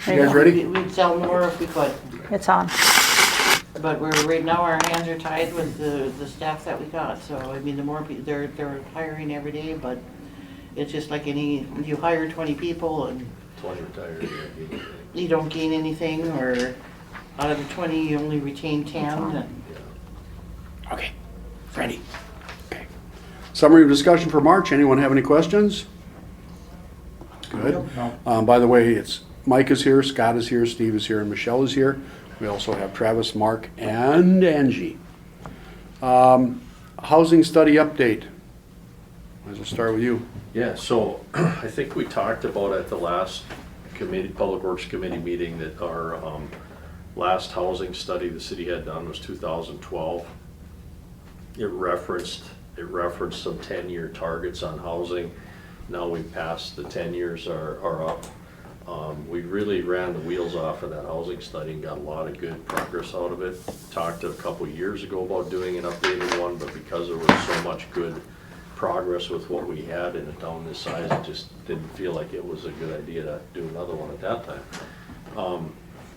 You guys ready? We'd sell more if we could, It's on. but right now our hands are tied with the staff that we got, so I mean, the more people, they're hiring every day, but it's just like you hire 20 people and 20 retired. you don't gain anything, or out of the 20, you only retain 10, and Okay, ready. Okay. Summary of discussion for March. Anyone have any questions? Good. By the way, it's Mike is here, Scott is here, Steve is here, and Michelle is here. We also have Travis, Mark, and Angie. Housing study update. Might as well start with you. Yeah, so I think we talked about at the last Public Works Committee meeting that our last housing study the city had done was 2012. It referenced some 10-year targets on housing. Now we've passed, the 10 years are up. We really ran the wheels off of that housing study and got a lot of good progress out of it. Talked a couple years ago about doing an updated one, but because there was so much good progress with what we had in a town this size, it just didn't feel like it was a good idea to do another one at that time.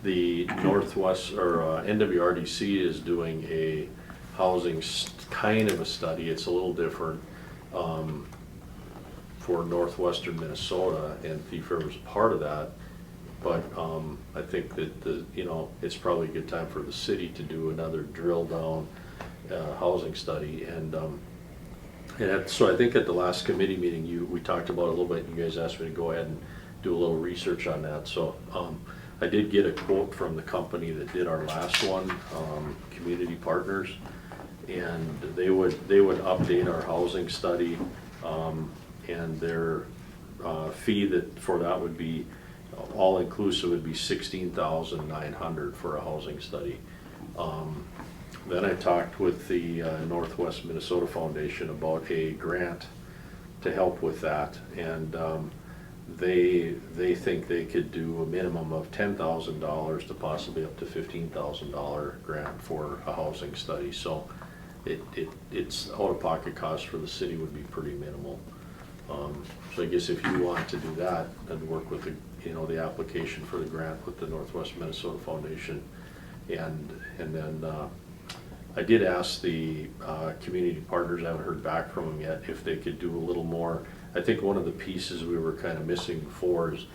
The Northwest, or NWRDC is doing a housing kind of a study. It's a little different for northwestern Minnesota, and Thief River's part of that. But I think that it's probably a good time for the city to do another drill down housing study. So I think at the last committee meeting, we talked about it a little bit, and you guys asked me to go ahead and do a little research on that. So I did get a quote from the company that did our last one, Community Partners, and they would update our housing study, and their fee for that would be all inclusive would be $16,900 for a housing study. Then I talked with the Northwest Minnesota Foundation about a grant to help with that, and they think they could do a minimum of $10,000 to possibly up to $15,000 grant for a housing study. So it's out-of-pocket cost for the city would be pretty minimal. So I guess if you want to do that, then work with the application for the grant with the Northwest Minnesota Foundation, and then I did ask the community partners, I haven't heard back from them yet, if they could do a little more. I think one of the pieces we were kind of missing before is,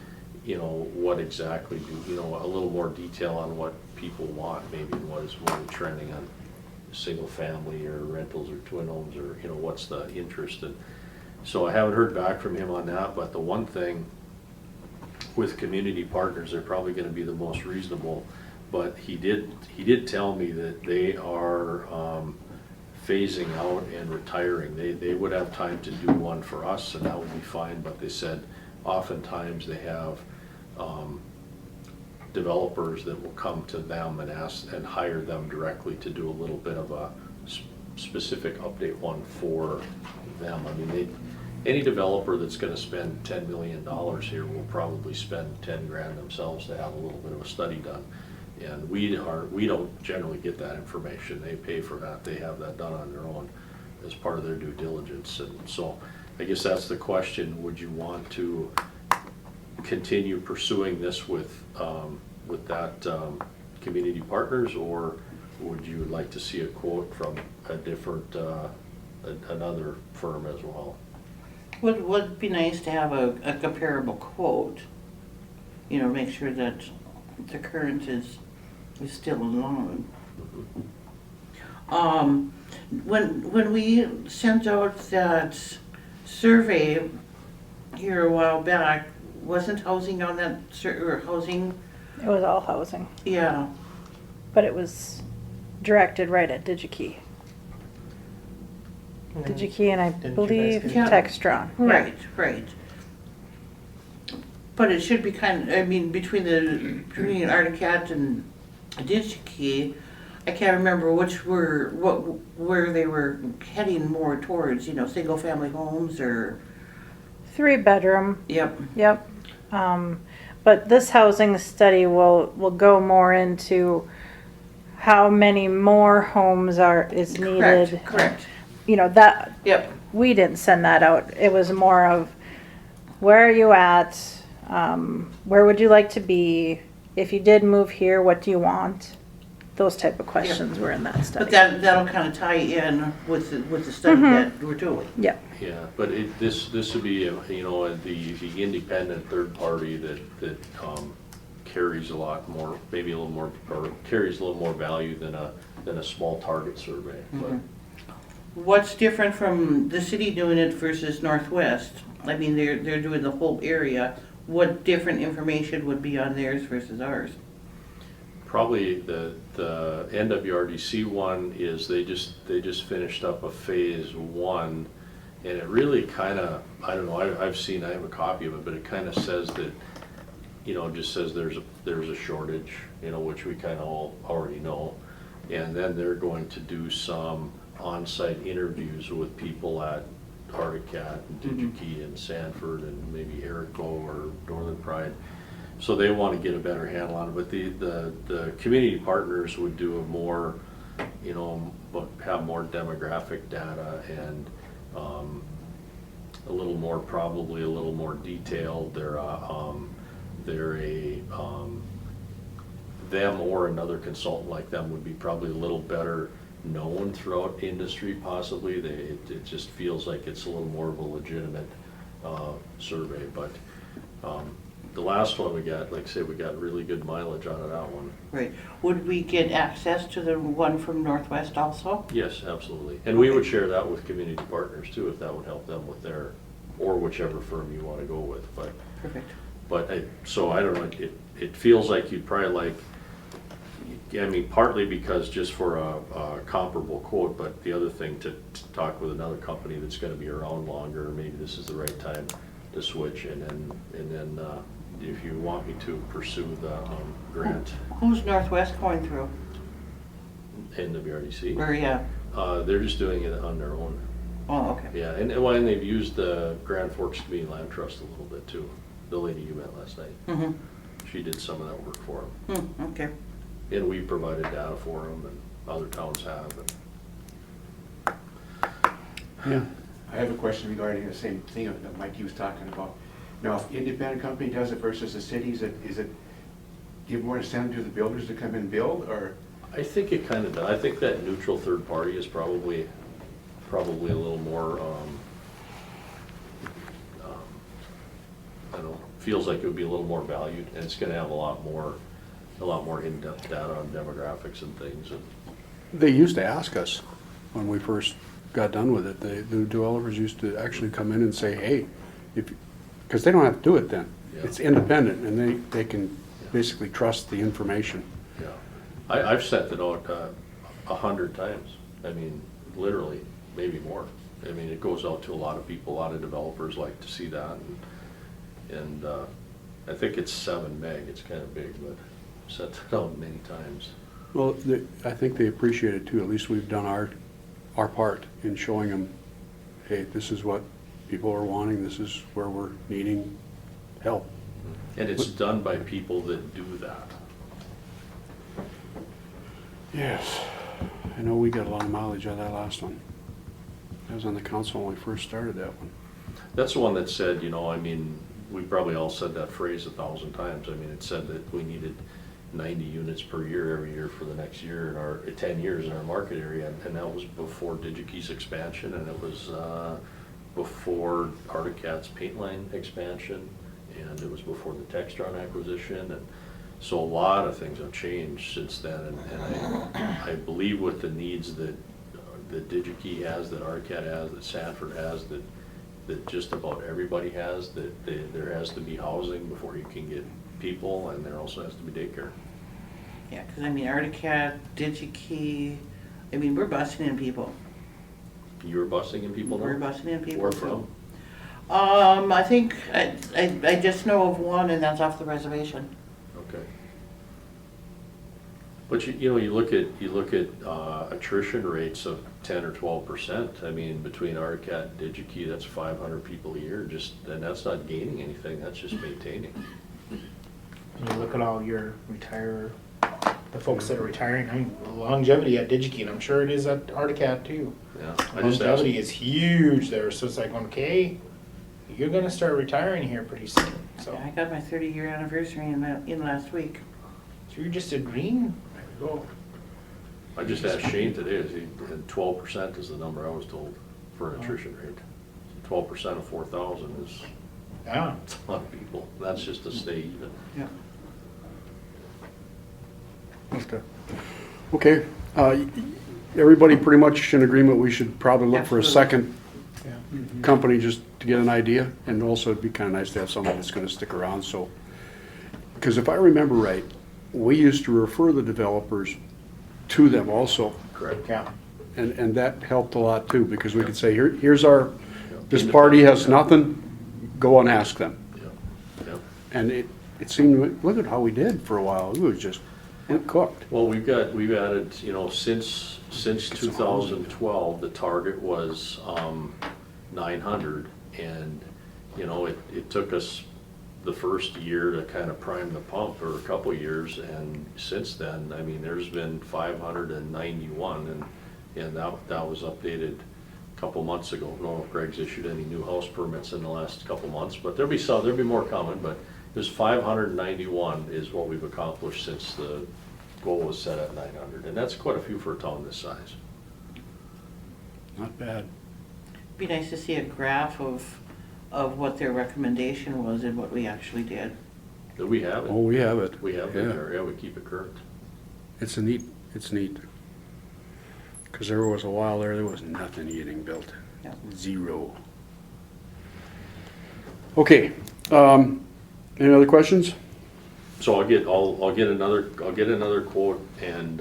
what exactly a little more detail on what people want, maybe what is more trending on single family or rentals or twin homes, or what's the interest. And so I haven't heard back from him on that, but the one thing with community partners, they're probably going to be the most reasonable, but he did tell me that they are phasing out and retiring. They would have time to do one for us, and that would be fine, but they said oftentimes they have developers that will come to them and ask and hire them directly to do a little bit of a specific update one for them. I mean, any developer that's going to spend $10 million here will probably spend 10 grand themselves to have a little bit of a study done. And we don't generally get that information. They pay for that. They have that done on their own as part of their due diligence. And so I guess that's the question. Would you want to continue pursuing this with that community partners, or would you like to see a quote from a different another firm as well? would be nice to have a comparable quote, make sure that the current is still in line. When we sent out that survey here a while back, wasn't housing on that, or housing? It was all housing, Yeah, but it was directed right at DigiKey. DigiKey and I Didn't you guys believe get it? Textron. Yeah. right. But it should be between Articat and DigiKey, I can't remember where they were heading more towards, single family homes or. 3-bedroom. Yep. But this housing study will go more into how many more homes is needed. Correct. That Yep. we didn't send that out. It was more of where are you at? Where would you like to be? If you did move here, what do you want? Those type of questions were in that study. But that'll kind of tie in with the study that we're doing. Yep. Yeah, but this would be, you know, the independent third party that carries a lot more, maybe a little more, or carries a little more value than a small target survey. But What's different from the city doing it versus Northwest? I mean, they're doing the whole area. What different information would be on theirs versus ours? probably the NWRDC one is they just finished up a phase one, and it really kind of, I don't know, I have a copy of it, but it kind of says that, you know, just says there's a shortage, you know, which we kind of all already know, and then they're going to do some on-site interviews with people at Articat and DigiKey and Sanford and maybe Erico or Northern Pride. So they want to get a better handle on it, but the community partners would do a more, you know, have more demographic data and a little more, probably a little more detailed. Them or another consultant like them would be probably a little better known throughout industry possibly. It just feels like it's a little more of a legitimate survey, but the last one we got, like I say, we got really good mileage out of that one. Right. Would we get access to the one from Northwest also? Yes, absolutely. And we would share that with community partners too, if that would help them with their, or whichever firm you want to go with. Perfect. So I don't know, it feels like you'd probably like, I mean, partly because just for a comparable quote, but the other thing to talk with another company that's going to be around longer, maybe this is the right time to switch, and then if you want me to pursue the grant Who's Northwest going through? in the BRDC, Or, yeah. they're just doing it on their own. Oh, okay. Yeah, and they've used the Grand Forks Community Land Trust a little bit too. The lady you met last night, Mm-hmm. she did some of that work for them. Okay. And we provided data for them, and other towns have. Yeah. I have a question regarding the same thing that Mikey was talking about. Now, if independent company does it versus the city, is it give more incentive to the builders to come and build, or? I think it kind of does. I think that neutral third party is probably a little more, I don't know, feels like it would be a little more valued, and it's gonna have a lot more in-depth data on demographics and things. And They used to ask us when we first got done with it, the developers used to actually come in and say, hey, because they don't have to do it then. Yeah. It's independent, and they can basically trust the information. Yeah, I've sent it out 100 times. I mean, literally, maybe more. I mean, it goes out to a lot of people, a lot of developers like to see that, and I think it's 7 meg, it's kind of big, but I've sent it out many times. Well, I think they appreciate it too. At least we've done our part in showing them, hey, this is what people are wanting, this is where we're needing help. And it's done by people that do that. Yes, I know we got a lot of mileage out of that last one. I was on the council when we first started that one. That's the one that said, you know, I mean, we probably all said that phrase 1,000 times. I mean, it said that we needed 90 units per year every year for the next year in our 10 years in our market area, and that was before DigiKey's expansion, and it was before Articat's paint line expansion, and it was before the Textron acquisition, and so a lot of things have changed since then, and I believe with the needs that DigiKey has, that Articat has, that Sanford has, that just about everybody has, that there has to be housing before you can get people, and there also has to be daycare. Yeah, because I mean, Articat, DigiKey, I mean, we're busting in people. You're busing in people now? We're busting in people. Where too. from? I think, I just know of one, and that's off the reservation. Okay. But you know, you look at attrition rates of 10 or 12%. I mean, between Articat and DigiKey, that's 500 people a year. And that's not gaining anything. That's just maintaining. And you look at all your the folks that are retiring, I mean, longevity at DigiKey, and I'm sure it is at Articat too. Yeah. I just Longevity is huge there, so it's like, okay, you're gonna start retiring here pretty soon. So, I got my 30-year anniversary in last week. so you're just a green? There we go. I just asked Shane today, and 12% is the number I was told for an attrition rate. 12% of 4,000 is, Yeah. it's a lot of people. That's just to stay even. Yeah. Okay, everybody pretty much in agreement, we should probably look for a Absolutely. second Yeah. company just to get an idea, and also it'd be kind of nice to have somebody that's gonna stick around, so. Because if I remember right, we used to refer the developers to them also, Correct. Yeah. and that helped a lot too, because we could say, here's our, this party has nothing, go and ask them. Yeah. And it seemed, look at how we did for a while, it was just, it cooked. Well, we've added, since 2012, the target was 900. And, it took us the first year to kind of prime the pump, or a couple years. And since then, I mean, there's been 591, and that was updated a couple months ago. I don't know if Greg's issued any new house permits in the last couple months, but there'll be more coming. But there's 591 is what we've accomplished since the goal was set at 900, and that's quite a few for a town this size. Not bad. Be nice to see a graph of what their recommendation was and what we actually did. Do we have Oh, it? we have it. We have Yeah. it there, yeah, we keep it current. It's neat. Because there was a while there was nothing getting built. Yeah. Zero. Okay, any other questions? So I'll get another quote and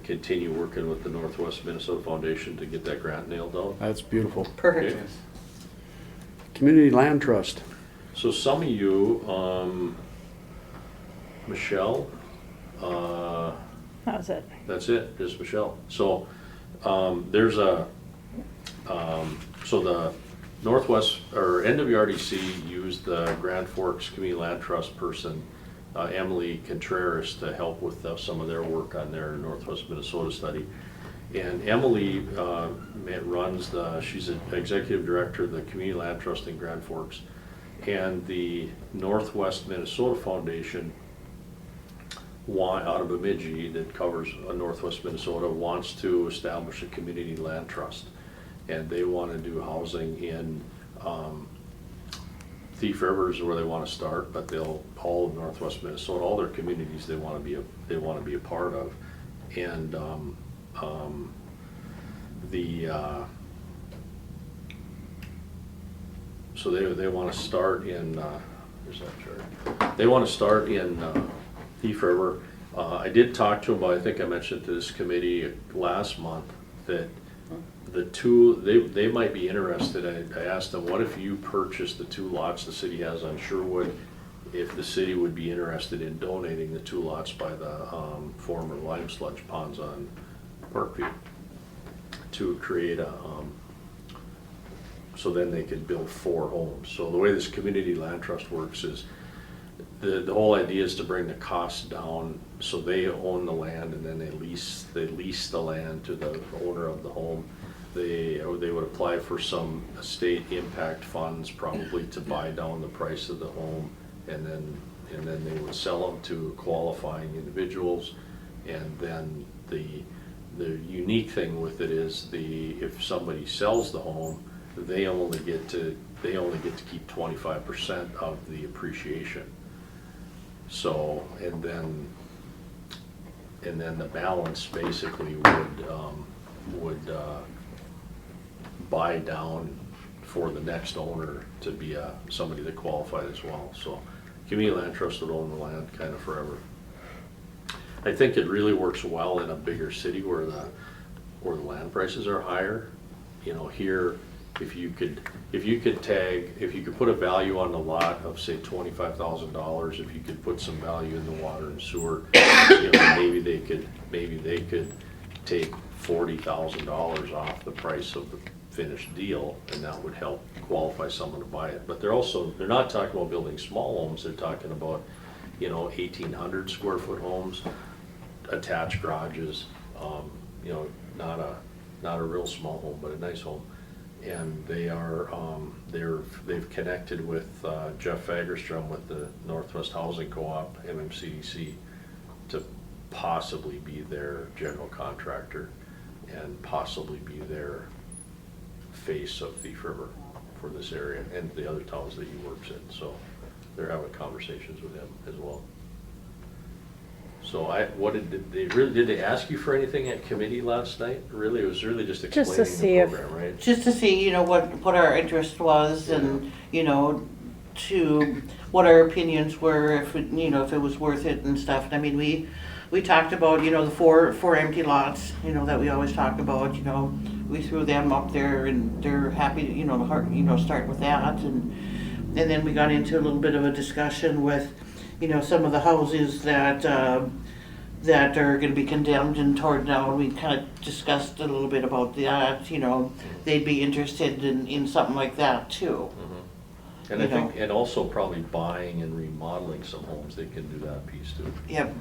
continue working with the Northwest Minnesota Foundation to get that grant nailed down. That's beautiful. Perfect. Okay. Community Land Trust. So some of you, Michelle, That was it. that's it, just Michelle. So, there's so the Northwest, or NWRDC used the Grand Forks Community Land Trust person, Emily Contreras, to help with some of their work on their Northwest Minnesota study. And Emily she's an executive director of the Community Land Trust in Grand Forks. And the Northwest Minnesota Foundation, out of Bemidji, that covers Northwest Minnesota, wants to establish a community land trust. And they want to do housing in Thief River is where they want to start, but all of Northwest Minnesota, all their communities, they want to be a part of. And so they want to start in there's that chart. They want to start in Thief River. I did talk to them, but I think I mentioned to this committee last month that the two, they might be interested. I asked them, what if you purchased the 2 lots the city has on Sherwood, if the city would be interested in donating the 2 lots by the former lime sludge ponds on Parkview to create so then they could build 4 homes. So the way this community land trust works is the whole idea is to bring the costs down, so they own the land and then they lease the land to the owner of the home. They would apply for some state impact funds probably to buy down the price of the home, and then they would sell them to qualifying individuals. And then the unique thing with it is if somebody sells the home, they only get to keep 25% of the appreciation. So, and then the balance basically would buy down for the next owner to be somebody that qualified as well. So community land trust would own the land kind of forever. I think it really works well in a bigger city where the land prices are higher. Here, if you could put a value on the lot of say $25,000, if you could put some value in the water and sewer, maybe they could take $40,000 off the price of the finished deal, and that would help qualify someone to buy it. But they're not talking about building small homes. They're talking about 1,800 square foot homes, attached garages, not a real small home, but a nice home. And they are, they've connected with Jeff Fagerstrom with the Northwest Housing Co-op, MMCDC, to possibly be their general contractor and possibly be their face of Thief River for this area and the other towns that he works in. So they're having conversations with him as well. So did they ask you for anything at committee last night? Really, it was really just Just to explaining see the if- program, right? Just to see, you know, what our interest was and, you know, to what our opinions were, if, you know, if it was worth it and stuff. And I mean, we talked about, you know, the four empty lots, you know, that we always talk about, you know, we threw them up there and they're happy to, you know, start with that. And then we got into a little bit of a discussion with, you know, some of the houses that are gonna be condemned and torn down. We kind of discussed a little bit about that, you know, they'd be interested in something like that too. And I You think, and also probably buying and remodeling some homes, they can do that piece too. Yep.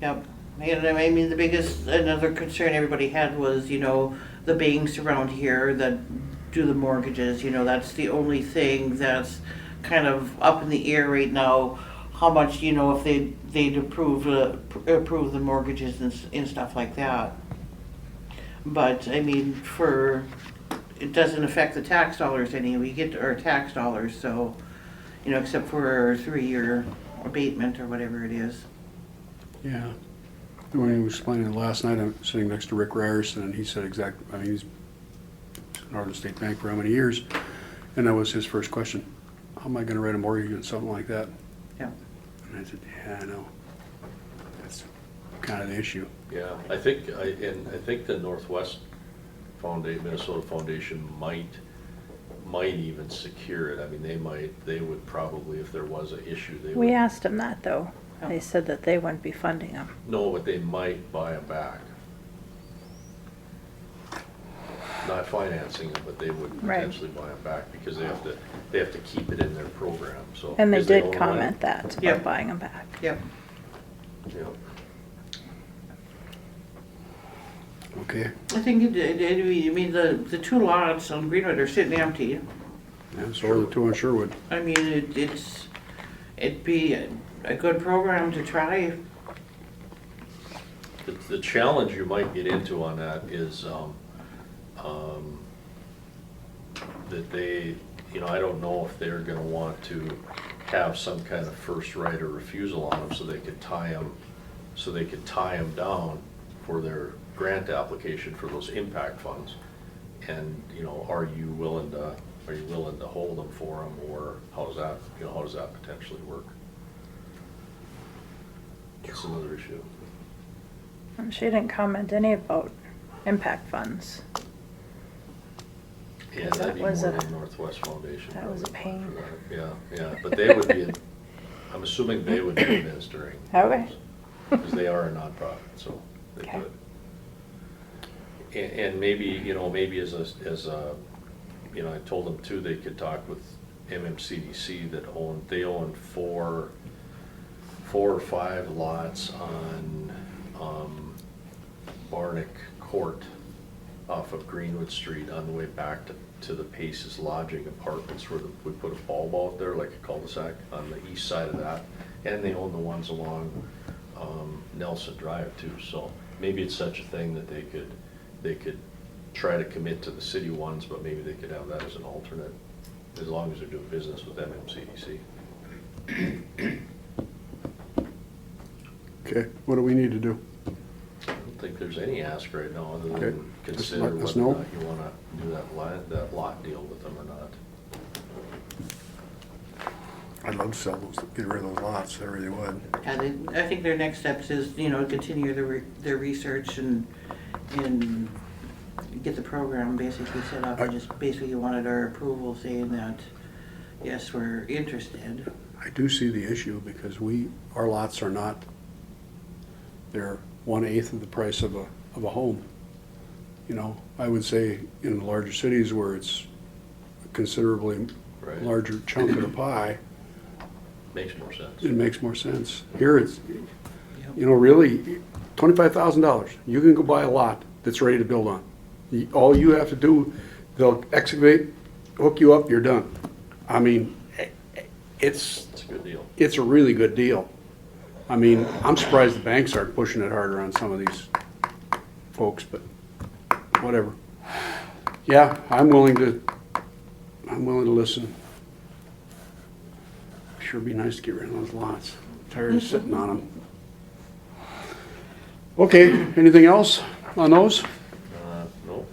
Yep. And I mean, another concern everybody had was, you know, the banks around here that do the mortgages, you know, that's the only thing that's kind of up in the air right now. How much, you know, if they'd approve the mortgages and stuff like that. But, I mean, it doesn't affect the tax dollars any, we get our tax dollars, so, you know, except for our 3-year abatement or whatever it is. Yeah. When he was explaining it last night, I'm sitting next to Rick Ryerson, and he said I mean, he's Northern State Bank for how many years? And that was his first question. How am I gonna write a mortgage on something like that? Yeah. And I said, yeah, I know. That's kind of the issue. Yeah, I think the Northwest Minnesota Foundation might even secure it. I mean, they would probably, if there was an issue, they We would. asked them that though. They said that they wouldn't be funding them. No, but they might buy them back. Not financing them, but they would Right. potentially buy them back because they have to keep it in their program, so. And they because own did the comment that, Yeah. about buying them back. Yep. money. Yeah. Okay. I think I mean, the 2 lots on Greenwood are sitting empty. Yeah, so are the 2 on Sherwood. I mean, it'd be a good program to try. The challenge you might get into on that is, that they, you know, I don't know if they're gonna want to have some kind of first right or refusal on them so they could tie them down for their grant application for those impact funds. And, you know, are you willing to hold them for them, or how does that potentially work? That's another issue. And she didn't comment any about impact funds. Yeah, That that'd be was more a- than Northwest Foundation. that was a probably pain. for that. Yeah, but they would be, I'm assuming they would be administering. Okay. Because they are a nonprofit, so they Okay. could. And maybe, you know, maybe as a, you know, I told them too, they could talk with MMCDC they own 4 or 5 lots on, Barnick Court off of Greenwood Street on the way back to the Paces Lodging Apartments, where we put a bulb out there, like a cul-de-sac, on the east side of that. And they own the ones along Nelson Drive too, so maybe it's such a thing that they could try to commit to the city ones, but maybe they could have that as an alternate, as long as they're doing business with MMCDC. Okay, what do we need to do? I don't think there's any ask right now, other Okay. than Just consider let us whether or know. not you wanna do that lot deal with them or not. I'd love to sell those, get rid of those lots, I really would. And I think their next steps is, you know, continue their research and get the program basically set up. And just basically wanted our approval saying that, yes, we're interested. I do see the issue because our lots are not, they're 1/8 of the price of a home. You know, I would say in the larger cities where it's a considerably Right. larger chunk of the pie, Makes more sense. it makes more sense. Here it's, you know, really, $25,000, you can go buy a lot that's ready to build on. All you have to do, they'll excavate, hook you up, you're done. I mean, it's It's a good deal. a really good deal. I mean, I'm surprised the banks aren't pushing it harder on some of these folks, but whatever. Yeah, I'm willing to listen. Sure be nice to get rid of those lots. Tired of sitting on them. Okay, anything else on those? No.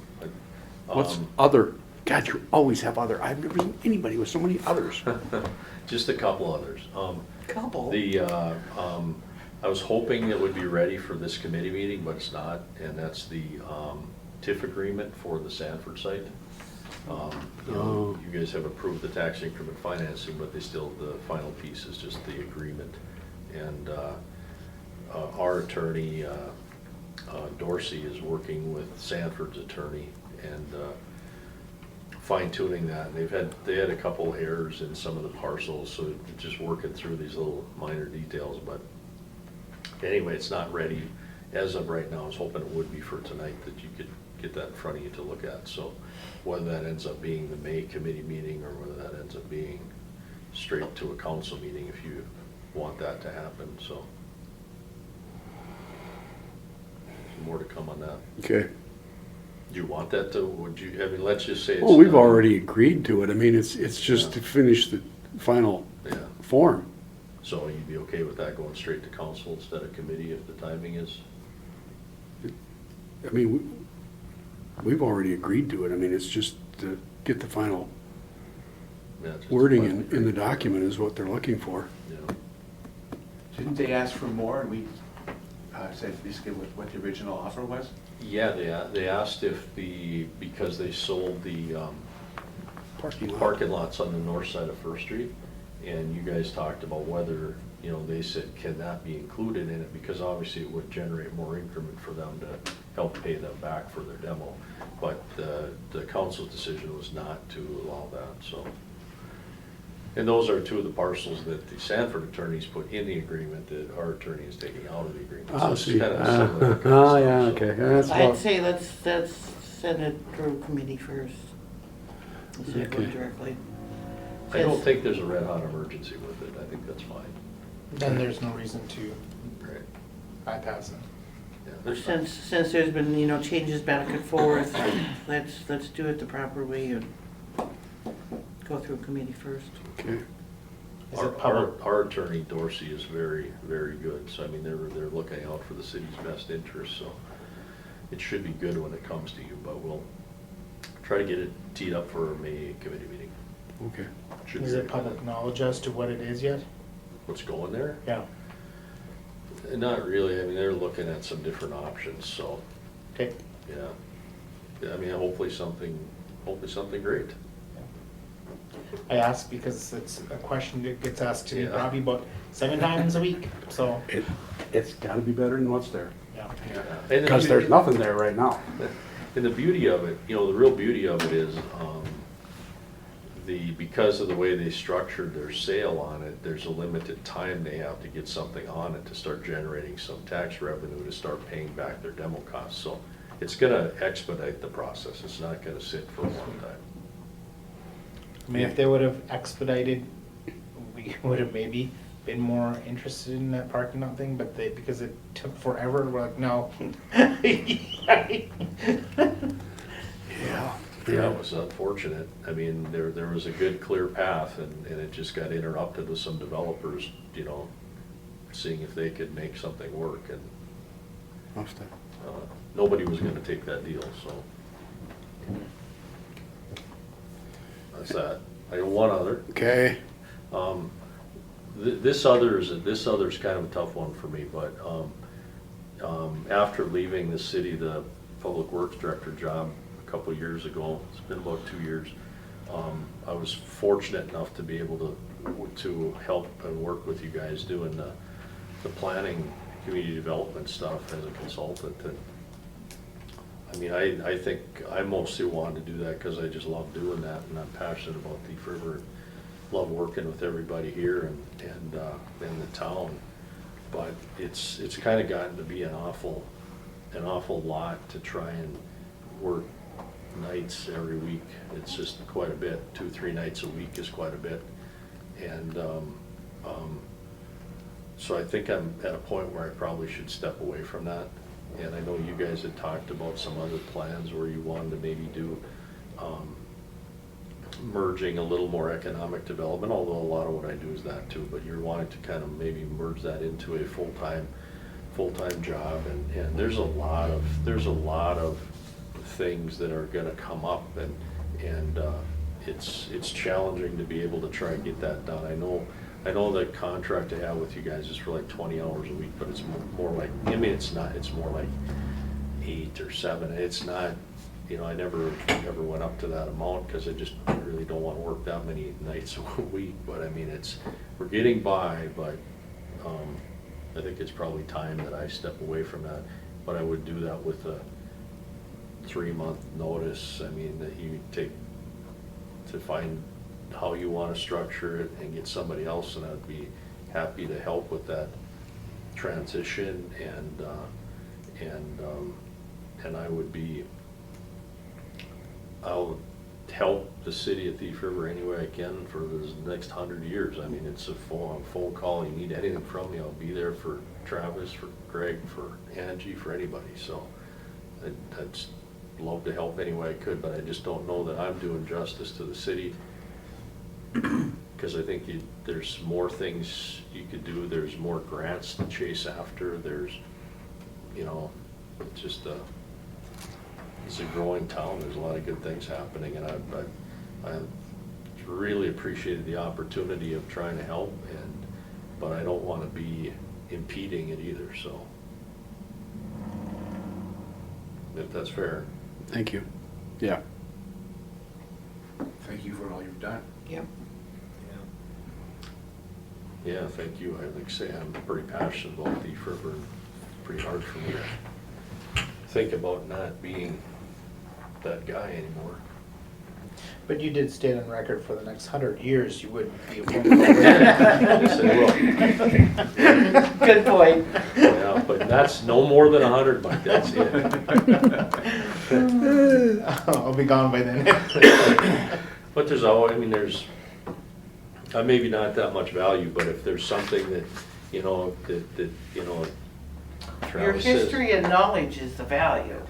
What's other? God, you always have other. I've never seen anybody with so many others. Just a couple others. Couple. I was hoping it would be ready for this committee meeting, but it's not, and that's the TIF agreement for the Sanford site. You guys have approved the tax increment financing, but the final piece is just the agreement. And our attorney, Dorsey, is working with Sanford's attorney and fine tuning that. And they had a couple errors in some of the parcels, so just working through these little minor details. But anyway, it's not ready as of right now. I was hoping it would be for tonight, that you could get that in front of you to look at. So whether that ends up being the May committee meeting or whether that ends up being straight to a council meeting, if you want that to happen, so. More to come on that. Okay. Do you want that to, let's just say it's. Well, we've done. already agreed to it. I mean, it's just to finish the final Yeah, form. so you'd be okay with that going straight to council instead of committee if the timing is? I mean, we've already agreed to it. I mean, it's just to get the final Yeah, just wording final in the document is what they're looking for. Yeah. Didn't they ask for more, and we said basically what the original offer was? Yeah, they asked if because they sold the Parking lot. parking lots on the north side of First Street, and you guys talked about whether, they said, can that be included in it? Because obviously it would generate more increment for them to help pay them back for their demo. But the council's decision was not to allow that, so. And those are two of the parcels that the Sanford attorneys put in the agreement that our attorney is taking out of the agreement. So Oh, it's see. kind of similar kind of Oh, yeah, stuff, so. okay. That's I'd about, say let's send it through committee first. Instead of going Okay. directly. I don't Yes. think there's a red hot emergency with it. I think that's fine. Then there's no reason to Right. bypass it. Yeah, there's not- Since there's been, changes back and forth, let's do it the proper way and go through committee first. okay. Is it public? Our attorney Dorsey is very, very good, so I mean, they're looking out for the city's best interest, so it should be good when it comes to you, but we'll try to get it teed up for a May committee meeting. Okay. Should be Is it ready by public then. knowledge as to what it is yet? What's going there? Yeah. Not really, I mean, they're looking at some different options, so, Okay. yeah. I mean, hopefully something great. I ask because it's a question that gets asked to me Yeah. probably about 7 times a week, so, It's gotta be better than what's there. yeah. And Because there's nothing there right now. And the beauty of it, the real beauty of it is, because of the way they structured their sale on it, there's a limited time they have to get something on it to start generating some tax revenue to start paying back their demo costs. So it's gonna expedite the process. It's not gonna sit for a long time. I mean, if they would have expedited, we would have maybe been more interested in that parking lot thing, but because it took forever, we're like, no. Yeah. Yeah, it was unfortunate. I mean, there was a good, clear path, and it just got interrupted with some developers, seeing if they could make something work, and Must have. nobody was gonna take that deal, so. That's that. I got one other. Okay. This other's kind of a tough one for me, but after leaving the city, the public works director job a couple of years ago, it's been about 2 years, I was fortunate enough to be able to help and work with you guys doing the planning, community development stuff as a consultant. And I mean, I think I mostly wanted to do that because I just love doing that, and I'm passionate about Thief River. Love working with everybody here and in the town. But it's kind of gotten to be an awful lot to try and work nights every week. It's just quite a bit. 2-3 nights a week is quite a bit. And so I think I'm at a point where I probably should step away from that. And I know you guys had talked about some other plans where you wanted to maybe do merging a little more economic development, although a lot of what I do is that too, but you're wanting to kind of maybe merge that into a full-time job, and there's a lot of things that are gonna come up, and it's challenging to be able to try and get that done. I know the contract I have with you guys is for like 20 hours a week, but it's more like, I mean, it's more like 8 or 7. It's not, you know, I never went up to that amount because I just really don't want to work that many nights a week. But I mean, we're getting by, but I think it's probably time that I step away from that. But I would do that with a 3-month notice. I mean, that you take to find how you want to structure it and get somebody else, and I'd be happy to help with that transition, and I'll help the city of Thief River any way I can for the next 100 years. I mean, it's a phone call. You need anything from me, I'll be there for Travis, for Greg, for Angie, for anybody. So I'd just love to help any way I could, but I just don't know that I'm doing justice to the city, because I think there's more things you could do. There's more grants to chase after. There's, you know, it's just it's a growing town. There's a lot of good things happening, and I really appreciated the opportunity of trying to help, but I don't want to be impeding it either. So, if that's fair. Thank you. Yeah. Thank you for all you've done. Yep. Yeah, thank you. I like to say I'm pretty passionate about Thief River. It's pretty hard for me to think about not being that guy anymore. But you did state on record for the next 100 years you wouldn't be a Yes, I will. Good point. Yeah, but that's no more than 100, Mike, that's it. I'll be gone by then. But there's always, I mean, there's maybe not that much value, but if there's something that, you know, that you know, Your Travis says. history and knowledge is the value.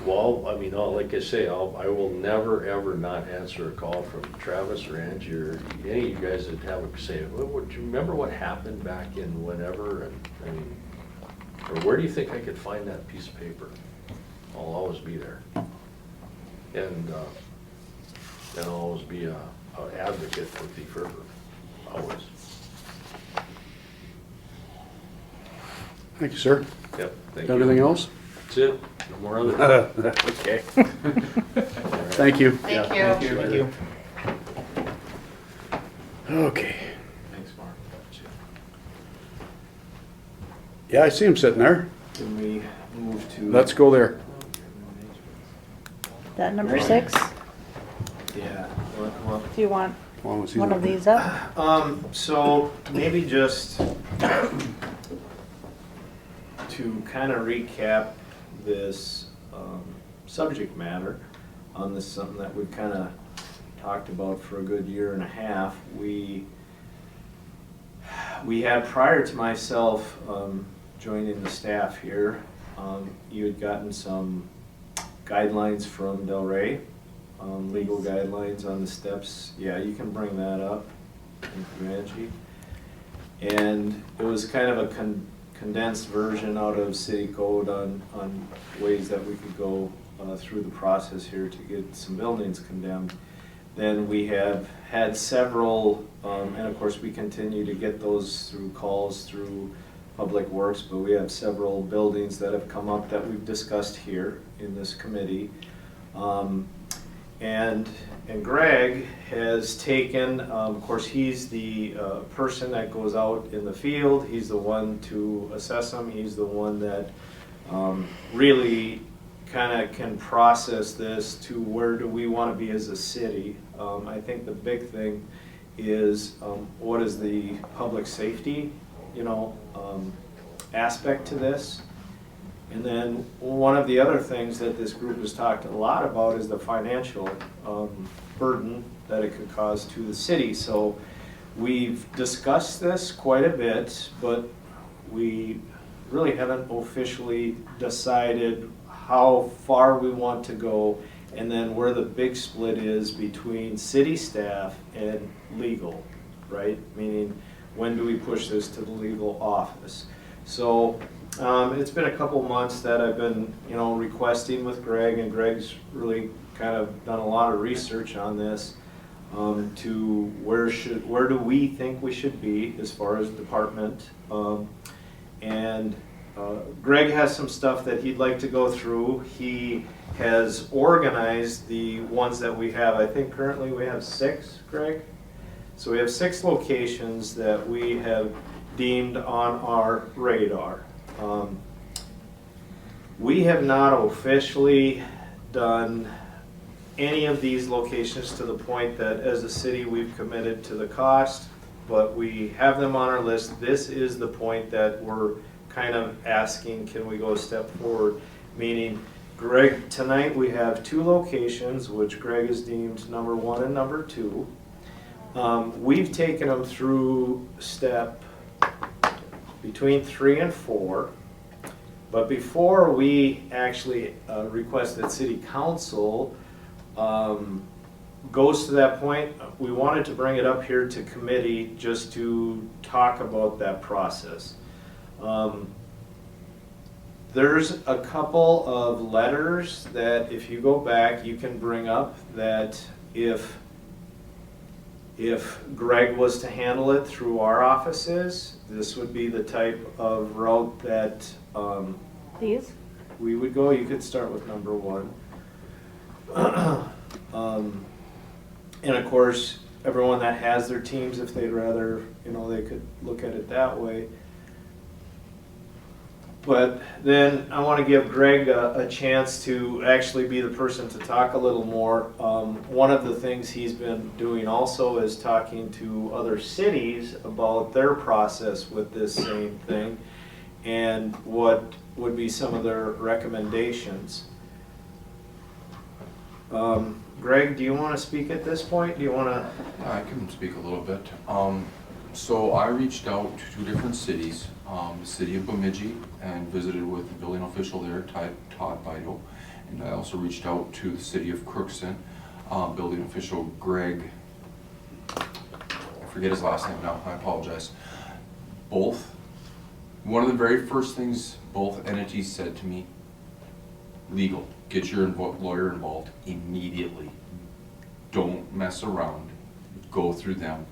Well, I mean, like I say, I will never, ever not answer a call from Travis or Angie or any of you guys that have a say, well, do you remember what happened back in whenever? And I mean, or where do you think I could find that piece of paper? I'll always be there. And I'll always be an advocate for Thief River, always. Thank you, sir. Yep, thank Got you. anything else? That's it, no more other. Okay. Thank you. Thank Yeah, you. Thank you. Okay. Thanks, Mark. Yeah, I see him sitting there. Can we move to? Let's go there. That number 6, Yeah, well, if you want As long as he's one not- of these up. so maybe just to kind of recap this subject matter on this, something that we've kind of talked about for a good year and a half. We had, prior to myself joining the staff here, you had gotten some guidelines from Del Rey, legal guidelines on the steps. Yeah, you can bring that up. Thank you, Angie. And it was kind of a condensed version out of city code on ways that we could go through the process here to get some buildings condemned. Then we have had several, and of course we continue to get those through calls through Public Works, but we have several buildings that have come up that we've discussed here in this committee. And Greg has taken, of course, he's the person that goes out in the field. He's the one to assess them. He's the one that really kind of can process this to where do we want to be as a city. I think the big thing is what is the public safety, aspect to this. And then one of the other things that this group has talked a lot about is the financial burden that it could cause to the city. So we've discussed this quite a bit, but we really haven't officially decided how far we want to go, and then where the big split is between city staff and legal, right? Meaning, when do we push this to the legal office? So it's been a couple months that I've been, requesting with Greg, and Greg's really kind of done a lot of research on this to where do we think we should be as far as department. And Greg has some stuff that he'd like to go through. He has organized the ones that we have. I think currently we have 6, Greg? So we have 6 locations that we have deemed on our radar. We have not officially done any of these locations to the point that as a city we've committed to the cost, but we have them on our list. This is the point that we're kind of asking, can we go a step forward? Meaning, Greg, tonight we have 2 locations, which Greg has deemed number 1 and number 2. We've taken them through step between 3 and 4. But before we actually request that City Council goes to that point, we wanted to bring it up here to committee just to talk about that process. There's a couple of letters that if you go back, you can bring up that if Greg was to handle it through our offices, this would be the type of route that These? we would go. You could start with number 1. And of course, everyone that has their teams, if they'd rather, they could look at it that way. But then I want to give Greg a chance to actually be the person to talk a little more. One of the things he's been doing also is talking to other cities about their process with this same thing and what would be some of their recommendations. Greg, do you want to speak at this point? Do you want to? I can speak a little bit. So I reached out to 2 different cities, the city of Bemidji, and visited with the building official there, Todd Bido. And I also reached out to the city of Crookston, building official Greg, I forget his last name now, I apologize. One of the very first things both entities said to me, legal, get your lawyer involved immediately. Don't mess around, go through them,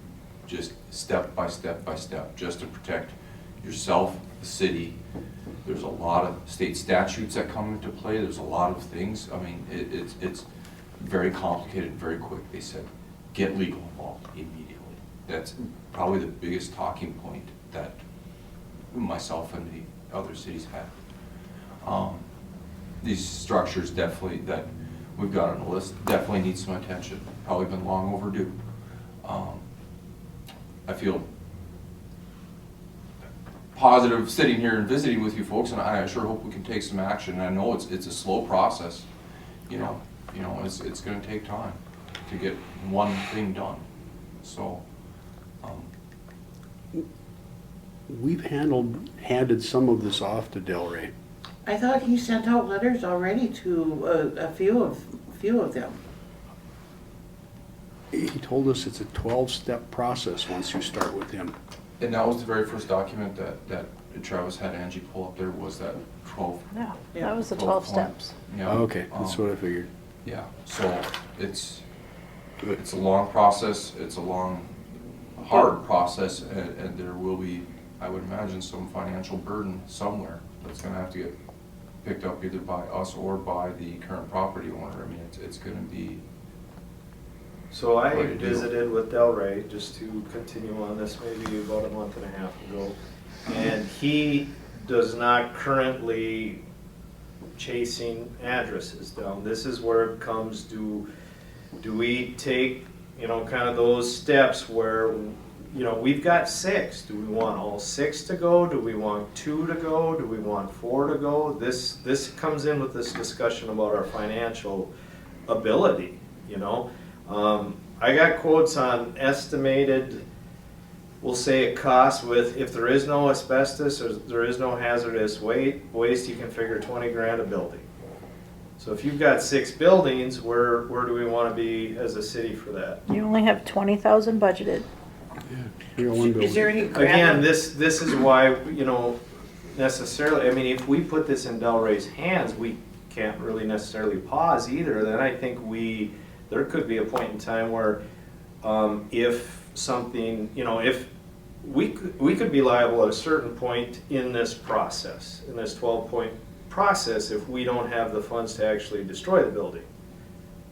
just step by step by step, just to protect yourself, the city. There's a lot of state statutes that come into play, there's a lot of things. I mean, it's very complicated, very quick. They said, get legal involved immediately. That's probably the biggest talking point that myself and the other cities have. These structures definitely that we've got on the list definitely need some attention. Probably been long overdue. I feel positive sitting here and visiting with you folks, and I sure hope we can take some action. I know it's a slow process. It's going to take time to get one thing done. So. We've handed some of this off to Delray. I thought he sent out letters already to a few of them. He told us it's a 12-step process once you start with him. And that was the very first document that Travis had Angie pull up there, was that 12. Yeah, Yeah. that was the 12 12 steps. Yeah. Okay, that's what I figured. Yeah, so it's a long process, it's a long, hard process, and there will be, I would imagine, some financial burden somewhere that's gonna have to get picked up either by us or by the current property owner. I mean, it's gonna be. So I What do you do? visited with Delray, just to continue on this, maybe about a month and a half ago. And he does not currently chasing addresses down. This is where it comes to, do we take, kind of those steps where, you know, we've got 6. Do we want all 6 to go? Do we want 2 to go? Do we want 4 to go? This comes in with this discussion about our financial ability, you know? I got quotes on estimated, we'll say it costs with, if there is no asbestos or there is no hazardous waste, you can figure 20 grand a building. So if you've got 6 buildings, where do we want to be as a city for that? You only have 20,000 budgeted. You got one Is there building. any grant? Again, this is why, you know, necessarily, I mean, if we put this in Delray's hands, we can't really necessarily pause either. Then I think there could be a point in time where if something, you know, if we could be liable at a certain point in this process, in this 12-point process, if we don't have the funds to actually destroy the building.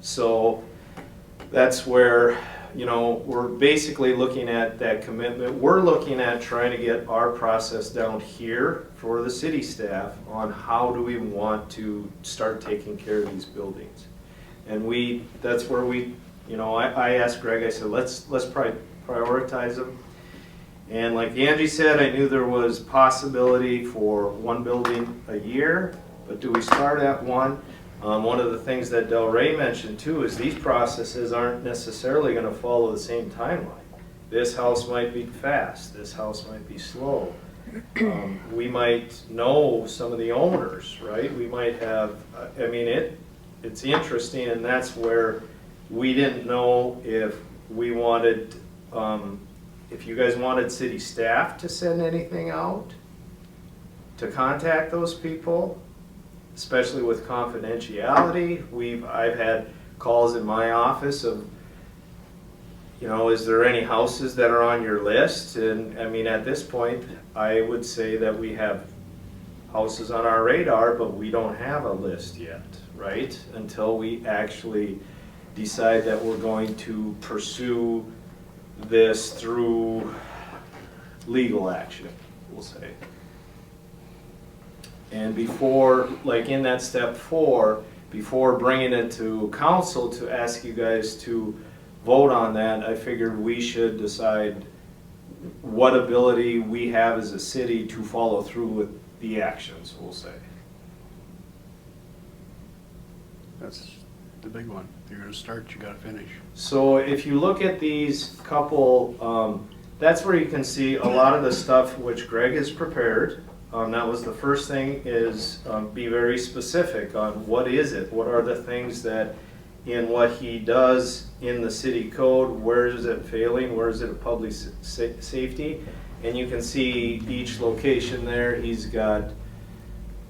So that's where, you know, we're basically looking at that commitment. We're looking at trying to get our process down here for the city staff on how do we want to start taking care of these buildings. And that's where we, you know, I asked Greg, I said, let's prioritize them. And like Angie said, I knew there was possibility for 1 building a year, but do we start at 1? One of the things that Delray mentioned too is these processes aren't necessarily going to follow the same timeline. This house might be fast, this house might be slow. We might know some of the owners, right? We might have, I mean, it's interesting, and that's where we didn't know if we wanted, if you guys wanted city staff to send anything out to contact those people, especially with confidentiality. I've had calls in my office of, you know, is there any houses that are on your list? And I mean, at this point, I would say that we have houses on our radar, but we don't have a list yet, right? Until we actually decide that we're going to pursue this through legal action, we'll say. And before, like in that step 4, before bringing it to council to ask you guys to vote on that, I figured we should decide what ability we have as a city to follow through with the actions, we'll say. That's the big one. If you're gonna start, you gotta finish. So if you look at these couple, that's where you can see a lot of the stuff which Greg has prepared. That was the first thing, is be very specific on what is it? What are the things that in what he does in the city code, where is it failing? Where is it a public safety? And you can see each location there. He's got,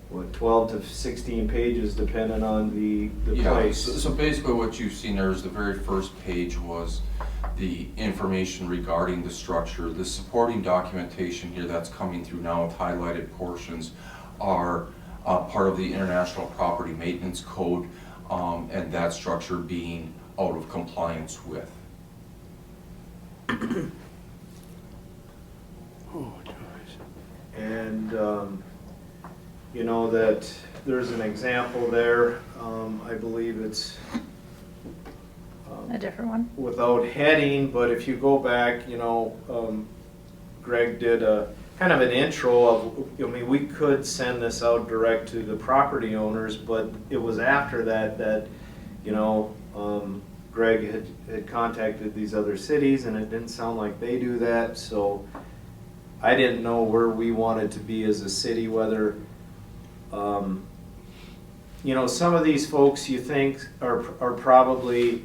what, 12 to 16 pages depending on the Yeah, place. so basically what you've seen there is the very first page was the information regarding the structure. The supporting documentation here that's coming through now with highlighted portions are part of the International Property Maintenance Code, and that structure being out of compliance with. Oh, guys. And you know that there's an example there. I believe it's A different one? without heading, but if you go back, you know, Greg did a kind of an intro of, I mean, we could send this out direct to the property owners, but it was after that, you know, Greg had contacted these other cities and it didn't sound like they do that, so I didn't know where we wanted to be as a city, whether, you know, some of these folks you think are probably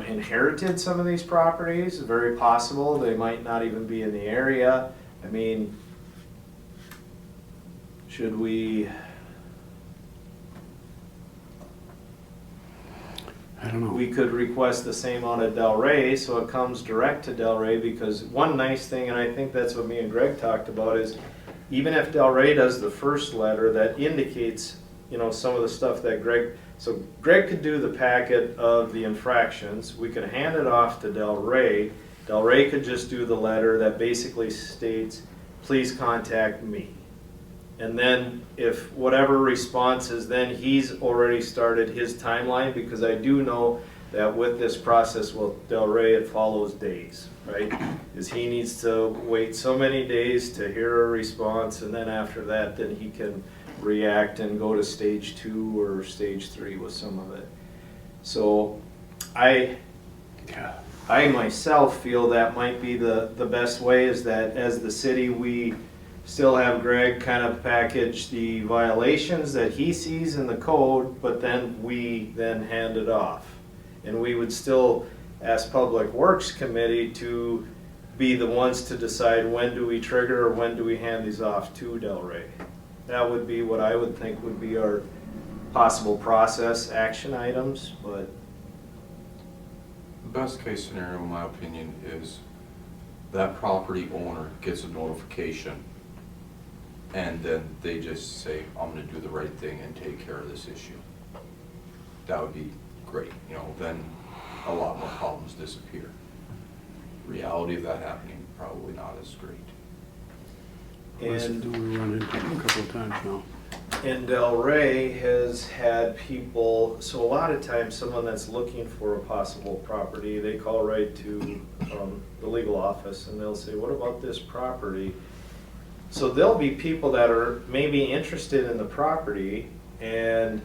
inherited some of these properties, very possible. They might not even be in the area. I mean, should we? I don't know. We could request the same out of Delray, so it comes direct to Delray, because one nice thing, and I think that's what me and Greg talked about, is even if Delray does the first letter, that indicates, you know, some of the stuff that Greg, so Greg could do the packet of the infractions, we could hand it off to Delray. Delray could just do the letter that basically states, please contact me. And then if whatever response is, then he's already started his timeline, because I do know that with this process with Delray, it follows days, right? Is he needs to wait so many days to hear a response, and then after that, then he can react and go to stage 2 or stage 3 with some of it. So I myself feel that might be the best way, is that as the city, we still have Greg kind of package the violations that he sees in the code, but then we then hand it off. And we would still ask Public Works Committee to be the ones to decide when do we trigger or when do we hand these off to Delray. That would be what I would think would be our possible process action items, but The best case scenario, in my opinion, is that property owner gets a notification and then they just say, I'm gonna do the right thing and take care of this issue. That would be great, you know, then a lot more problems disappear. Reality of that happening, probably not as great. and We run into it a couple of times now. And Delray has had people, so a lot of times, someone that's looking for a possible property, they call right to the legal office and they'll say, what about this property? So there'll be people that are maybe interested in the property, and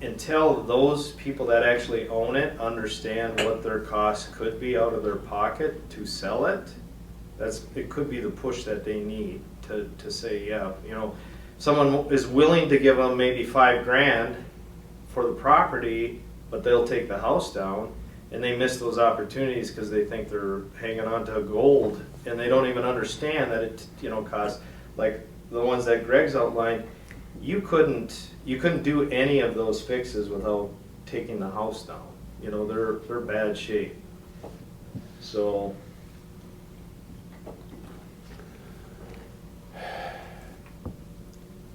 until those people that actually own it understand what their costs could be out of their pocket to sell it, it could be the push that they need to say, yeah, you know, someone is willing to give them maybe $5,000 for the property, but they'll take the house down, and they miss those opportunities because they think they're hanging on to gold, and they don't even understand that it, you know, costs, like the ones that Greg's outlined, you couldn't do any of those fixes without taking the house down. You know, they're bad shape. So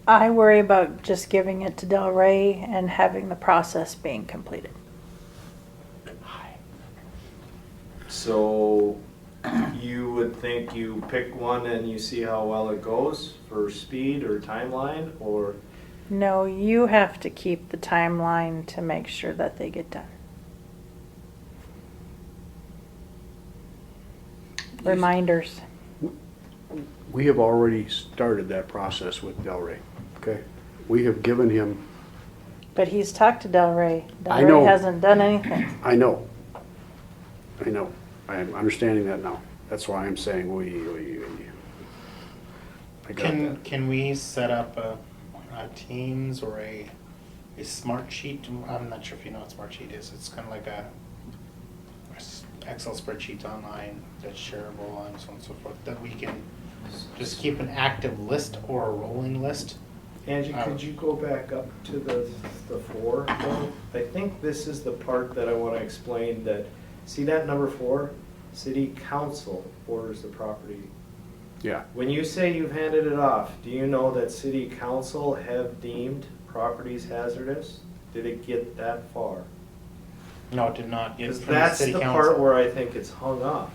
I worry about just giving it to Delray and having the process being completed. So you would think you pick one and you see how well it goes for speed or timeline, or? No, you have to keep the timeline to make sure that they get done. Reminders. We have already started that process with Delray, okay? We have given him, But he's talked to Delray. I know. Delray hasn't done anything. I know. I am understanding that now. That's why I'm saying I got that. Can we set up a Teams or a smart sheet? I'm not sure if you know what smart sheet is. It's kind of like a Excel spreadsheet online that's shareable and so on and so forth, that we can just keep an active list or a rolling list. Angie, could you go back up to the 4? I think this is the part that I want to explain, that, see that number 4? City council orders the property. Yeah, When you say you've handed it off, do you know that city council have deemed properties hazardous? Did it get that far? No, it did not. Because From that's city the council. part where I think it's hung up.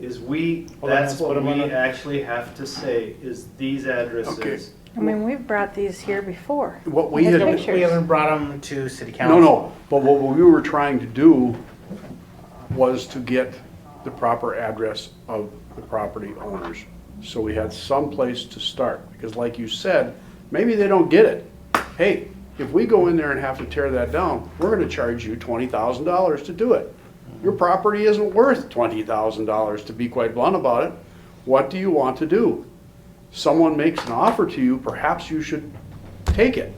Is Well, that's let's put what them on we a- actually have to say, is these addresses. Okay. I mean, we've brought these here before. what we Look at had. the We pictures. haven't brought them to city council. No, but what we were trying to do was to get the proper address of the property owners. So we had some place to start, because like you said, maybe they don't get it. Hey, if we go in there and have to tear that down, we're gonna charge you $20,000 to do it. Your property isn't worth $20,000, to be quite blunt about it. What do you want to do? Someone makes an offer to you, perhaps you should take it.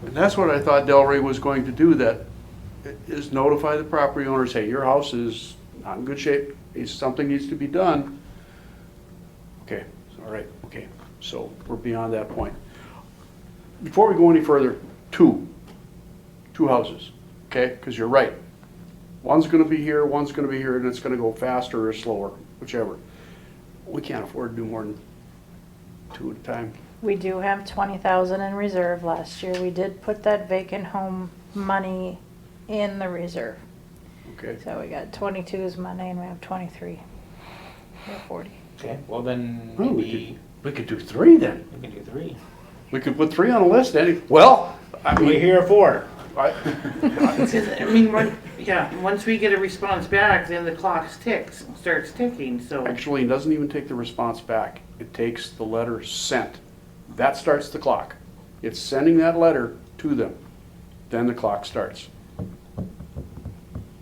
And that's what I thought Delray was going to do, that is notify the property owners, hey, your house is not in good shape, something needs to be done. Okay, all right, okay, so we're beyond that point. Before we go any further, two houses, okay, because you're right. One's gonna be here, one's gonna be here, and it's gonna go faster or slower, whichever. We can't afford to do more than 2 at a time. We do have 20,000 in reserve. Last year, we did put that vacant home money in the reserve. Okay, So we got 22's money and we have 23. We have 40. Okay, well then well, maybe we could do 3 then. we can do 3. We could put 3 on the list, Eddie. Well, I We mean, hear 4. I mean, once we get a response back, then the clock starts ticking, so. Actually, it doesn't even take the response back. It takes the letter sent. That starts the clock. It's sending that letter to them. Then the clock starts.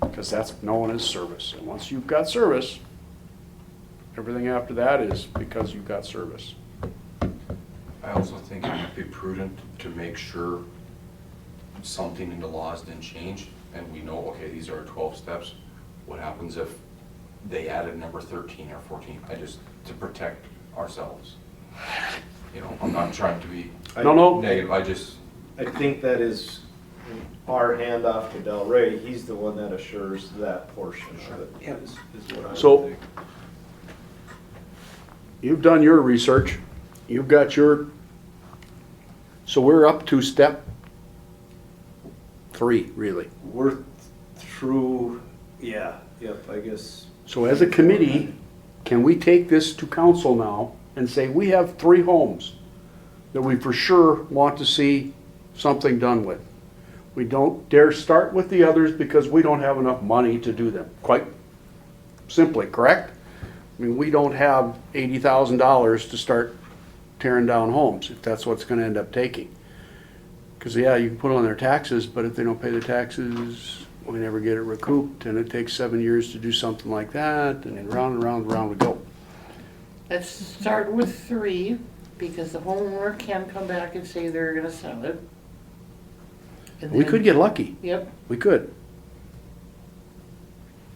Because that's known as service. And once you've got service, everything after that is because you've got service. I also think it would be prudent to make sure something in the laws didn't change, and we know, okay, these are 12 steps. What happens if they added number 13 or 14? To protect ourselves. You know, I'm not trying to be No. negative, I think that is our handoff to Del Rey. He's the one that assures that portion of it, Yep. is what I would So- think. You've done your research. You've got so we're up to step 3, really. We're through, yep, I guess. So as a committee, can we take this to council now and say, we have 3 homes that we for sure want to see something done with? We don't dare start with the others because we don't have enough money to do them, quite simply, correct? I mean, we don't have $80,000 to start tearing down homes, if that's what's gonna end up taking. Because, yeah, you can put on their taxes, but if they don't pay the taxes, we never get it recouped, and it takes 7 years to do something like that, and then round and round and round we go. Let's start with 3, because the homeowner can come back and say they're gonna sell it. And We then- could get lucky, Yep, we could.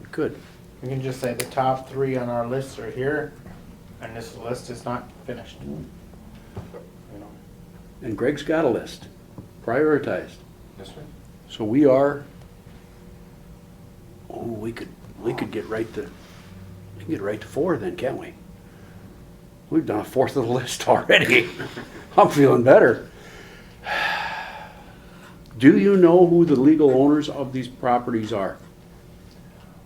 We could. We can just say the top 3 on our list are here, and this list is not finished. You know, And Greg's got a list, prioritized. Yes, sir. So we are, we could get right to, 4 then, can't we? We've done a 1/4 of the list already. I'm feeling better. Do you know who the legal owners of these properties are?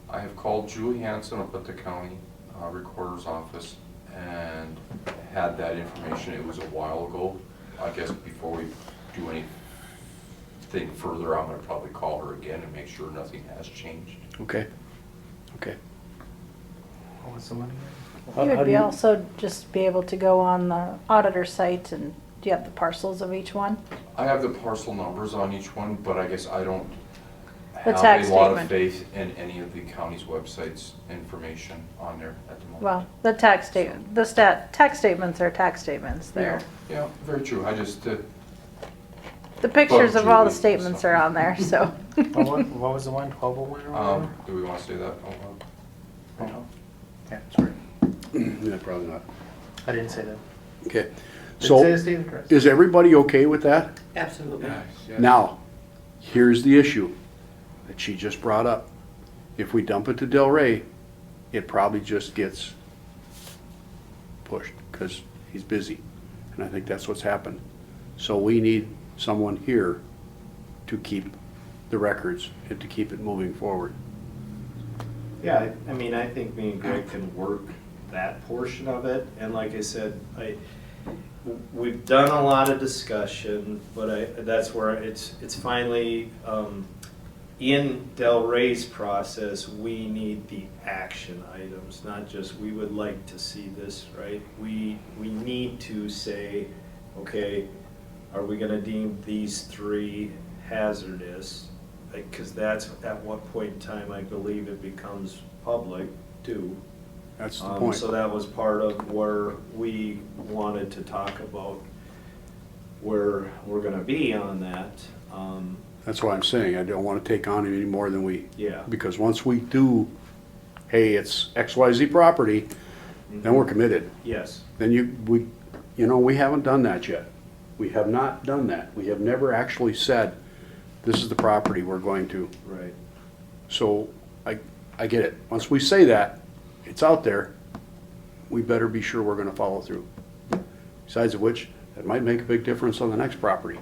I have called Julie Hanson up at the county recorder's office and had that information. It was a while ago. I guess before we do anything further, I'm gonna probably call her again and make sure nothing has changed. Okay, okay. what was the money? You would be also just be able to go on the auditor site and do you have the parcels of each one? I have the parcel numbers on each one, but I guess I don't The have tax a lot of statement. faith in any of the county's websites information on there at the moment. Well, the tax statements are tax statements there. Yeah, very true. I just, The pictures of all the Julie, statements are on there, so. What was the one, 1201 or whatever? do we want to say that? I know. Yeah, sorry. Yeah, probably not. I didn't say that. Okay, Didn't say so the state address. is everybody okay with that? absolutely. Now, here's the issue that she just brought up. If we dump it to Del Rey, it probably just gets pushed because he's busy. And I think that's what's happened. So we need someone here to keep the records and to keep it moving forward. Yeah, I mean, I think me and Greg can work that portion of it, and like I said, we've done a lot of discussion, but that's where it's finally, in Del Rey's process, we need the action items, not just, we would like to see this, right? We need to say, okay, are we gonna deem these 3 hazardous? Because that's at what point in time I believe it becomes public too. That's the point. So that was part of where we wanted to talk about where we're gonna be on that. That's why I'm saying I don't want to take on any more than we, Yeah. because once we do, hey, it's XYZ property, then we're committed. Yes, Then we haven't done that yet. We have not done that. We have never actually said, this is the property we're going to. right. So I get it. Once we say that, it's out there, we better be sure we're gonna follow through. Besides of which, that might make a big difference on the next property.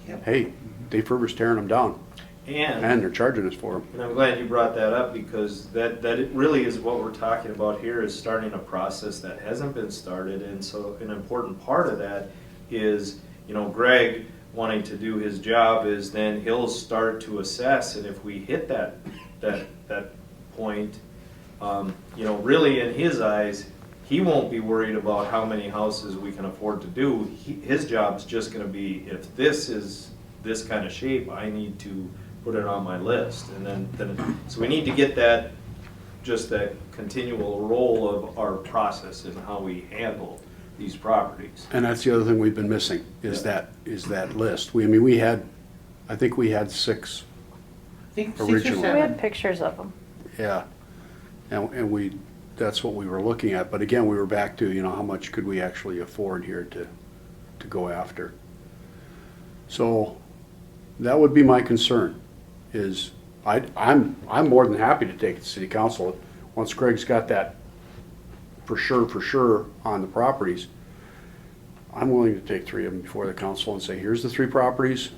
Yep. Hey, Dave Ferber's tearing them down, and they're charging us for them. And I'm glad you brought that up because that it really is what we're talking about here is starting a process that hasn't been started. And so an important part of that is, Greg wanting to do his job is then he'll start to assess, and if we hit that point, you know, really in his eyes, he won't be worried about how many houses we can afford to do. His job's just gonna be, if this is this kind of shape, I need to put it on my list. And then so we need to get that, just that continual roll of our process and how we handle these properties. And that's the other thing we've been missing, is Yeah. that list. I think we had 6, I think 6 or Original. We had 7. pictures of them. yeah. And that's what we were looking at, but again, we were back to, you know, how much could we actually afford here to go after? So, that would be my concern, is I'm more than happy to take it to city council. Once Greg's got that for sure on the properties, I'm willing to take 3 of them before the council and say, here's the 3 properties.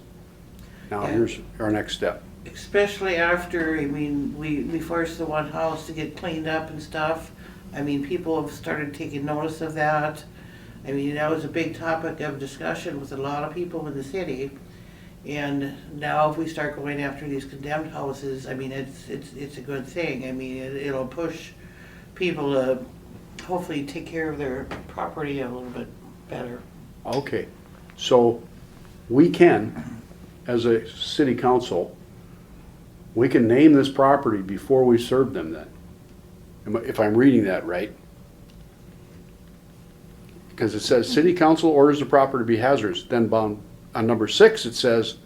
Now, Yeah. here's our next step. Especially after, I mean, we forced the one house to get cleaned up and stuff. I mean, people have started taking notice of that. I mean, that was a big topic of discussion with a lot of people in the city. And now if we start going after these condemned houses, I mean, it's a good thing. I mean, it'll push people to hopefully take care of their property a little bit better. Okay, so we can, as a city council, we can name this property before we serve them then. If I'm reading that right. Because it says, city council orders the property to be hazardous, then on number 6, it says,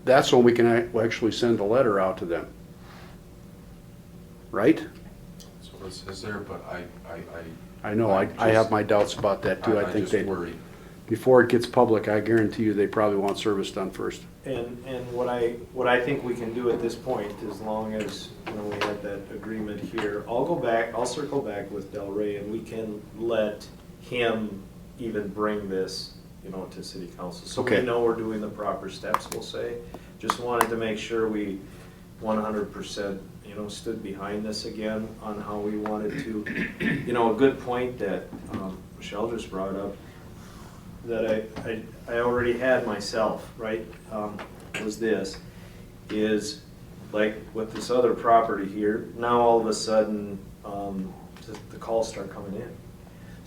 that's when we can actually send a letter out to them. Right? So it says there, but I know, I have my doubts about that too. I think just they, worry. before it gets public, I guarantee you, they probably want service done first. And what I think we can do at this point, as long as, you know, we have that agreement here, I'll circle back with Del Rey, and we can let him even bring this, you know, to city council. So Okay. we know we're doing the proper steps, we'll say. Just wanted to make sure we 100%, you know, stood behind this again on how we wanted to. You know, a good point that Michelle just brought up, that I already had myself, right, was this, is like with this other property here, now all of a sudden, the calls start coming in.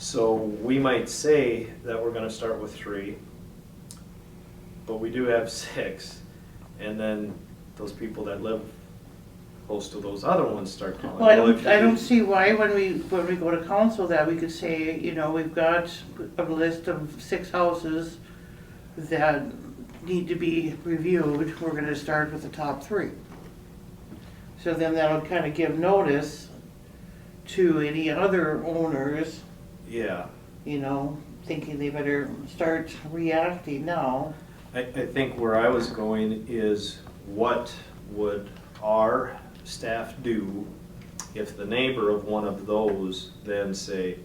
So we might say that we're gonna start with 3, but we do have 6, and then those people that live close to those other ones start calling. Well, if I you- don't see why when we go to council that we could say, you know, we've got a list of 6 houses that need to be reviewed. We're gonna start with the top 3. So then that'll kind of give notice to any other owners, Yeah. you know, thinking they better start reacting now. I think where I was going is, what would our staff do if the neighbor of one of those then say,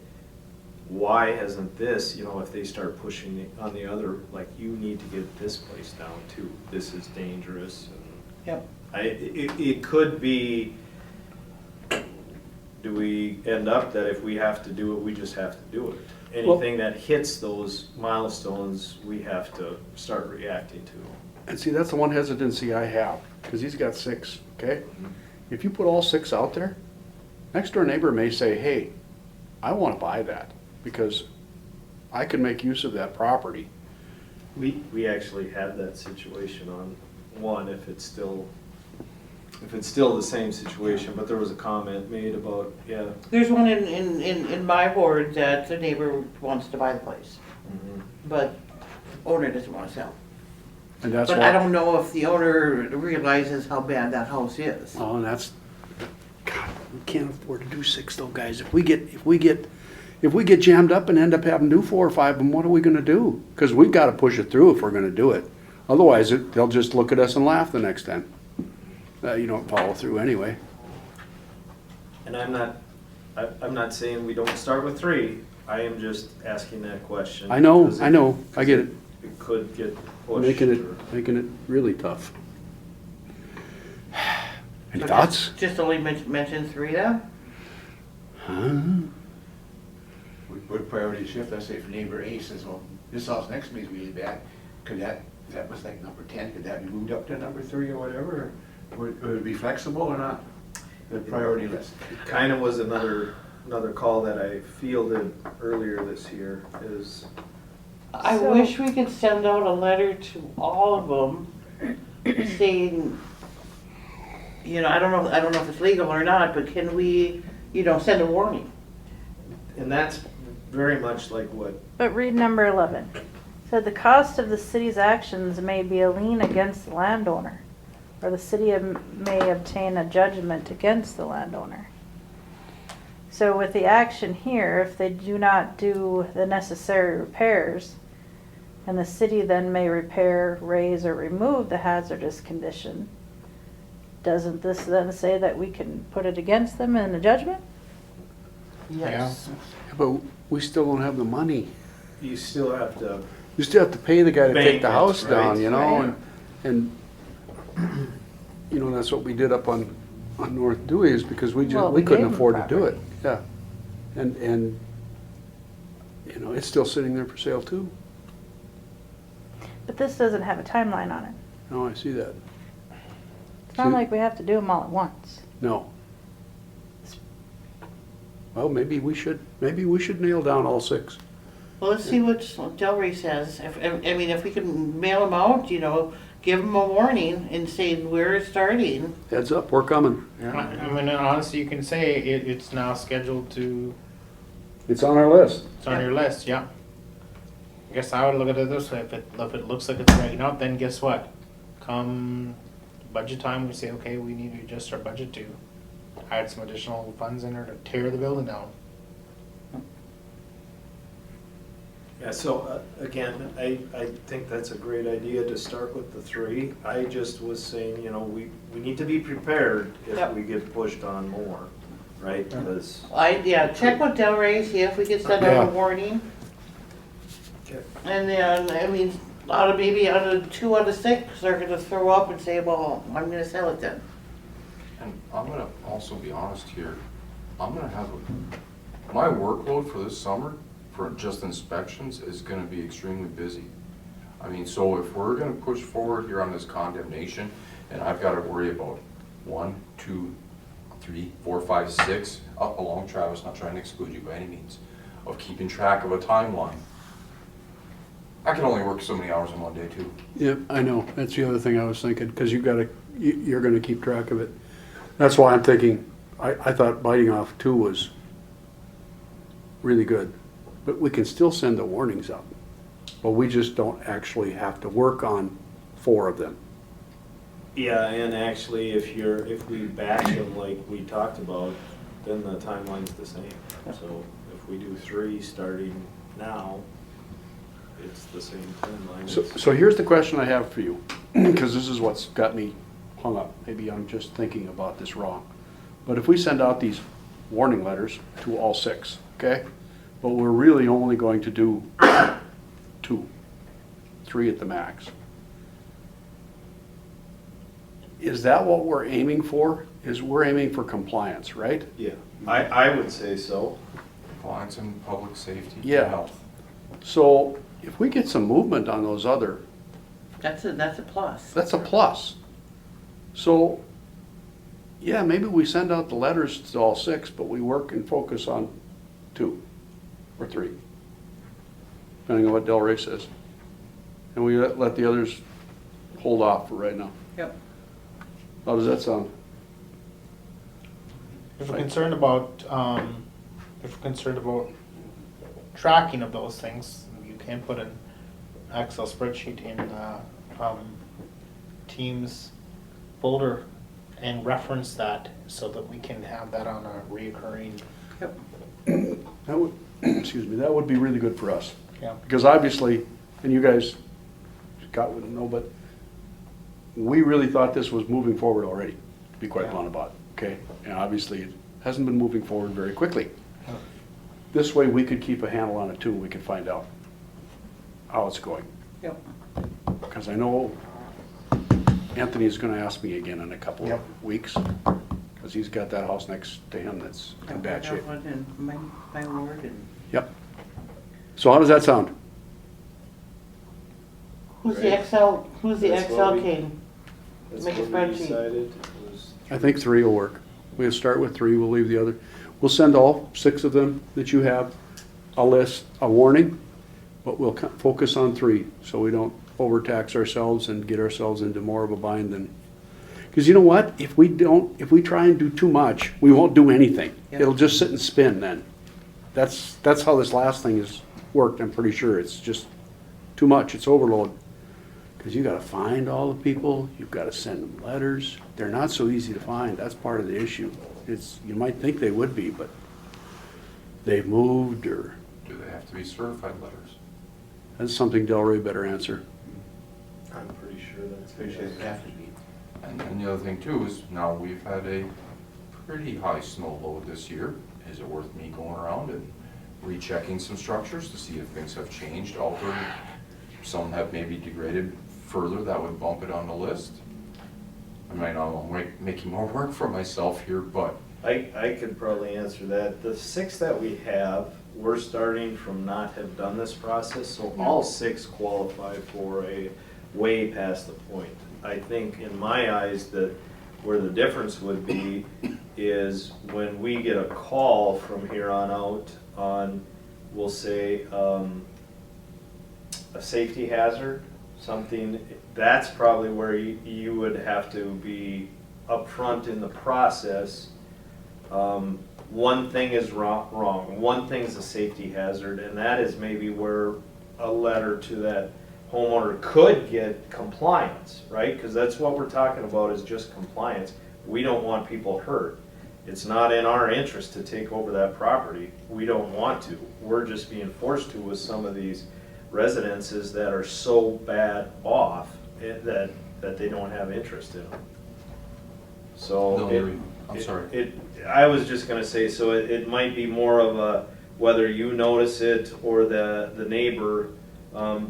why hasn't this, you know, if they start pushing on the other, like, you need to get this place down too, this is dangerous. And Yep. it could be, do we end up that if we have to do it, we just have to do it? Anything that hits those milestones, we have to start reacting to. And see, that's the one hesitancy I have, because he's got 6, okay? If you put all 6 out there, next door neighbor may say, hey, I want to buy that, because I can make use of that property. We actually had that situation on one, if it's still the same situation, but there was a comment made about, yeah. There's one in my ward that the neighbor wants to buy the place, but owner doesn't want to sell. And that's But I why, don't know if the owner realizes how bad that house is. oh, and that's, God, we can't afford to do 6 though, guys. If we get jammed up and end up having to do 4 or 5 of them, what are we gonna do? Because we've got to push it through if we're gonna do it. Otherwise, they'll just look at us and laugh the next time. You don't follow through anyway. And I'm not saying we don't start with 3, I am just asking that question. I know, because I get it. It could get pushed. Making or- it really tough. Any So thoughts? Just only mention 3 then? Would priority shift, let's say if neighbor A says, well, this house next to me is really bad, could that that was like number 10, could that be moved up to number 3 or whatever? Or would it be flexible or not? The priority list. Kind of was another call that I fielded earlier this year is, I So- wish we could send out a letter to all of them saying, you know, I don't know if it's legal or not, but can we, you know, send a warning? and that's very much like what, But read number 11. Said the cost of the city's actions may be a lien against the landowner, or the city may obtain a judgment against the landowner. So with the action here, if they do not do the necessary repairs, and the city then may repair, raise, or remove the hazardous condition, doesn't this then say that we can put it against them in a judgment? Yes. Yeah, but we still don't have the money. you still have to, You still have to pay the guy to take Bank the it, house right, down, you know, right. and, you know, that's what we did up on North Dewey is because we Well, just, we we couldn't gave 'em afford to do property. it, yeah. And, you know, it's still sitting there for sale too. But this doesn't have a timeline on it. No, I see that. It's not See- like we have to do them all at once. No. Well, maybe we should nail down all 6. Well, let's see what Delray says. I mean, if we can mail them out, you know, give them a warning and say we're starting. Heads up, we're coming. I mean, honestly, you can say it's now scheduled to, It's on our list. it's on your list, yeah. I guess I would look at it this way, if it looks like it's dragging out, then guess what? Come budget time, we say, okay, we need to adjust our budget to add some additional funds in there to tear the building down. yeah, so again, I think that's a great idea to start with the 3. I just was saying, you know, we need to be prepared if Yep. we get pushed on more, right? Because, Check with Delray, see if we can send out Yeah. a warning. okay. And then, I mean, out of 2 out of 6, they're gonna throw up and say, well, I'm gonna sell it then. And I'm gonna also be honest here, I'm gonna have my workload for this summer, for just inspections, is gonna be extremely busy. I mean, so if we're gonna push forward here on this condemnation, and I've gotta worry about 1, 2, 3, 4, 5, 6, up along Travis, not trying to exclude you by any means, of keeping track of a timeline. I can only work so many hours in one day too. Yep, I know. That's the other thing I was thinking, because you're gonna keep track of it. That's why I'm thinking, I thought biting off 2 was really good. But we can still send the warnings out. But we just don't actually have to work on 4 of them. Yeah, and actually, if we batch them like we talked about, then the timeline's the same. So if we do 3 starting now, it's the same timeline. So here's the question I have for you, because this is what's got me hung up. Maybe I'm just thinking about this wrong. But if we send out these warning letters to all 6, okay? But we're really only going to do 2, 3 at the max. Is that what we're aiming for? We're aiming for compliance, right? Yeah, I would say so. Compliance and public safety and Yeah. health. So if we get some movement on those other, That's a plus. that's a plus. So, yeah, maybe we send out the letters to all 6, but we work and focus on 2 or 3, depending on what Delray says. And we let the others hold off for right now. Yep. How does that sound? If we're concerned about, tracking of those things, you can put an Excel spreadsheet in, Teams folder and reference that so that we can have that on a reoccurring, Yep. That would, excuse me, that would be really good for us. yeah. Because obviously, and you guys, Scott wouldn't know, but we really thought this was moving forward already, to be quite Yeah. blunt about it, okay? And obviously, it hasn't been moving forward very quickly. This way, we could keep a handle on it too, and we could find out how it's going. Yep. Because I know Anthony's gonna ask me again in a couple of Yep. weeks, because he's got that house next to him that's in bad shape. That one in my ward and. Yep. So how does that sound? Who's the Right. Who's the That's what XL we- king? That's Make a what we spreadsheet. decided was. I think 3 will work. We'll start with 3, we'll leave the other. We'll send all 6 of them that you have a list, a warning, but we'll focus on 3, so we don't overtax ourselves and get ourselves into more of a bind than, because you know what? If we try and do too much, we won't do anything. Yep. It'll just sit and spin then. That's how this last thing has worked, I'm pretty sure. It's just too much, it's overload. Because you gotta find all the people, you've gotta send them letters. They're not so easy to find, that's part of the issue. You might think they would be, but they've moved, or, Do they have to be certified letters? that's something Delray better answer. I'm pretty sure that's. Especially if have to be. And then the other thing too is now we've had a pretty high snow load this year. Is it worth me going around and rechecking some structures to see if things have changed, altered? Some have maybe degraded further, that would bump it on the list. I mean, I'm making more work for myself here, but I could probably answer that. The 6 that we have, we're starting from not have done this process, so all 6 qualify for a way past the point. I think in my eyes that where the difference would be is when we get a call from here on out on, we'll say, a safety hazard, something, that's probably where you would have to be upfront in the process. One thing is wrong, one thing's a safety hazard, and that is maybe where a letter to that homeowner could get compliance, right? Because that's what we're talking about, is just compliance. We don't want people hurt. It's not in our interest to take over that property. We don't want to. We're just being forced to with some of these residences that are so bad off that they don't have interest in them. So No, I'm sorry. I was just gonna say, so it might be more of a, whether you notice it or the neighbor,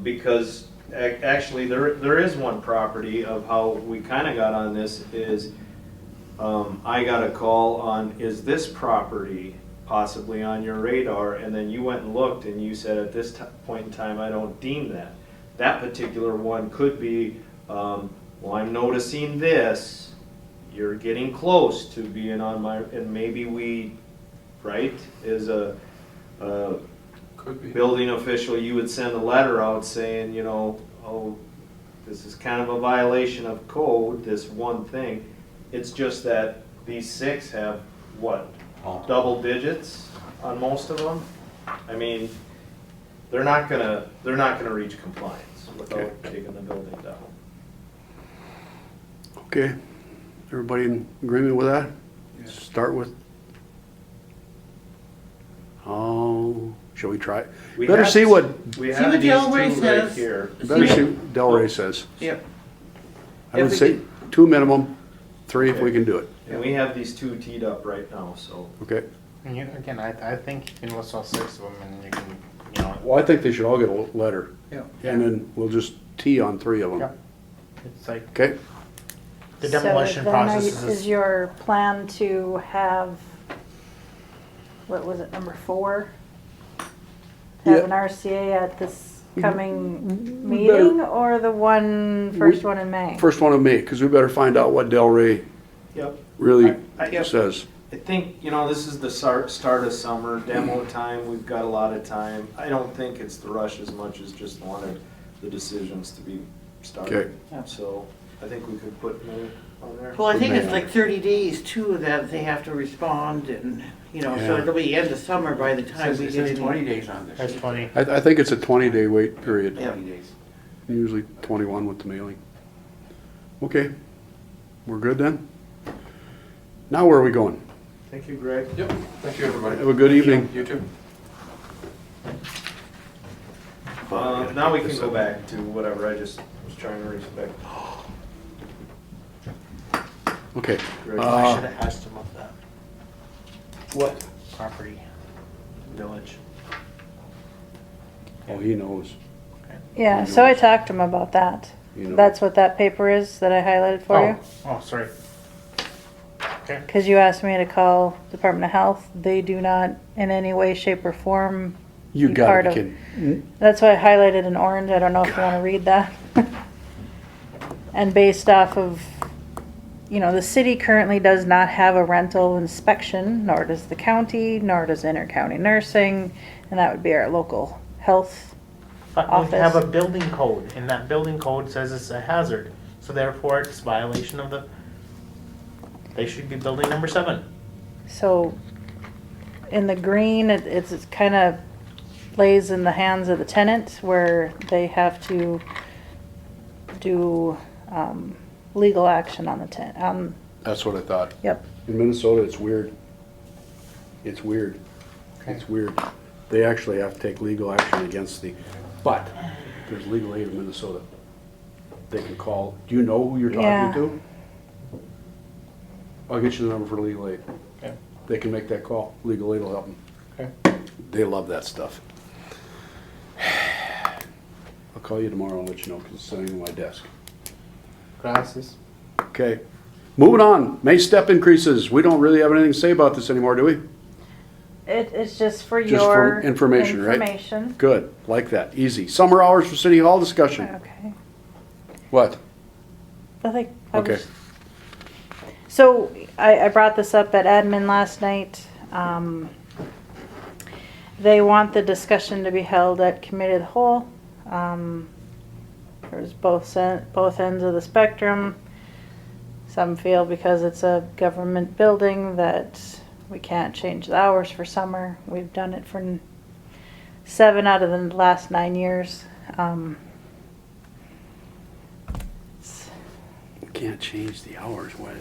because actually there is one property of how we kinda got on this is, I got a call on, is this property possibly on your radar? And then you went and looked and you said, at this point in time, I don't deem that. That particular one could be, well, I'm noticing this, you're getting close to being on my, and maybe we, right, as a could be. building official, you would send a letter out saying, oh, this is kind of a violation of code, this one thing. It's just that these 6 have, what, double digits on most of them? I mean, they're not gonna reach compliance without taking the building down. Okay, everybody in agreement with that? Start with, shall we try? We Better have- see what, We See have what these Delray 2 right says. here. better see what Delray says. Yep. I would If we say could- 2 minimum, 3 if we can do it, And we have these 2 teed up right now, so. okay? And again, I think you can list all 6 of them and you can, Well, I think they should all get a letter, Yeah. and then we'll just tee on 3 of yeah. them, It's like, okay? the demolition So then process is is, your plan to have, what was it, number 4? Have Yeah. an RCA at this coming We better- meeting, or the first one in May? First one of May, because we better find out what Delray Yep. really Yep. says. I think, this is the start of summer, demo time, we've got a lot of time. I don't think it's the rush as much as just wanted the decisions to be started. Okay. So I think we could put May on there. Well, I think it's like 30 days too that they have to respond and, so Yeah. it'll be end of summer by the It time we says get in. 20 days on this. there's 20. I think it's a 20-day wait period, Yeah. 20 days. usually 21 with the mailing. Okay, we're good then? Now where are we going? Thank you, Greg. Yep, thank you, everybody. Have a good evening. You too. Now we can go back to whatever I just was trying to respect. Okay. Greg. I should have asked him of that What? property, village. Oh, he knows. Yeah, so I talked to him about that. He knows. That's what that paper is that I highlighted for you? Oh, sorry. Okay. Because you asked me to call Department of Health. They do not in any way, shape, or form You be got part it, of. kid. That's why I highlighted in orange. I don't know if you want to read that. And based off of, the city currently does not have a rental inspection, nor does the county, nor does inter-county nursing, and that would be our local health. But we Office. have a building code, and that building code says it's a hazard, so therefore it's violation of they should be building number 7. So in the green, it's kind of lays in the hands of the tenant where they have to do legal action on the tenant. That's what I thought. Yep. In Minnesota, it's weird. It's weird. It's weird. They actually have to take legal action against but there's legal aid in Minnesota. They can call, do you know who you're Yeah. talking to? I'll get you the number for legal aid. Okay. They can make that call. Legal aid will help them. Okay. They love that stuff. I'll call you tomorrow and let you know because it's sitting on my desk. Gracias. Okay. Moving on. May step increases. We don't really have anything to say about this anymore, do we? It's just for Just for your information, right? information. Good. Like that. Easy. Summer hours for City Hall discussion. Okay. What? I think. Okay. So I brought this up at admin last night. They want the discussion to be held at committee of the whole. There's both ends of the spectrum. Some feel because it's a government building that we can't change the hours for summer. We've done it for 7 out of the last 9 years. We can't change the hours. Why?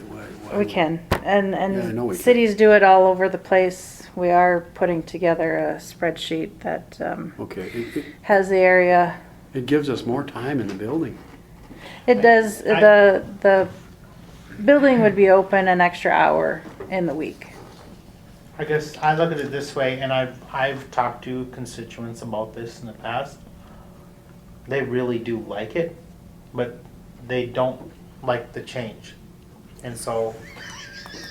We can, and Yeah, I know we can. cities do it all over the place. We are putting together a spreadsheet that Okay. has the area. It gives us more time in the building. It does. The building would be open an extra hour in the week. I guess I look at it this way, and I've talked to constituents about this in the past. They really do like it, but they don't like the change. And so,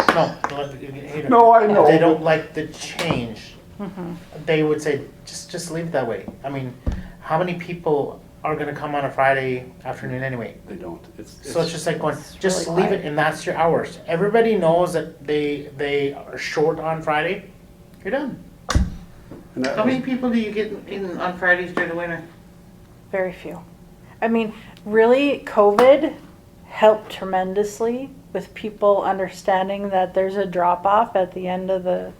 No, I know, They but- don't like the change. Mm-hmm. They would say, just leave it that way. I mean, how many people are gonna come on a Friday afternoon anyway? They don't. So it's just like going, It's just really leave it quiet. and that's your hours. Everybody knows that they are short on Friday. You're done. And that How many was- people do you get in on Fridays during the winter? Very few. I mean, really, COVID helped tremendously with people understanding that there's a drop off at the end of the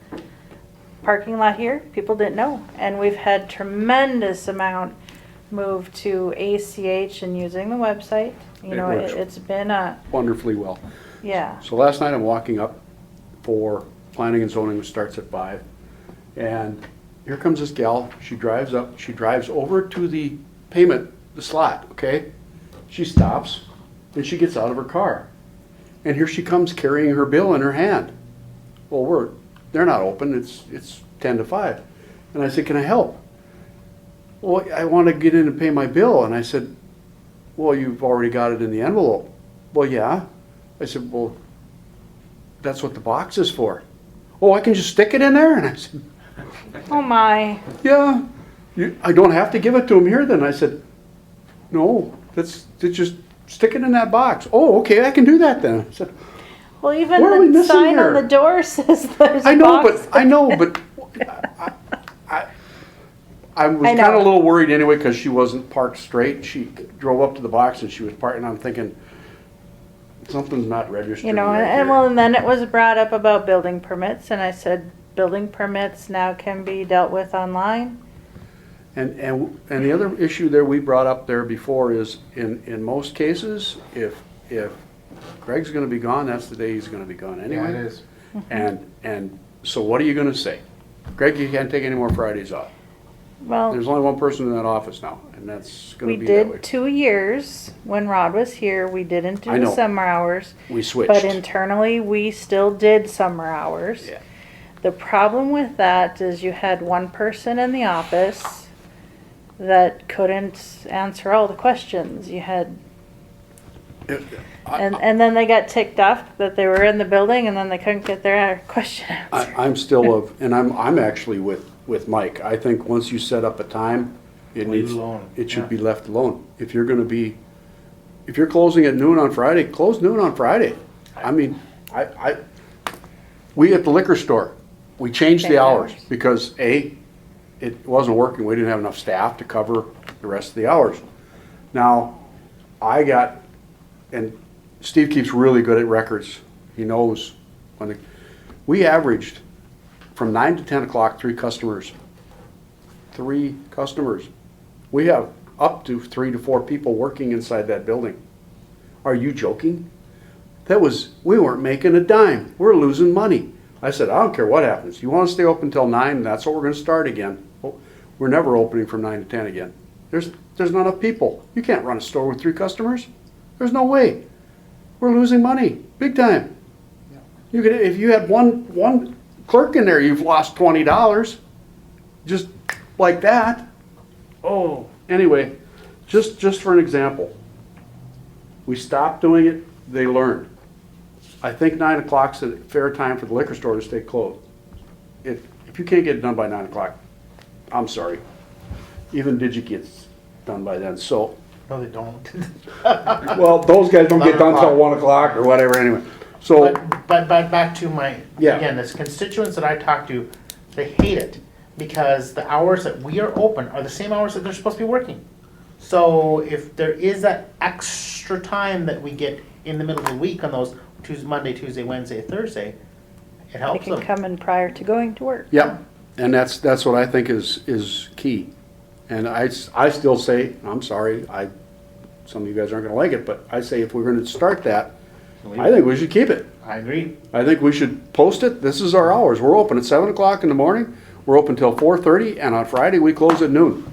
parking lot here. People didn't know, and we've had tremendous amount move to ACH and using the website. You It know, works. it's been a Wonderfully well. yeah. So last night I'm walking up for planning and zoning, which starts at 5. And here comes this gal. She drives up. She drives over to the payment, the slot, okay? She stops and she gets out of her car. And here she comes carrying her bill in her hand. Well, they're not open. It's 10 to 5. And I said, "Can I help?" "Well, I want to get in and pay my bill." And I said, "Well, you've already got it in the envelope." "Well, yeah." I said, "Well, that's what the box is for." "Oh, I can just stick it in there?" And I said, Oh my. "Yeah, I don't have to give it to him here then." I said, "No, that's just stick it in that box." "Oh, okay, I can do that then." I said, Well, even What are we the missing sign on here? the door says there's a I know, box. but I was I kind know. of a little worried anyway because she wasn't parked straight. She drove up to the box and she was parked, and I'm thinking, something's not registering. You know, right and here." well, and then it was brought up about building permits, and I said, building permits now can be dealt with online. And the other issue there we brought up there before is in most cases, if Greg's gonna be gone, that's the day he's gonna be gone anyway. Yeah, it is. And so what are you gonna say? "Greg, you can't take any more Fridays off." Well, There's only one person in that office now, and that's gonna we be that way. did 2 years when Rod was here. We didn't I do know. the summer hours, We switched. but internally we still did summer hours. Yeah. The problem with that is you had one person in the office that couldn't answer all the questions. You had and then they got ticked off that they were in the building and then they couldn't get their question answered. I'm still and I'm actually with with Mike. I think once you set up a time, it Leave it needs, alone. it should Yeah. be left alone. If you're gonna be, if you're closing at noon on Friday, close noon on Friday. I mean, we at the liquor store, we changed the Change hours hours. because A, it wasn't working. We didn't have enough staff to cover the rest of the hours. Now, and Steve keeps really good at records. He knows we averaged from 9 to 10 o'clock, 3 customers. 3 customers. We have up to 3 to 4 people working inside that building. Are you joking? We weren't making a dime. We're losing money. I said, I don't care what happens. You want to stay open till 9, that's what we're going to start again. Well, we're never opening from 9 to 10 again. There's not enough people. You can't run a store with 3 customers. There's no way. We're losing money, big time. If you had one clerk in there, you've lost $20, just like that. Oh, anyway, just for an example, we stopped doing it. They learned. I think 9 o'clock's a fair time for the liquor store to stay closed. If you can't get it done by 9 o'clock, I'm sorry. Even Digi gets done by then. So, No, they don't. well, those guys don't get 11 done till o'clock. 1 o'clock or whatever. Anyway, so But back to my, Yeah. again, this constituents that I talk to, they hate it because the hours that we are open are the same hours that they're supposed to be working. So if there is that extra time that we get in the middle of the week on those Monday, Tuesday, Wednesday, Thursday, it They helps can them. come in prior to going to work. yeah, and that's what I think is key. And I still say, I'm sorry, some of you guys aren't going to like it, but I say if we're going to start that, I think we should keep it. I agree. I think we should post it. This is our hours. We're open at 7 o'clock in the morning. We're open till 4:30, and on Friday we close at noon.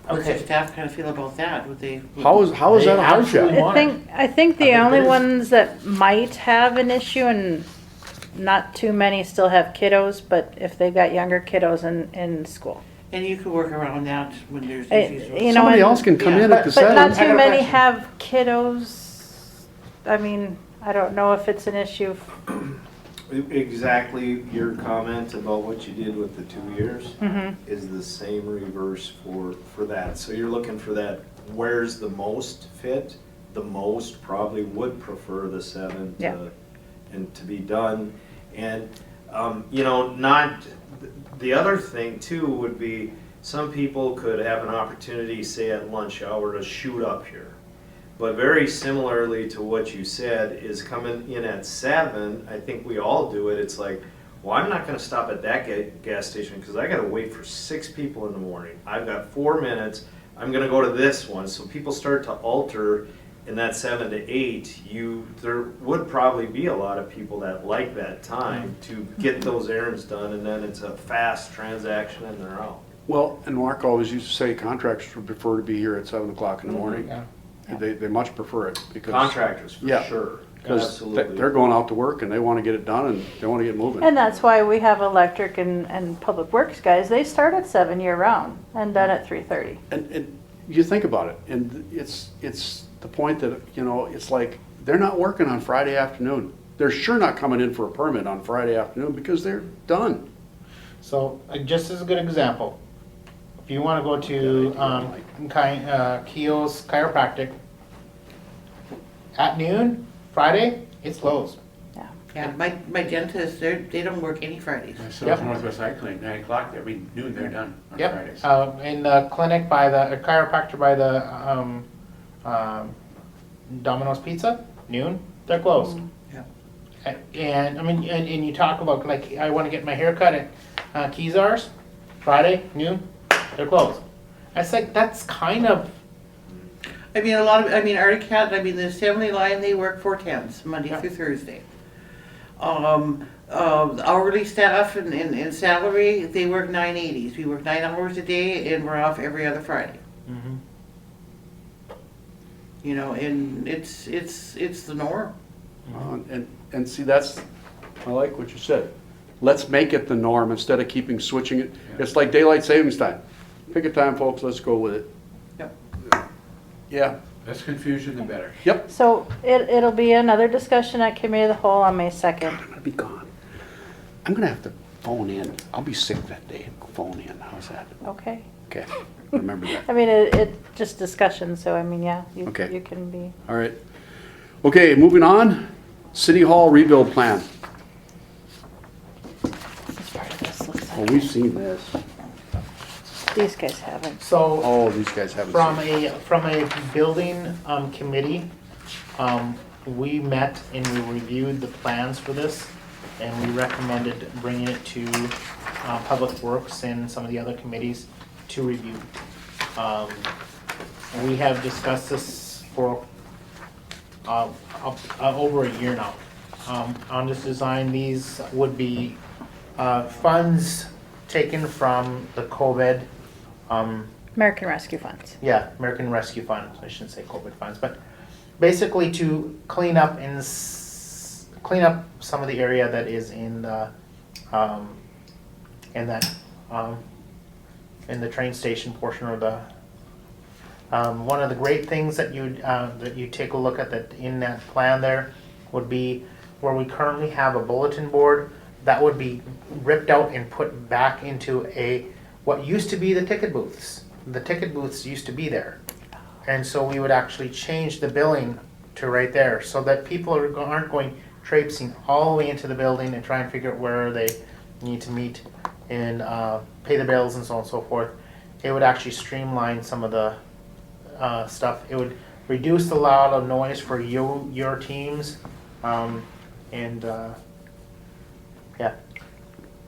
What's the Okay. staff kind of feel about that? Would they? How is that a They hardship? absolutely want it. I think the I think only it is. ones that might have an issue, and not too many still have kiddos, but if they've got younger kiddos in school. And you could work around that when there's issues. You with- know, Somebody and- else can come Yeah. in at the But not 7. too many question. have kiddos. I mean, I don't know if it's an issue. Exactly your comment about what you did with the 2 years Mhm. is the same reverse for that. So you're looking for that, where's the most fit? The most probably would prefer the 7 Yeah. and to be done. And, the other thing too would be, some people could have an opportunity, say at lunch hour, to shoot up here. But very similarly to what you said, is coming in at 7, I think we all do it, it's like, well, I'm not gonna stop at that gas station, because I gotta wait for 6 people in the morning. I've got 4 minutes, I'm gonna go to this one, so people start to alter in that 7 to 8, there would probably be a lot of people that like that time to get those errands done, and then it's a fast transaction and they're out. Well, and Mark always used to say contractors would prefer to be here at 7 o'clock in the morning. Yeah. They much prefer it because. Contractors, for Yeah. sure, Because absolutely. they're going out to work and they want to get it done and they want to get moving. And that's why we have electric and public works guys. They start at 7 year round and done at 3:30. And you think about it, and it's the point that, it's like, they're not working on Friday afternoon. They're sure not coming in for a permit on Friday afternoon because they're done. So, just as a good example, if you wanna go to, Keogh's Chiropractic, at noon, Friday, it's closed. Yeah, my dentist, they don't work any Fridays. Myself, Northwest Cycling, 9 o'clock, every noon they're done on Yep, Fridays. in the clinic by the, chiropractor by the, Domino's Pizza, noon, they're closed. Yeah. And, I mean, and you talk about, like, I wanna get my hair cut at, Kezar's, Friday, noon, they're closed. It's like, that's kind of, I mean, Articat, the assembly line, they work 4/10s, Monday through Thursday. Hourly staff and salary, they work 9/80s. We work 9 hours a day and we're off every other Friday. And it's the norm. And see, I like what you said. Let's make it the norm instead of switching it. It's like daylight savings time. Pick a time, folks, let's go with it. Yep. Yeah, Less confusion, the better. yep. So it'll be another discussion at committee of the whole on May 2nd. I'm gonna be gone. I'm gonna have to phone in. I'll be sick that day. Phone in. How's that? Okay. Okay, remember that. I mean, it just discussion, so I mean, yeah, Okay. you can be. All right. Okay, moving on. City Hall rebuild plan. It's part of this, looks Well, like. we've seen this. These guys haven't. So Oh, these guys haven't from seen it. from a building committee, we met and we reviewed the plans for this, and we recommended bringing it to Public Works and some of the other committees to review. We have discussed this for over a year now. On this design, these would be funds taken from the COVID. American Rescue Funds. Yeah, American Rescue Fund. I shouldn't say COVID funds, but basically to clean up clean up some of the area that is in the in the train station portion of the. One of the great things that you take a look at that in that plan there would be where we currently have a bulletin board that would be ripped out and put back into what used to be the ticket booths. The ticket booths used to be there. And so we would actually change the billing to right there so that people aren't going traipsing all the way into the building and trying to figure out where they need to meet and pay the bills and so on and so forth. It would actually streamline some of the stuff. It would reduce the loud of noise for your teams. Yeah.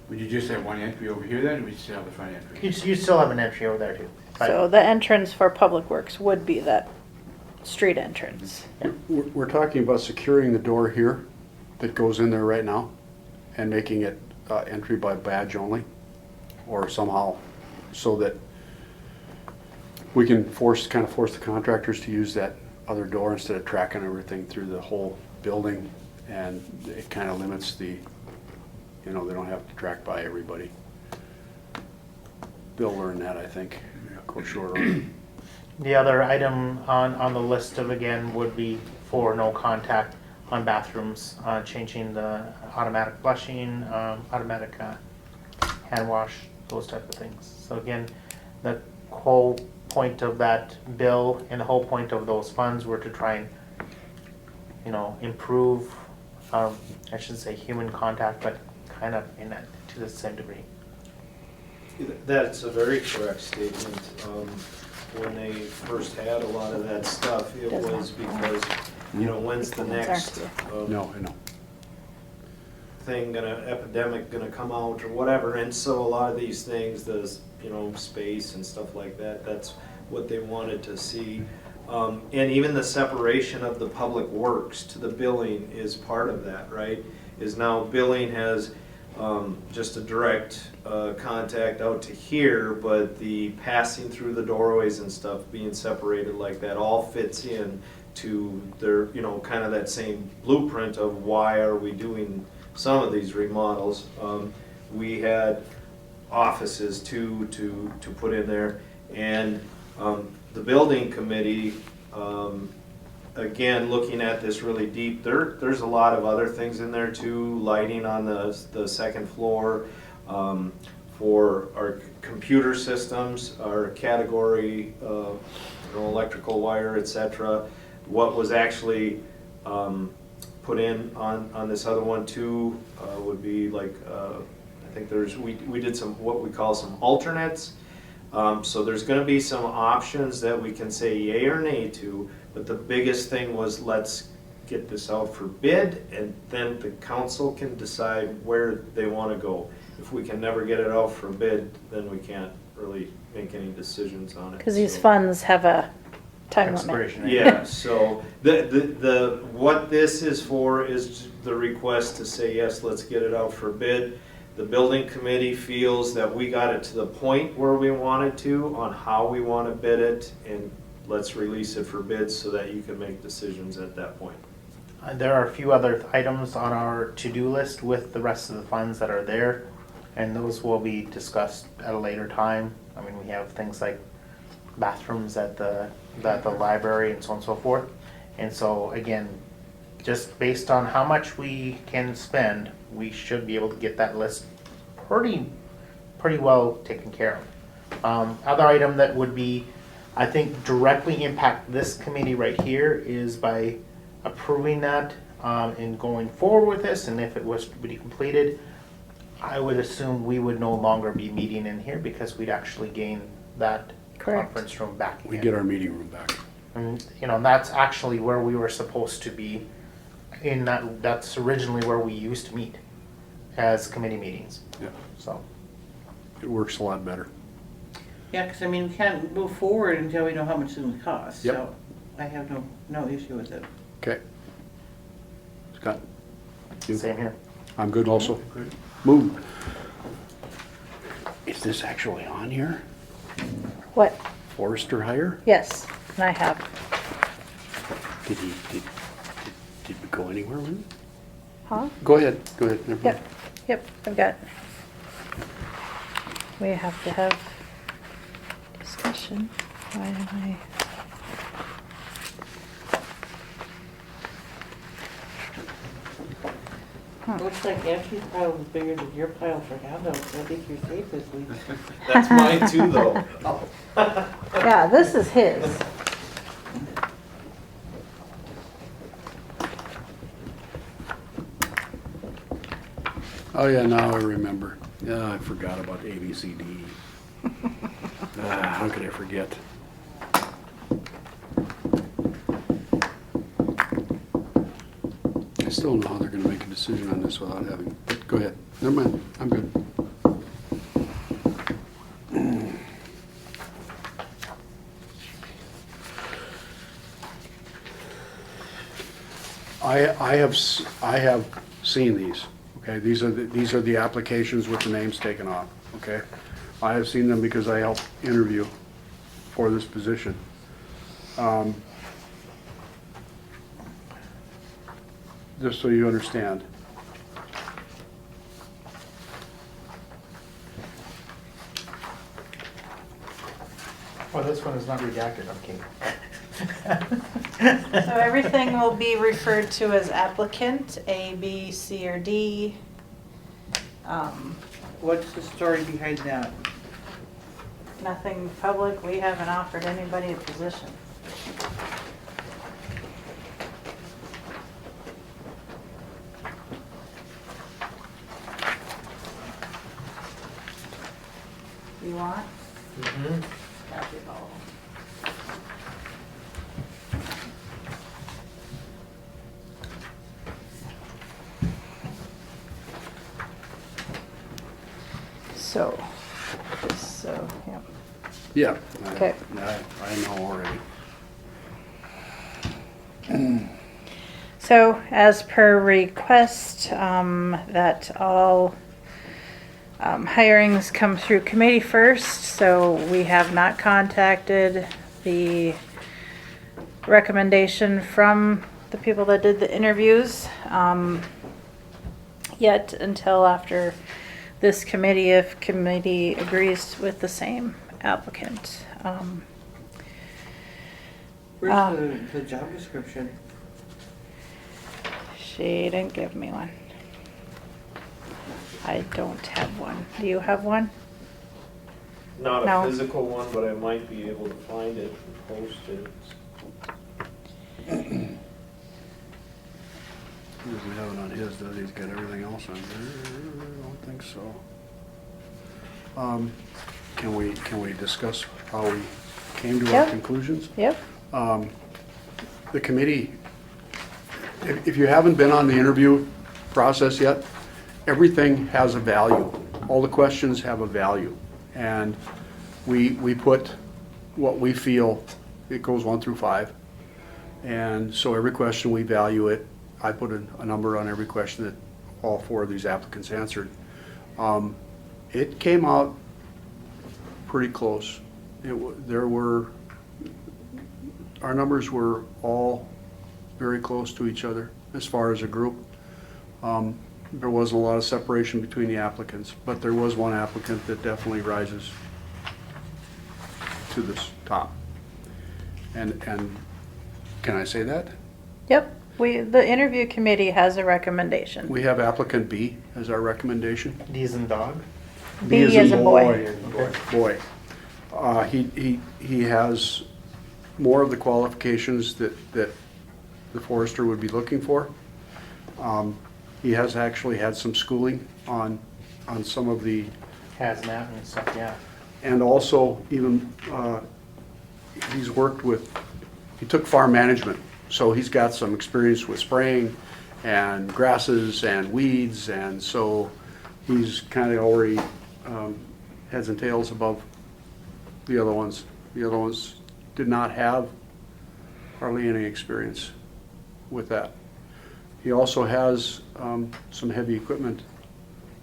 Would you just have one entry over here then, or would you still have the front entry? You still have an entry over there too. But So the entrance for Public Works would be that street entrance. We're talking about securing the door here that goes in there right now and making it entry by badge only, or somehow so that we can kind of force the contractors to use that other door instead of tracking everything through the whole building, and it kind of limits the, they don't have to track by everybody. They'll learn that, I think, go short on. the other item on the list of again would be for no contact on bathrooms, changing the automatic flushing, automatic hand wash, those type of things. So again, the whole point of that bill and the whole point of those funds were to try and, improve, I shouldn't say human contact, but kind of in that to the same degree. That's a very correct statement. When they first had a lot of that stuff, it Does was not. because, when's the Comments next aren't No, I know. epidemic gonna come out or whatever, and so a lot of these things, space and stuff like that, that's what they wanted to see. And even the separation of the public works to the billing is part of that, right? Is now billing has just a direct contact out to here, but the passing through the doorways and stuff being separated like that all fits in to their, kind of that same blueprint of why are we doing some of these remodels. We had offices to put in there, and the building committee, again, looking at this really deep, there's a lot of other things in there too, lighting on the second floor, for our computer systems, our category, electrical wire, etc. What was actually put in on this other one too would be like, I think we did some, what we call some alternates. So there's going to be some options that we can say yay or nay to, but the biggest thing was let's get this out for bid, and then the council can decide where they want to go. If we can never get it out for bid, then we can't really make any decisions on it. Because these So- funds have a time limit. Expiration. Yeah, so what this is for is the request to say, yes, let's get it out for bid. The building committee feels that we got it to the point where we wanted to on how we want to bid it, and let's release it for bids so that you can make decisions at that point. There are a few other items on our to-do list with the rest of the funds that are there, and those will be discussed at a later time. I mean, we have things like bathrooms at the library and so on and so forth. And so again, just based on how much we can spend, we should be able to get that list pretty well taken care of. Other item that would be, I think, directly impact this committee right here is by approving that and going forward with this, and if it was to be completed, I would assume we would no longer be meeting in here because we'd actually gain that Correct. conference room back We again. get our meeting room back. And, you know, that's actually where we were supposed to be, in that's originally where we used to meet as committee meetings, Yeah, so. it works a lot better. Yeah, because I mean, we can't move forward until we know how much it's gonna cost, Yep. so I have no issue with it. Okay. Scott? You? Same here. I'm good also. Move. Is this actually on here? What? Forester hire? Yes, and I have. Did we go anywhere with it? Huh? Go ahead, never mind. Yep, I've got. We have to have discussion. Why am I? Looks like Angie's pile is bigger than your pile for handouts. I think you're safe this week. That's mine too, though. Yeah, this is his. Oh, yeah, now I remember. Yeah, I forgot about ABCD. How could I forget? I still don't know how they're gonna make a decision on this without having, but go ahead. Never mind, I'm good. I have seen these, okay? These are the applications with the names taken off, okay? I have seen them because I helped interview for this position. Just so you understand. Well, this one is not redacted, okay. So everything will be referred to as applicant, A, B, C, or D. What's the story behind that? Nothing public, we haven't offered anybody a position. You want? Copy of all. So, yeah. Yeah. Okay. I know already. So, as per request, that all hirings come through committee first, so we have not contacted the recommendation from the people that did the interviews yet until after this committee, if committee agrees with the same applicant. Where's the job description? She didn't give me one. I don't have one. Do you have one? Not No. a physical one, but I might be able to find it and post it. He doesn't have it on his, does he? He's got everything else on there. I don't think so. Can we discuss how we came to our Yep. conclusions? Yep. The committee, if you haven't been on the interview process yet, everything has a value. All the questions have a value. And we put what we feel, it goes 1 through 5. And so every question, we value it. I put a number on every question that all 4 of these applicants answered. It came out pretty close. Our numbers were all very close to each other as far as a group. There wasn't a lot of separation between the applicants, but there was one applicant that definitely rises to this top. And can I say that? Yep. The interview committee has a recommendation. We have applicant B as our recommendation. D's and dog? B as as in a boy. Boy. He has more of the qualifications that the forester would be looking for. He has actually had some schooling on some of the, Hazmat and stuff, yeah. and also even, he's worked with, he took farm management, so he's got some experience with spraying and grasses and weeds, and so he's kind of already heads and tails above the other ones. The other ones did not have hardly any experience with that. He also has some heavy equipment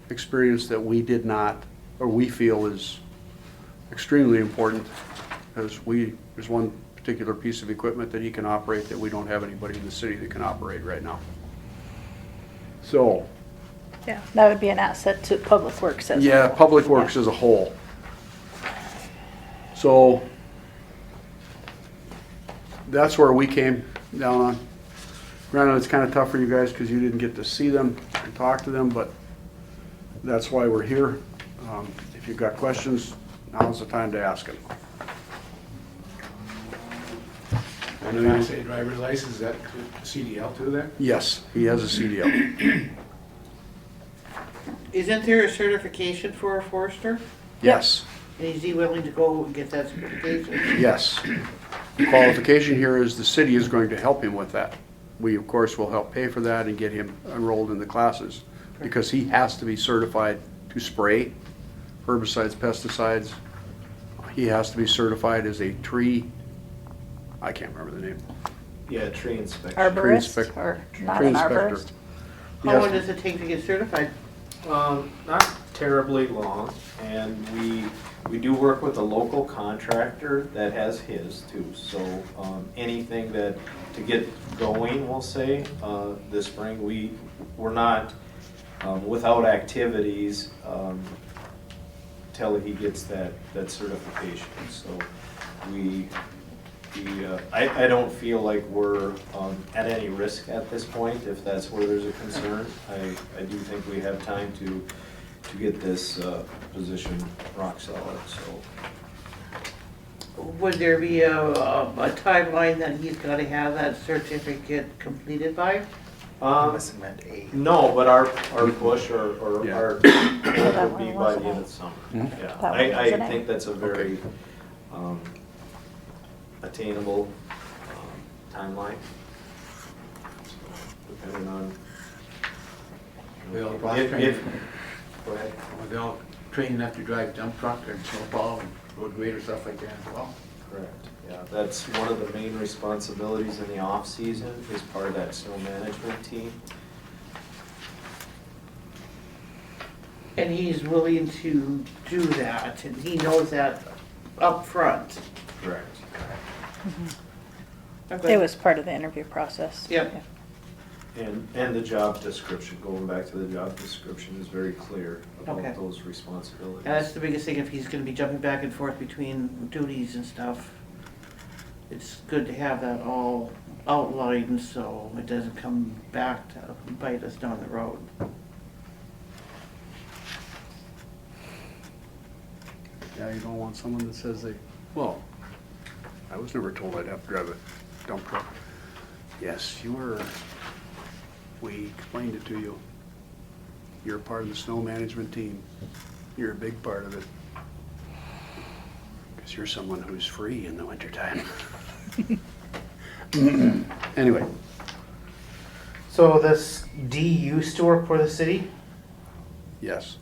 experience that we did not, or we feel is extremely important, because there's one particular piece of equipment that he can operate that we don't have anybody in the city that can operate right now. So, Yeah, that would be an asset to Public Works as yeah, well. Public Works as a whole. So, that's where we came down on. Granted, it's kind of tough for you guys because you didn't get to see them and talk to them, but that's why we're here. If you've got questions, now's the time to ask them. And a Class A driver's license, is that CDL too then? Yes, he has a CDL. Isn't there a certification for a forester? Yes, And is he willing to go and get that certification? yes. The qualification here is the city is going to help him with that. We, of course, will help pay for that and get him enrolled in the classes, because he has to be certified to spray herbicides, pesticides. He has to be certified as a tree, I can't remember the name. Yeah, tree inspection. Arborist, inspect- or not tree an inspector. arborist? How Yes. long does it take to get certified? Not terribly long, and we do work with a local contractor that has his too. So anything that, to get going, we'll say, this spring, we're not without activities till he gets that certification. So I don't feel like we're at any risk at this point, if that's where there's a concern. I do think we have time to get this position rock solid, so. Would there be a timeline that he's gotta have that certificate completed by? Must have meant A. No, but our push or Yeah. our that goal would be one by wasn't the end it? of the summer. Mhm. Yeah, That one I wasn't it? think that's a very attainable timeline. So, depending on. Well, Go ahead. Are they all trained enough to drive dump truck and snowplow and road grader, stuff like that as well? Correct, yeah, that's one of the main responsibilities in the off-season, is part of that snow management team. And he's willing to do that, and he knows that up front. Correct. Okay. It was part of the interview process. Yep. And the job description, going back to the job description, is very clear Okay. about those responsibilities. And that's the biggest thing, if he's gonna be jumping back and forth between duties and stuff. It's good to have that all outlined, so it doesn't come back to bite us down the road. Yeah, you don't want someone that says well, I was never told I'd have to drive a dump truck. Yes, you were. We explained it to you. You're a part of the snow management team. You're a big part of it. Because you're someone who's free in the wintertime. Anyway, So this D used to work for the city? yes.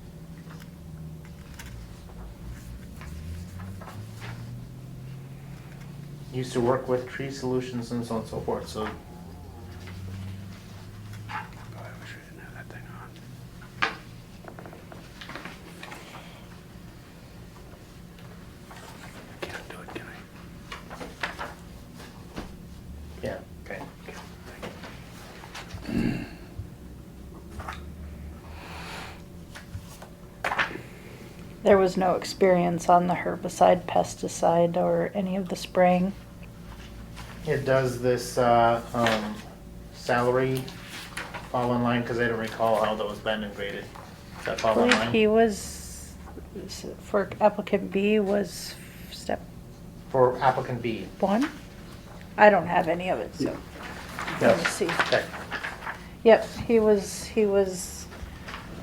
Used to work with Tree Solutions and so on and so forth, so Oh, I wish I didn't have that thing on. Can't do it, can I? yeah, okay. There was no experience on the herbicide, pesticide, or any of the spraying. It does this salary fall in line? Because I don't recall how those been graded. Does that I fall in believe line? he was, for applicant B was step For applicant B? 1. I don't have any of it, so let me see. Okay. Yep, he was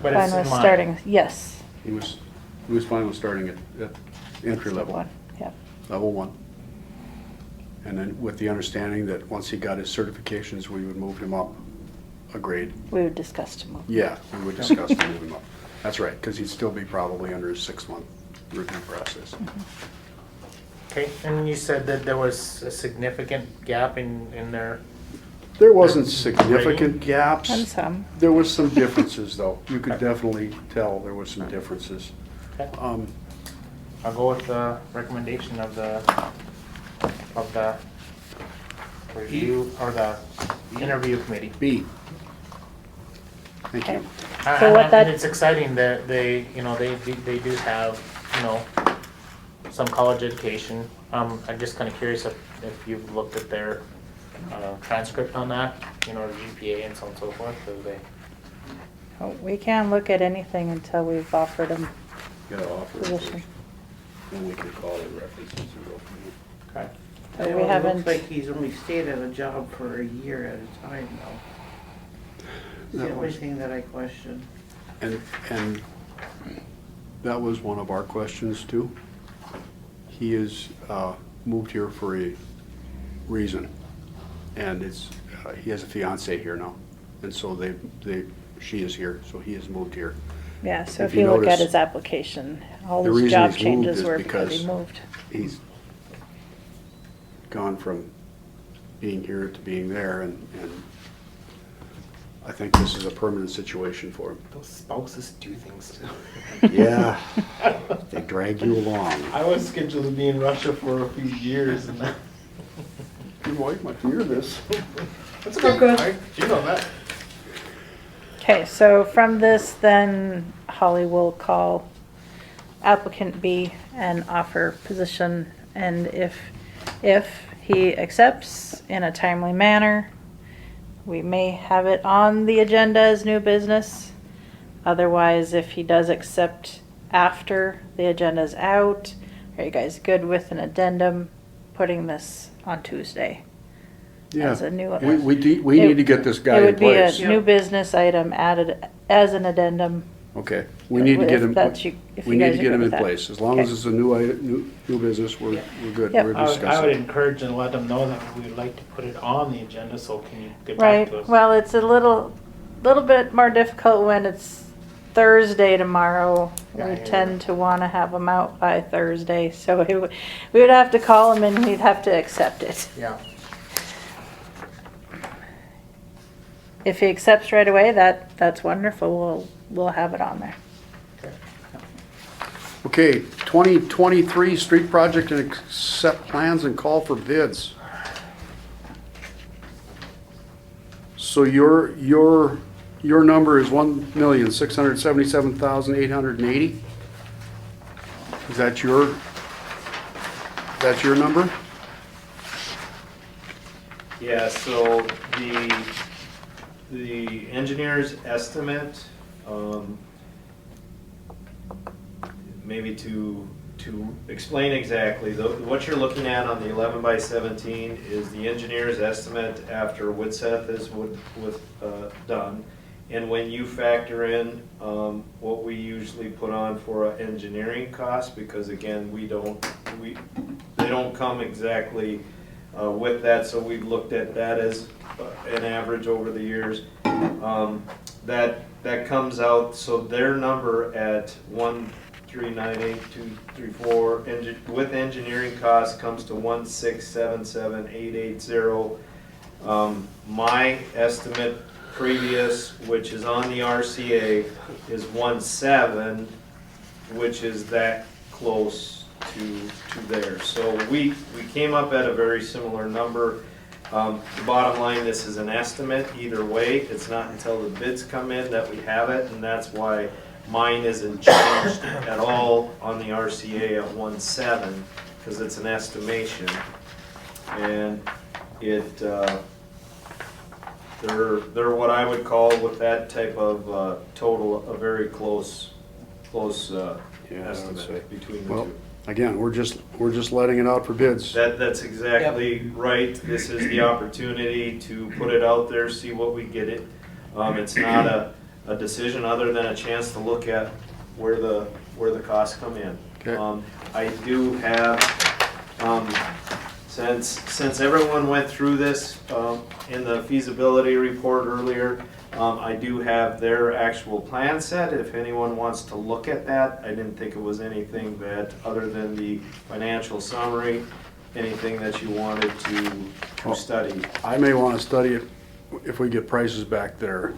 But fine it's with in line. starting, yes. He was fine with starting at entry Step level, 1, yep. level 1. And then with the understanding that once he got his certifications, we would move him up a grade. We would discuss to move. Yeah, we would discuss to move him up. That's right, because he'd still be probably under his 6-month review process. Okay, and you said that there was a significant gap in their, There wasn't significant gaps. And some. There was some differences, though. You could definitely tell there was some differences. okay. Um, I'll go with the recommendation of the review, or the interview committee. B. Thank Okay. you. So what that- And it's exciting that they, you know, they do have, you know, some college education. I'm just kind of curious if you've looked at their transcript on that, you know, the GPA and so on and so forth, because they, Oh, we can't look at anything until we've offered him Gotta offer it position. first. Then we can call it references and go from there. okay. But Well, we It haven't, looks like he's only stayed at a job for a year at a time now. It's the That only was- thing that I question. And that was one of our questions too. He is moved here for a reason. And he has a fiance here now. And so she is here, so he has moved here. yeah, so if if you you look at notice, his application, all the his reason job he's moved changes is were because he because- moved. He's gone from being here to being there, and I think this is a permanent situation for him. Those spouses do things too. Yeah, they drag you along. I was scheduled to be in Russia for a few years and that. Your wife might hear this. That's okay. You know that. Okay, so from this, then Holly will call applicant B and offer position, and if he accepts in a timely manner, we may have it on the agenda as new business. Otherwise, if he does accept after the agenda's out, are you guys good with an addendum putting this on Tuesday? As a new- We need to get this guy It in would be a place. new business item added as an addendum. Okay, we need to get him, If you we need guys to are get good him in with that. place. As long as Okay. it's a new business, we're good. Yep. We're I would discussing. encourage and let them know that we'd like to put it on the agenda, so can you get back Right, to us? well, it's a little bit more difficult when it's Thursday tomorrow. Yeah, I We hear tend to want to have them out by Thursday, so we would have to call him and he'd have to accept it. Yeah. If he accepts right away, that's wonderful, we'll have it on there. Okay, 2023 street project and accept plans and call for bids. So your number is 1,677,880? Is that your number? Yeah, so the engineer's estimate, maybe to explain exactly, what you're looking at on the 11 by 17 is the engineer's estimate after Widseth is done. And when you factor in what we usually put on for an engineering cost, because again, they don't come exactly with that, so we've looked at that as an average over the years. That comes out, so their number at 1,398,234 with engineering costs comes to 1,677,880. My estimate previous, which is on the RCA, is 1.7, which is that close to there. So we came up at a very similar number. The bottom line, this is an estimate either way. It's not until the bids come in that we have it, and that's why mine isn't changed at all on the RCA at 1.7, because it's an estimation. And They're what I would call with that type of total, a very close Yeah, I would say. estimate between the Well, two. again, we're just letting it out for bids. That's exactly right. This is the opportunity to put it out there, see what we get it. It's not a decision other than a chance to look at where the costs come in. Okay. I do have, since everyone went through this in the feasibility report earlier, I do have their actual plan set, if anyone wants to look at that. I didn't think it was anything that, other than the financial summary, anything that you wanted to study. I may want to study it if we get prices back there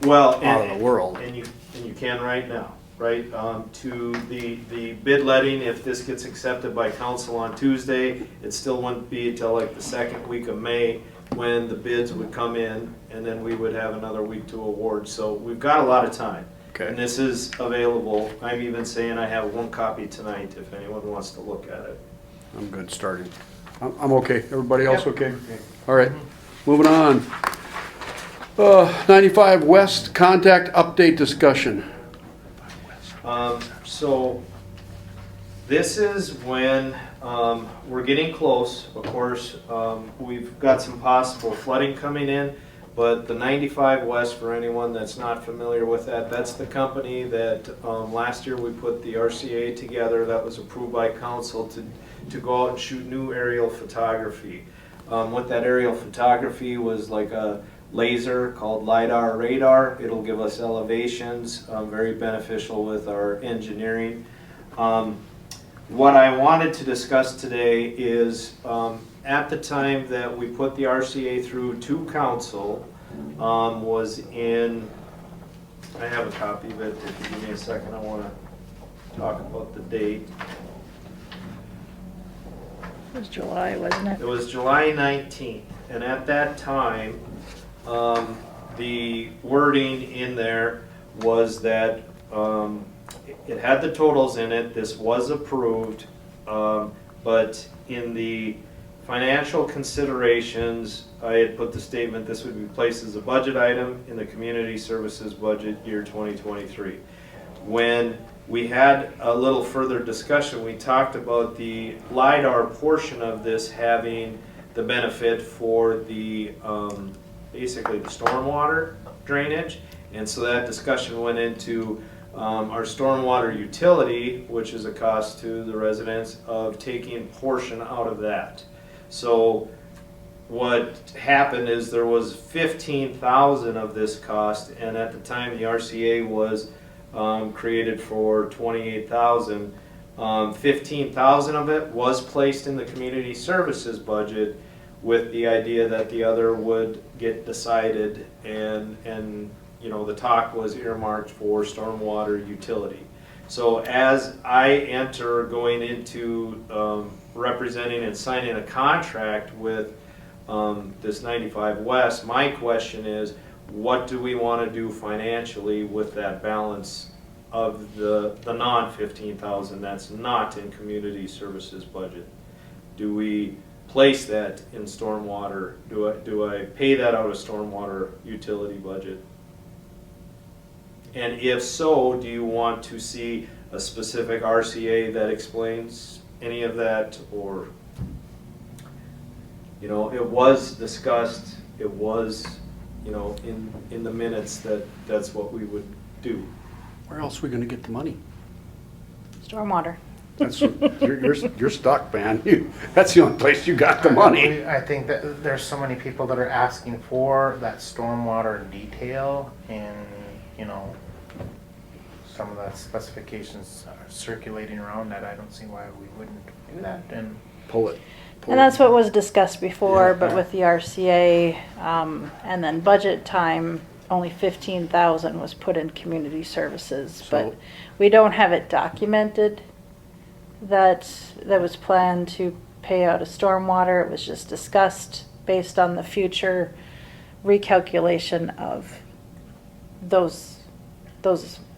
Well, out of the world. And you can right now, right? To the bid letting, if this gets accepted by council on Tuesday, it still wouldn't be until like the second week of May when the bids would come in, and then we would have another week to award. So we've got a lot of time. Okay. And this is available. I'm even saying I have one copy tonight if anyone wants to look at it. I'm good starting. I'm okay. Everybody else Yep. okay? All right, moving on. 95 West contact update discussion. So this is when we're getting close. Of course, we've got some possible flooding coming in, but the 95 West, for anyone that's not familiar with that, that's the company that last year we put the RCA together that was approved by council to go out and shoot new aerial photography. What that aerial photography was like a laser called LiDAR radar. It'll give us elevations, very beneficial with our engineering. What I wanted to discuss today is at the time that we put the RCA through to council was in, I have a copy of it, if you give me a second, I want to talk about the date. It was July, wasn't it? It was July 19th, and at that time, the wording in there was that it had the totals in it, this was approved, but in the financial considerations, I had put the statement this would be placed as a budget item in the community services budget year 2023. When we had a little further discussion, we talked about the LiDAR portion of this having the benefit for the basically the stormwater drainage, and so that discussion went into our stormwater utility, which is a cost to the residents, of taking a portion out of that. So what happened is there was 15,000 of this cost, and at the time the RCA was created for 28,000. 15,000 of it was placed in the community services budget with the idea that the other would get decided, and you know, the talk was earmarked for stormwater utility. So as I enter going into representing and signing a contract with this 95 West, my question is, what do we want to do financially with that balance of the non-15,000 that's not in community services budget? Do we place that in stormwater? Do I pay that out of stormwater utility budget? And if so, do you want to see a specific RCA that explains any of that? Or, you know, it was discussed, it was, you know, in the minutes that that's what we would do. Where else are we gonna get the money? Stormwater. That's, you're stuck, man. That's the only place you got the money. I think that there's so many people that are asking for that stormwater detail, and, you know, some of the specifications are circulating around that I don't see why we wouldn't do that. And Pull it. And that's what was discussed before, Yeah. but with the RCA, and then budget time, only 15,000 was put in community services, but So- we don't have it documented that was planned to pay out of stormwater. It was just discussed based on the future recalculation of those.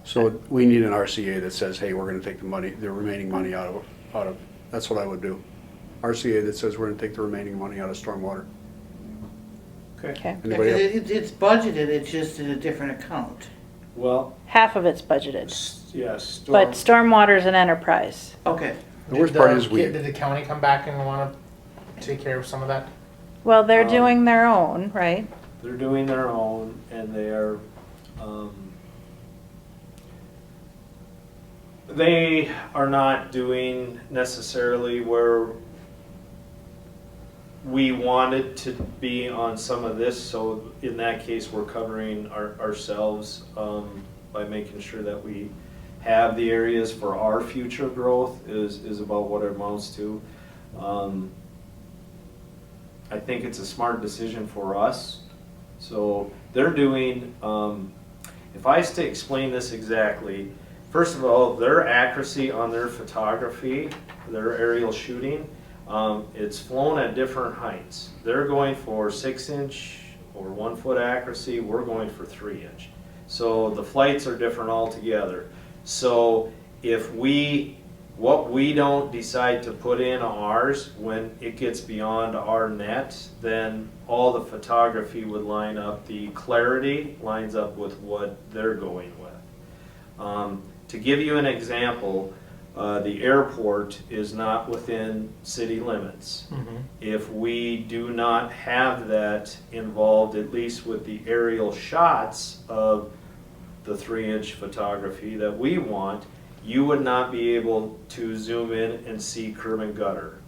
So we need an RCA that says, hey, we're gonna take the money, the remaining money out of, that's what I would do. RCA that says we're gonna take the remaining money out of stormwater. Okay. Okay, Anybody else? It's budgeted, it's just in a different account. Well, half of it's budgeted, yes. but stormwater's an enterprise. Okay. The worst part is Did the county come back and want to take care of some of that? Well, they're Um, doing their own, right? They're doing their own, and they are not doing necessarily where we wanted to be on some of this, so in that case, we're covering ourselves by making sure that we have the areas for our future growth is about what it amounts to. I think it's a smart decision for us. So they're doing, if I was to explain this exactly, first of all, their accuracy on their photography, their aerial shooting, it's flown at different heights. They're going for 6-inch or 1 foot accuracy, we're going for 3-inch. So the flights are different altogether. So if what we don't decide to put in ours, when it gets beyond our net, then all the photography would line up. The clarity lines up with what they're going with. To give you an example, the airport is not within city limits. If we do not have that involved, at least with the aerial shots of the 3-inch photography that we want, you would not be able to zoom in and see curb and gutter.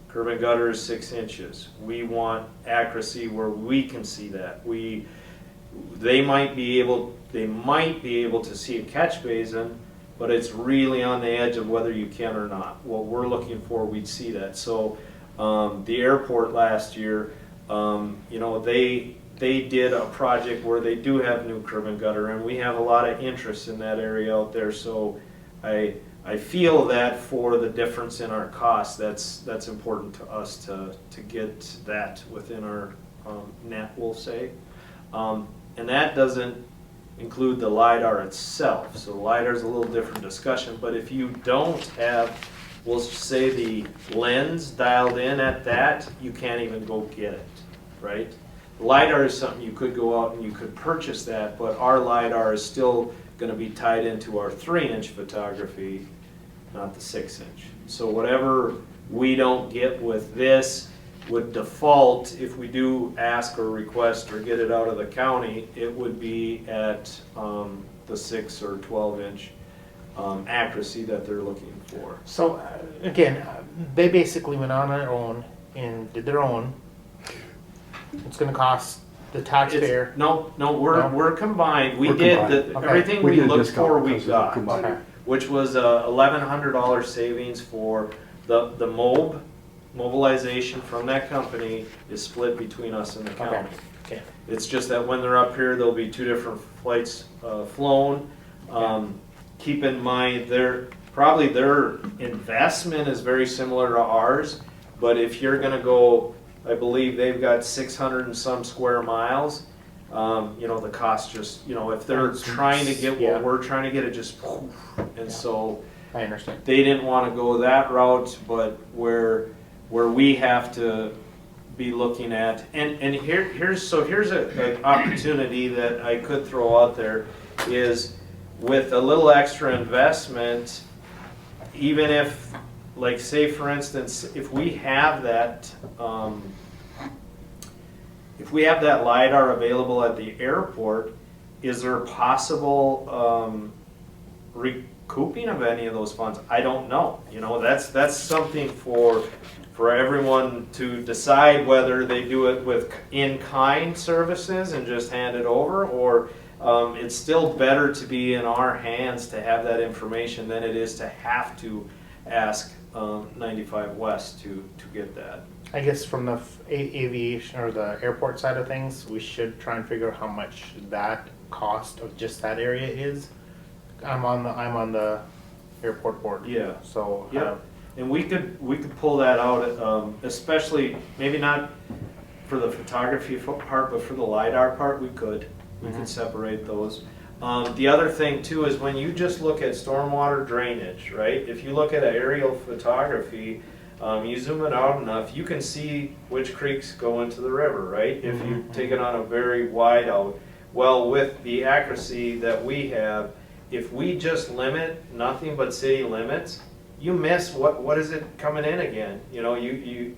Curb and gutter is 6 inches. We want accuracy where we can see that. They might be able to see a catch basin, but it's really on the edge of whether you can or not. What we're looking for, we'd see that. So the airport last year, they did a project where they do have new curb and gutter, and we have a lot of interest in that area out there. So I feel that for the difference in our cost, that's important to us to get that within our net, we'll say. And that doesn't include the LiDAR itself. So LiDAR is a little different discussion, but if you don't have, we'll say, the lens dialed in at that, you can't even go get it, right? LiDAR is something you could go out and you could purchase that, but our LiDAR is still going to be tied into our 3-inch photography, not the 6-inch. So whatever we don't get with this would default, if we do ask or request or get it out of the county, it would be at the 6 or 12-inch accuracy that they're looking for. So again, they basically went on their own and did their own. It's going to cost the taxpayer. No, we're combined. We We're did combined. Okay. everything We we did a looked discount for, we because of got, combined. Okay. which was a $1,100 savings for the mobilization from that company is split between us and the Okay. county. Okay. It's just that when they're up here, there'll be 2 different flights flown. Keep in mind, their investment is very similar to ours, but if you're gonna go, I believe they've got 600 and some square miles, the cost just, if they're trying to get Yeah. what we're trying to get, it just, and so I understand. they didn't want to go that route, but where we have to be looking at, and here's an opportunity that I could throw out there, is with a little extra investment, even if, like, say for instance, if we have that LiDAR available at the airport, is there possible recouping of any of those funds? I don't know. That's something for everyone to decide, whether they do it with in-kind services and just hand it over, or it's still better to be in our hands to have that information than it is to have to ask 95 West to get that. I guess from the aviation or the airport side of things, we should try and figure out how much that cost of just that area is. I'm on the airport board. Yeah. So Yep. And we could pull that out, especially maybe not for the photography part, but for the LiDAR part, we could separate those. The other thing too is when you just look at stormwater drainage, right? If you look at aerial photography, You zoom it out enough, you can see which creeks go into the river, right? If you take it on a very wide out. Well, with the accuracy that we have, if we just limit nothing but city limits, you miss what is it coming in again? You know,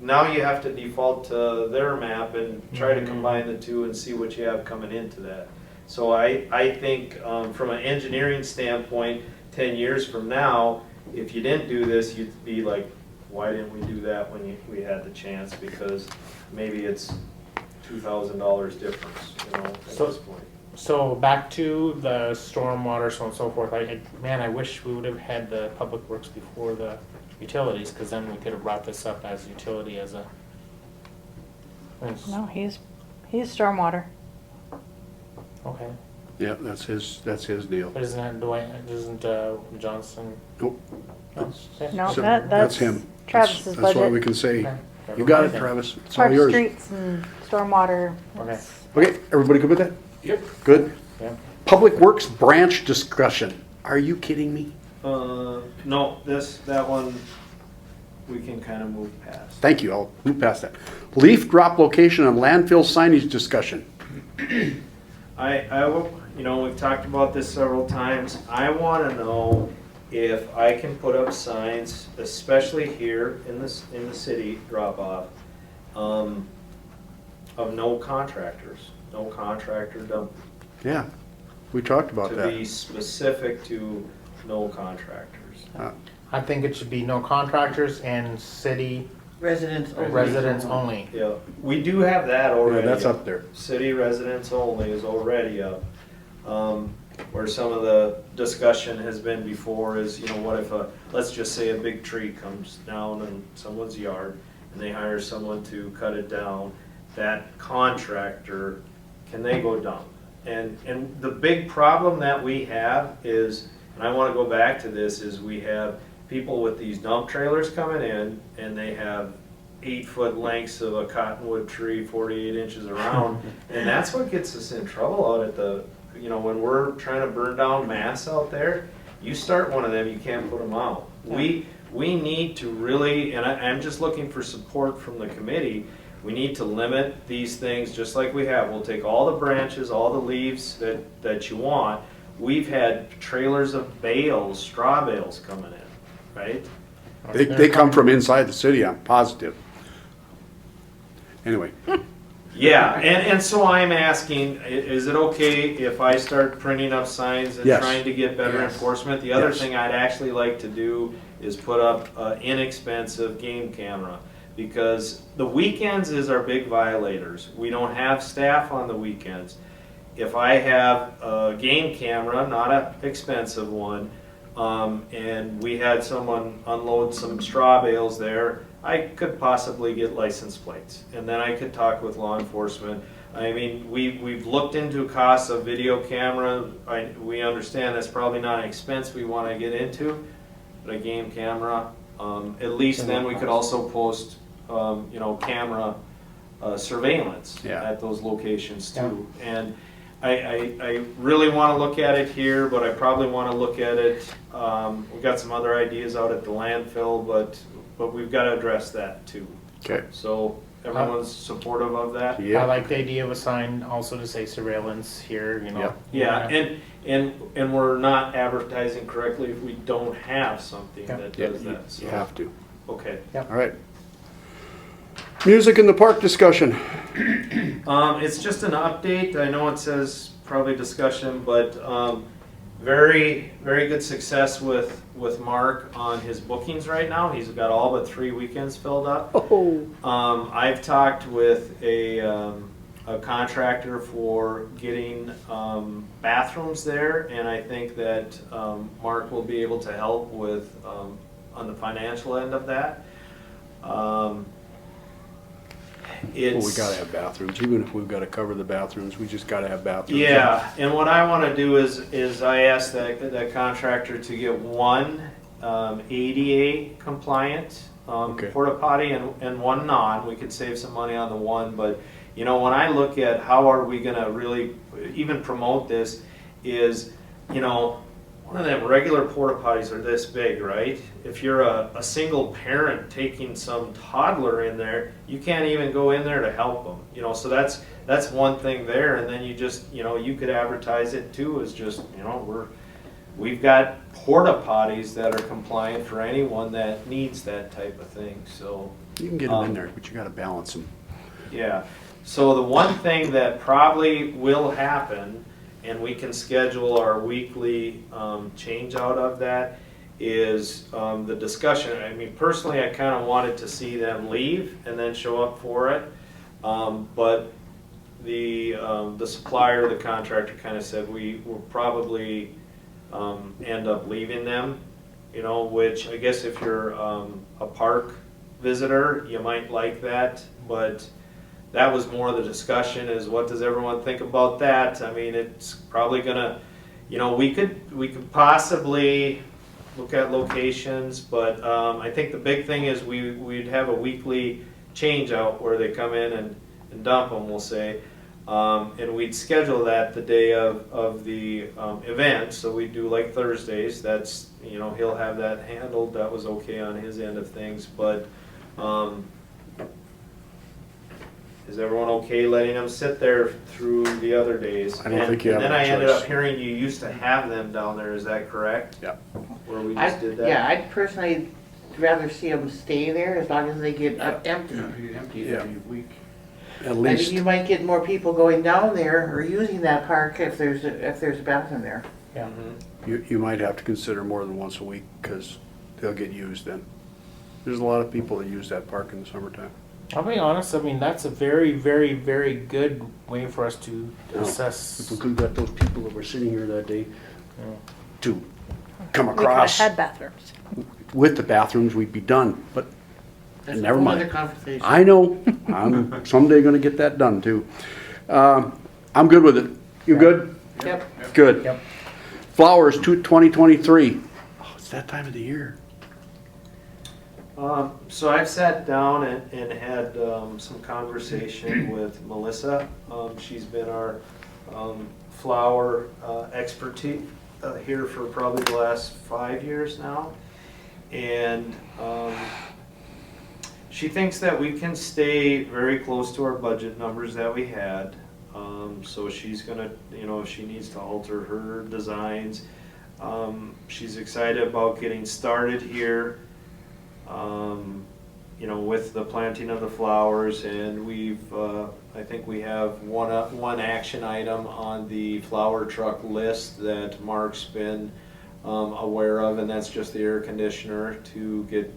now you have to default to their map and try to combine the two and see what you have coming into that. So I think from an engineering standpoint, 10 years from now, if you didn't do this, you'd be like, why didn't we do that when we had the chance? Because maybe it's $2,000 difference, you know, at So- this point. So back to the stormwater, so on and so forth. Man, I wish we would have had the public works before the utilities, because then we could have brought this up as utility as a. No, he's stormwater. Okay, Yeah, that's his deal. but isn't that Dwayne? Isn't Johnson? Nope. No. Okay. No, So, that's him. Travis's That's why we budget. can say, Okay. you got it, Okay. Travis. It's all Park yours. streets and stormwater. Okay. That's- Okay, everybody good with that? Yep. Good? Yeah. Public Works branch discussion. Are you kidding me? No, that one, we can kind of move past. Thank you, I'll move past that. Leaf drop location and landfill signage discussion. I will, you know, we've talked about this several times. I want to know if I can put up signs, especially here in the city drop off, of no contractors, no contractor dump. Yeah, we talked about To be that. specific to no contractors. I think it should be no contractors and city Residents only. residents only. Yeah, we do have that Yeah, already. that's up there. City residents only is already up. Where some of the discussion has been before is, you know, what if let's just say a big tree comes down in someone's yard and they hire someone to cut it down, that contractor, can they go dump? And the big problem that we have is, and I wanna go back to this, is we have people with these dump trailers coming in and they have 8-foot lengths of a cottonwood tree, 48 inches around, and that's what gets us in trouble out at the, you know, when we're trying to burn down mass out there, you start one of them, you can't put them out. We need to really, and I'm just looking for support from the committee, we need to limit these things just like we have. We'll take all the branches, all the leaves that you want. We've had trailers of bales, straw bales coming in, right? They come from inside the city, I'm positive. Anyway, Yeah, and so I'm asking, is it okay if I start printing up signs and Yes. trying to get better Yes. enforcement? The other Yes. thing I'd actually like to do is put up an inexpensive game camera, because the weekends is our big violators. We don't have staff on the weekends. If I have a game camera, not an expensive one, and we had someone unload some straw bales there, I could possibly get license plates, and then I could talk with law enforcement. I mean, we've looked into costs of video camera. We understand that's probably not an expense we want to get into, but a game camera, at least then we could also post, you know, camera surveillance Yeah. at those locations too. And I really want to look at it here, but I probably want to look at it, we've got some other ideas out at the landfill, but we've got to address that too. okay. So everyone's supportive of that? I Yeah, like the idea of a sign also to say surveillance here, you know. Yeah. Yeah, and we're not advertising correctly if we don't have something Yeah. that yeah, does that, so, you have to. okay. All right. Music in the park discussion. It's just an update. I know it says probably discussion, but very, very good success with Mark on his bookings right now. He's got all but 3 weekends filled up. Oh. I've talked with a contractor for getting bathrooms there, and I think that Mark will be able to help with on the financial end of that. Well, we gotta have bathrooms, even if we've gotta cover the bathrooms, we just gotta have bathrooms. Yeah, and what I want to do is I asked that contractor to get one ADA compliant Okay. porta potty and one non. We could save some money on the one, but you know, when I look at how are we going to really even promote this, is, you know, One of them regular porta potties are this big, right? If you're a single parent taking some toddler in there, you can't even go in there to help them. You know, so that's one thing there. And then you just, you know, you could advertise it too as just, you know, we've got porta potties that are compliant for anyone that needs that type of thing. So You can get them in there, but you gotta balance them. yeah. So the one thing that probably will happen, and we can schedule our weekly change out of that, is the discussion. I mean, personally, I kind of wanted to see them leave and then show up for it. But the supplier, the contractor kind of said we will probably end up leaving them, you know, which I guess if you're a park visitor, you might like that, but that was more of the discussion is what does everyone think about that? I mean, it's probably gonna, you know, we could possibly look at locations, but I think the big thing is we'd have a weekly change out where they come in and dump them, we'll say, and we'd schedule that the day of the event. So we'd do like Thursdays. That's, you know, he'll have that handled. That was okay on his end of things, but. Is everyone okay letting them sit there through the other days? I don't think you have And then a I ended choice. up hearing you used to have them down there, is that correct? Yeah. Where we just did that? Yeah, I'd personally rather see them stay there as long as they get empty. You empty it Yeah. every week. At I mean, least, you might get more people going down there or using that park if there's a bathroom there. Yeah. Mhm. you might have to consider more than once a week, because they'll get used then. There's a lot of people that use that park in the summertime. I'll be honest, I mean, that's a very, very, very good way for us to Yeah. assess. If we could got those people that were sitting here that day to come We could have across had bathrooms. with the bathrooms, we'd be done, but That's a never whole mind. other conversation. I know, I'm someday gonna get that done too. I'm good with it. You good? Yep. Good. Yep. Flowers, 2023. Oh, it's that time of the year. So I've sat down and had some conversation with Melissa. She's been our flower expertise here for probably the last 5 years now. And she thinks that we can stay very close to our budget numbers that we had. So she's gonna, you know, if she needs to alter her designs, she's excited about getting started here. You know, with the planting of the flowers, and I think we have one action item on the flower truck list that Mark's been aware of, and that's just the air conditioner to get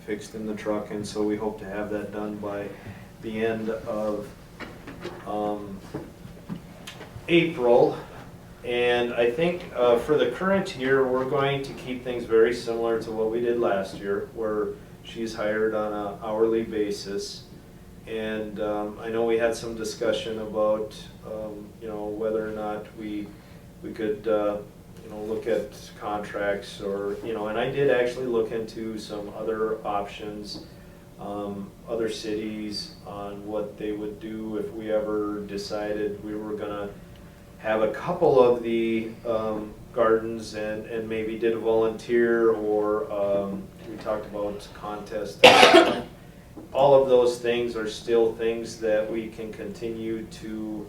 fixed in the truck, and so we hope to have that done by the end of April. And I think for the current year, we're going to keep things very similar to what we did last year, where she's hired on an hourly basis. And I know we had some discussion about, you know, whether or not we could, you know, look at contracts or, you know, and I did actually look into some other options, other cities on what they would do if we ever decided we were gonna have a couple of the gardens and maybe did a volunteer or we talked about contests. All of those things are still things that we can continue to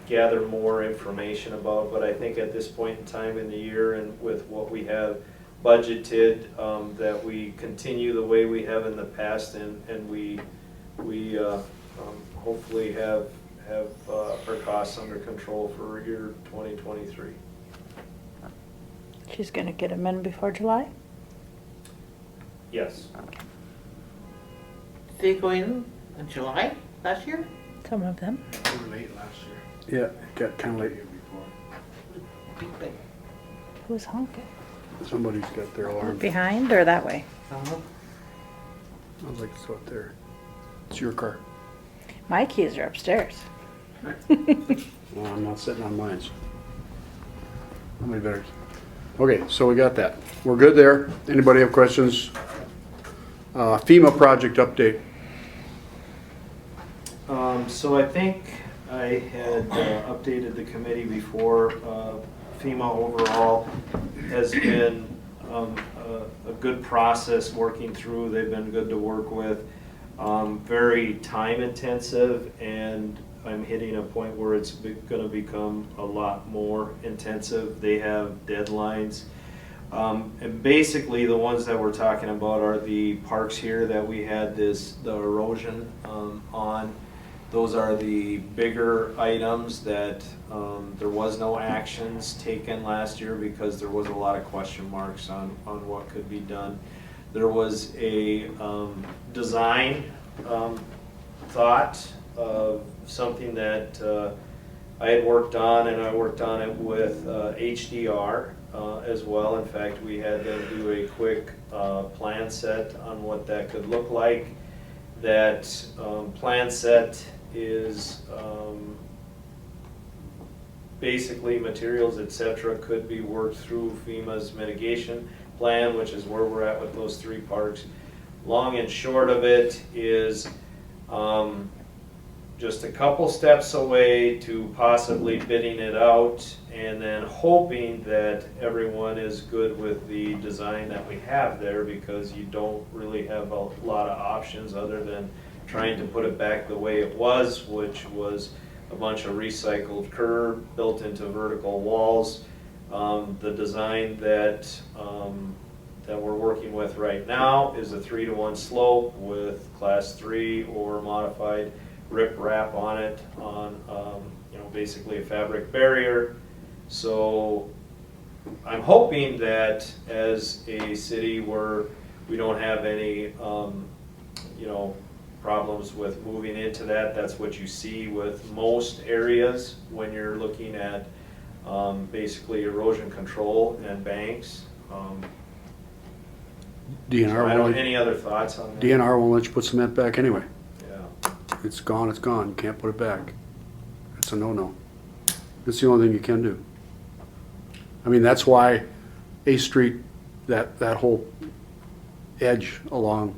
gather more information about, but I think at this point in time in the year and with what we have budgeted, that we continue the way we have in the past and we hopefully have our costs under control for year 2023. She's gonna get them in before July? Yes. Did they go in July last year? Some of them. We were late last year. Yeah, it got kinda late. Year before. Who's honking? Somebody's got their alarm. Behind or that way? Uh-huh. Sounds like it's out there. It's your car. My keys are upstairs. Well, I'm not sitting on mine. How many better? Okay, so we got that. We're good there. Anybody have questions? FEMA project update. So I think I had updated the committee before. FEMA overall has been a good process working through. They've been good to work with. Very time intensive, and I'm hitting a point where it's going to become a lot more intensive. They have deadlines. And basically the ones that we're talking about are the parks here that we had the erosion on. Those are the bigger items that there was no actions taken last year because there was a lot of question marks on what could be done. There was a design thought of something that I had worked on, and I worked on it with HDR as well. In fact, we had them do a quick plan set on what that could look like. That plan set is basically materials, etc., could be worked through FEMA's mitigation plan, which is where we're at with those 3 parks. Long and short of it is just a couple steps away to possibly bidding it out, and then hoping that everyone is good with the design that we have there, because you don't really have a lot of options other than trying to put it back the way it was, which was a bunch of recycled curb built into vertical walls. The design that we're working with right now is a 3-to-1 slope with class 3 or modified rip wrap on it, on basically a fabric barrier. So I'm hoping that as a city where we don't have any problems with moving into that. That's what you see with most areas when you're looking at basically erosion control and banks. DNR Any other thoughts on that? DNR won't let you put cement back anyway. Yeah. It's gone, it's gone. You can't put it back. It's a no-no. It's the only thing you can do. I mean, that's why A Street, that whole edge along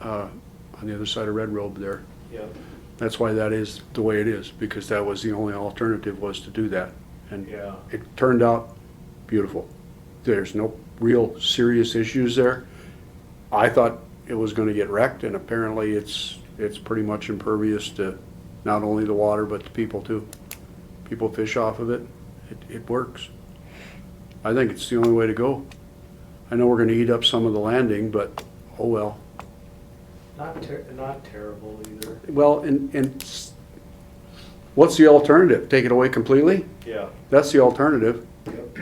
on the other side of Red Road there, Yeah. that's why that is the way it is, because that was the only alternative, was to do that. And Yeah. it turned out beautiful. There's no real serious issues there. I thought it was gonna get wrecked, and apparently it's pretty much impervious to not only the water, but the people too. People fish off of it. It works. I think it's the only way to go. I know we're gonna eat up some of the landing, but oh well. Not terrible either. Well, and what's the alternative? Take it away completely? Yeah. That's the alternative. Yep.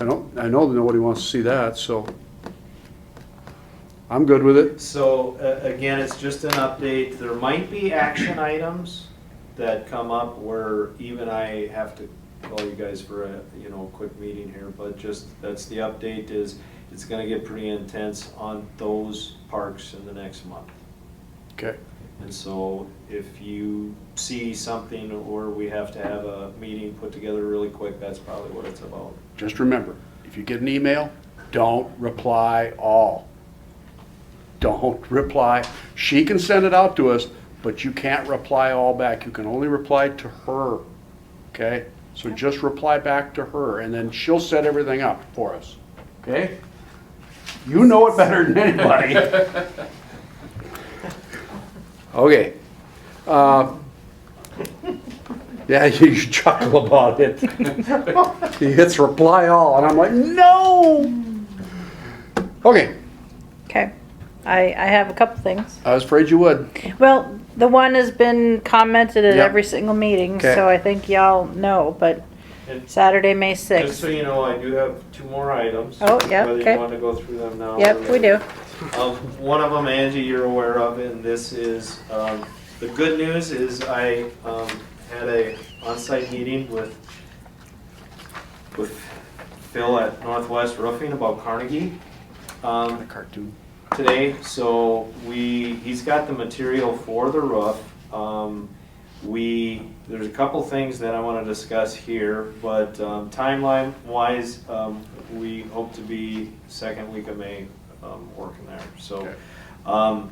I know that nobody wants to see that, so I'm good with it. So again, it's just an update. There might be action items that come up where even I have to call you guys for a quick meeting here, but just that's the update. Is it's going to get pretty intense on those parks in the next month. Okay. And so if you see something or we have to have a meeting put together really quick, that's probably what it's about. Just remember, if you get an email, don't reply all. Don't reply. She can send it out to us, but you can't reply all back. You can only reply to her, okay? So just reply back to her, and then she'll set everything up for us, okay? You know it better than anybody. Okay. Yeah, you chuckle about it. He hits reply all, and I'm like, no! Okay, Okay. I have a couple things. I was afraid you would. Well, the one has been commented at Yep. every single meeting, Okay. so I think y'all know, but And Saturday, May just so 6th. you know, I do have 2 more items. Oh, yeah, Whether okay. you want to go through them now. or Yep, we later. do. One of them, Angie, you're aware of, and this is, the good news is I had a on-site meeting with Phil at Northwest Roofing about Carnegie A cartoon. today. So he's got the material for the roof. There's a couple things that I want to discuss here, but timeline wise, we hope to be second week of May working there. So Okay.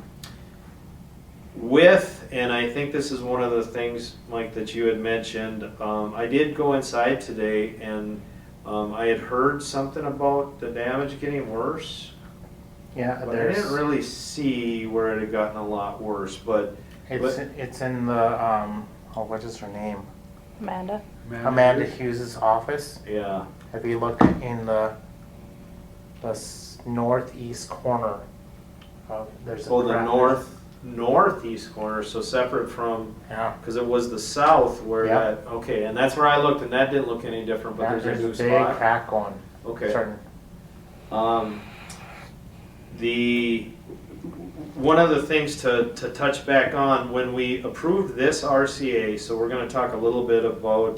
with and I think this is one of the things, Mike, that you had mentioned. I did go inside today, and I had heard something about the damage getting worse, Yeah, but I didn't really see where it had gotten a lot worse. But it's in the, what is her name? Amanda? Amanda Hughes's office. yeah, If you look in the northeast corner, there's a oh, the crack. northeast corner, so separate from, Yeah. because it was the south where Yeah. that. Okay, and that's where I looked, and that didn't look any different. But Yeah, there's a new a big spot. crack going. Okay. Starting. The one of the things to touch back on when we approved this RCA, so we're going to talk a little bit about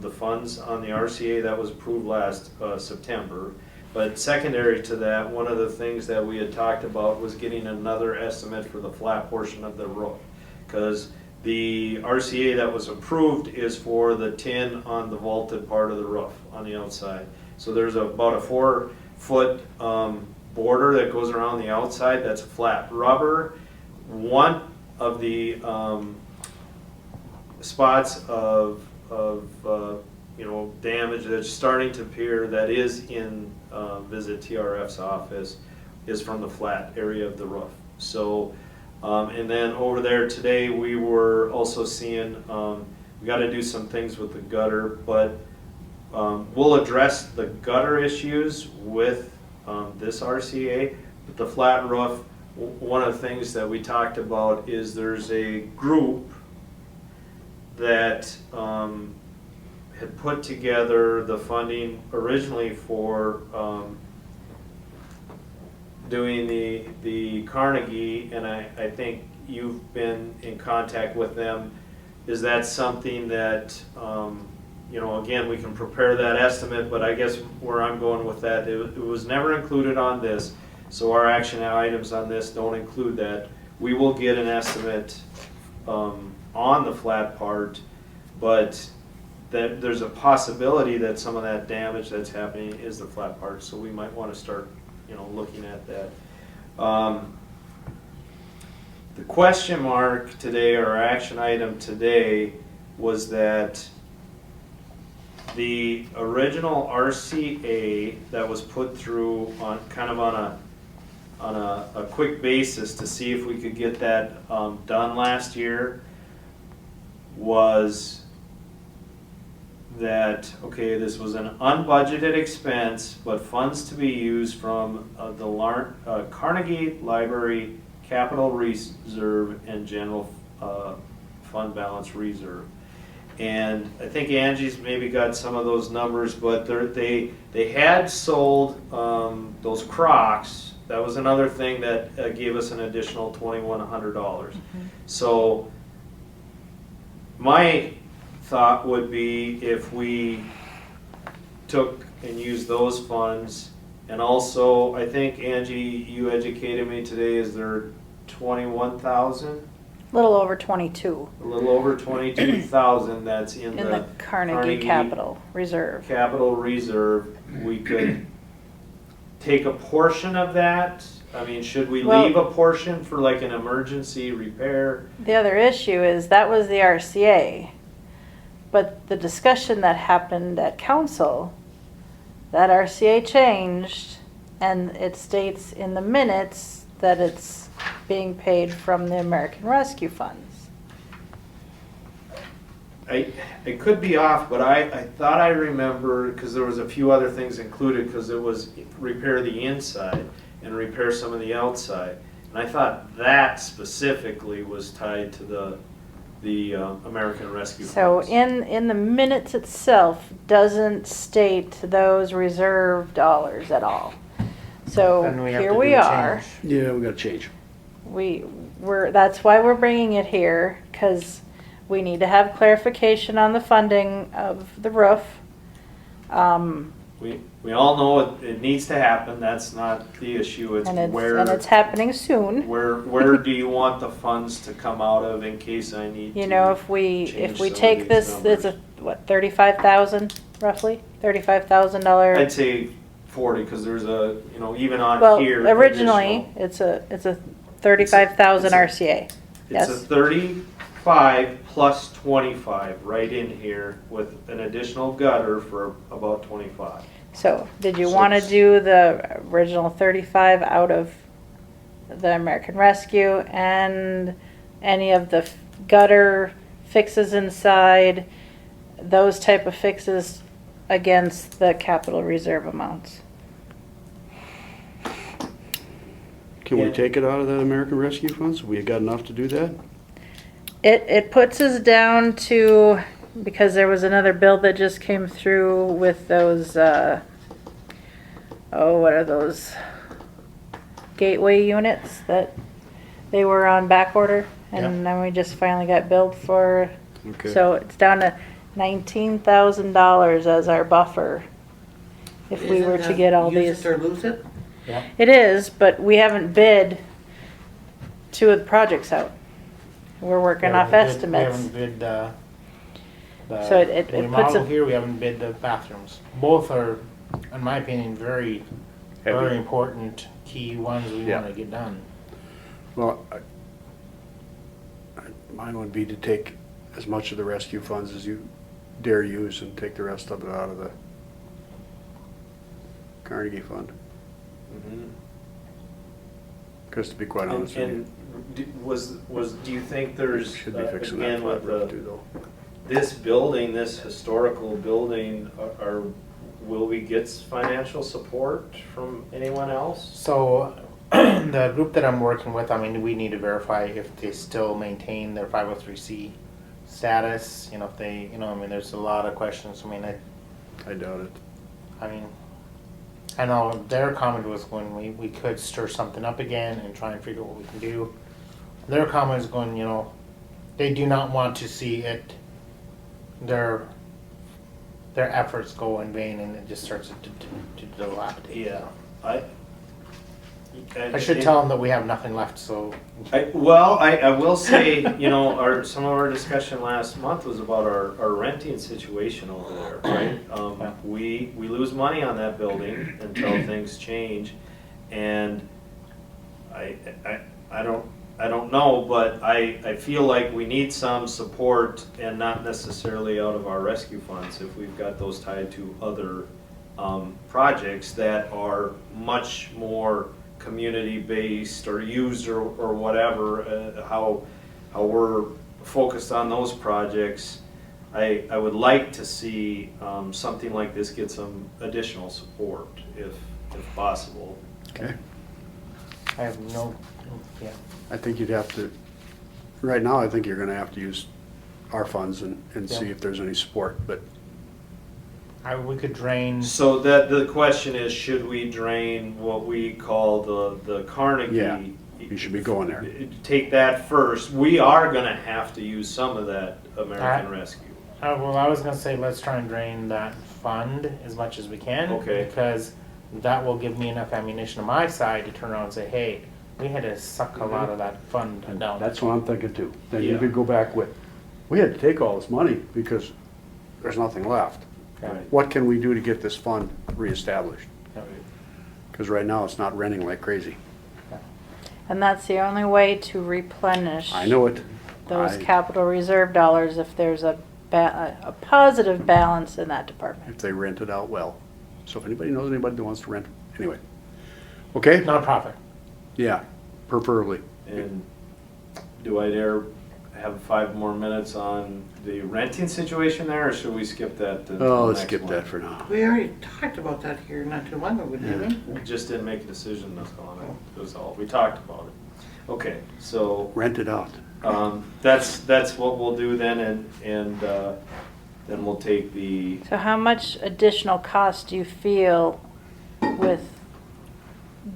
the funds on the RCA that was approved last September. But secondary to that, one of the things that we had talked about was getting another estimate for the flat portion of the roof, because the RCA that was approved is for the tin on the vaulted part of the roof on the outside. So there's about a 4-foot border that goes around the outside that's flat rubber. One of the spots of damage that's starting to appear that is in Visit TRF's office is from the flat area of the roof. So, and then over there today we were also seeing we got to do some things with the gutter, but we'll address the gutter issues with this RCA, but the flat roof, one of the things that we talked about is there's a group that had put together the funding originally for doing the Carnegie, and I think you've been in contact with them. Is that something that again, we can prepare that estimate, but I guess where I'm going with that, it was never included on this, so our action items on this don't include that. We will get an estimate on the flat part, but that there's a possibility that some of that damage that's happening is the flat part, so we might want to start, looking at that. The question mark today, or our action item today, was that the original RCA that was put through on a quick basis to see if we could get that done last year was that, okay, this was an unbudgeted expense, but funds to be used from the Carnegie Library Capital Reserve and General Fund Balance Reserve. And I think Angie's maybe got some of those numbers, but they had sold those Crocs. That was another thing that gave us an additional $2,100. So my thought would be if we took and used those funds, and also I think Angie, you educated me today. Is there 21,000? Little over 22 A little over 22,000 that's in in the the Carnegie Capital Reserve. Capital Reserve. We could take a portion of that. I mean, should we Well- leave a portion for like an emergency repair? The other issue is that was the RCA, but the discussion that happened at council, that RCA changed, and it states in the minutes that it's being paid from the American Rescue Funds. I could be off, but I thought I remember, because there was a few other things included, because it was repair the inside and repair some of the outside. And I thought that specifically was tied to the American Rescue So Funds. in the minutes itself doesn't state those reserve dollars at all. So Then we have here to we do a are. change. Yeah, we gotta change. That's why we're bringing it here, because we need to have clarification on the funding of the roof. We all know it needs to happen. That's not the issue. It's And it's where happening soon. where do you want the funds to come out of in case I need to? You know, if we change some of take these this, it's numbers. what, 35,000 roughly? $35,000. I'd say 40, because there's a, even on Well, here. originally, it's a 35,000 It's a- RCA. It's a Yes. 35 plus 25 right in here with an additional gutter for about 25. So, did you So want to it's- do the original 35 out of the American Rescue and any of the gutter fixes inside, those type of fixes against the capital reserve amounts? Can we Yeah. take it out of that American Rescue Funds? We got enough to do that? It puts us down to, because there was another bill that just came through with those, what are those? Gateway units that they were on back order, and then we just finally got billed for. Okay. So it's down to $19,000 as our buffer. If we Isn't were to that get all use these. it or lose it? It is, but we haven't bid two of the projects out. We're working off estimates. We haven't bid the So it puts remodel a- here, we haven't bid the bathrooms. Both are, in my opinion, very important key ones we Yeah. wanna get done. Well, mine would be to take as much of the rescue funds as you dare use and take the rest of it out of the Carnegie Fund. Because to be quite honest with you, And do you think there's, should be fixing that again, with flat roof too, though. this building, this historical building, will we get financial support from anyone else? So, the group that I'm working with, I mean, we need to verify if they still maintain their 503C status, you know, if they, you know, I mean, there's a lot of questions, I mean, I doubt it. I mean, I know their comment was when we could stir something up again and try and figure out what we can do. Their comment is going, you know, they do not want to see it, their efforts go in vain and it just starts to dilapidate. Yeah, I should tell them that we have nothing left, so. I will say, you know, some of our discussion last month was about our renting situation over there, right? We lose money on that building until things change, and I don't know, but I feel like we need some support and not necessarily out of our rescue funds if we've got those tied to other projects that are much more community-based or used or whatever, how we're focused on those projects. I would like to see something like this get some additional support if possible. Okay. I have no, yeah. I think you'd have to, right now, I think you're gonna have to use our funds and see Yeah. if there's any support, but We could drain, So that the question is, should we drain what we call the Carnegie? Yeah, you should be going there. Take that first. We are gonna have to use some of that American Rescue. well, I was gonna say, let's try and drain that fund as much as we can. Okay. Because that will give me enough ammunition on my side to turn around and say, hey, we had to suck a lot of that fund down. that's what I'm thinking too. Then you Yeah. could go back with, we had to take all this money because there's nothing left. Okay. What can we do to get this fund reestablished? Yeah. Because right now, it's not renting like crazy. And that's the only way to replenish I know it. those I- capital reserve dollars if there's a positive balance in that department. If they rent it out well. So if anybody knows anybody that wants to rent, anyway. Okay? Nonprofit. Yeah, preferably. And do I dare have 5 more minutes on the renting situation there, or should we skip that? to Oh, the let's next skip one? that for now. We already talked about that here not too long ago, didn't we? We just didn't make a decision, that's all. That was all. We talked about it. Okay, so Rent it out. that's what we'll do then, and then we'll take the, So how much additional cost do you feel with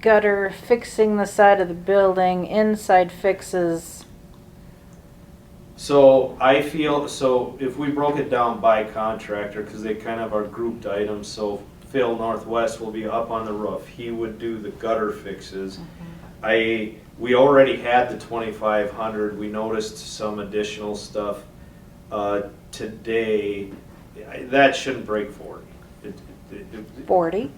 gutter fixing the side of the building, inside fixes? so I feel, so if we broke it down by contractor, because they kind of are grouped items, so Phil Northwest will be up on the roof. He would do the gutter fixes. We already had the 2,500. We noticed some additional stuff today. That shouldn't break 40. 40?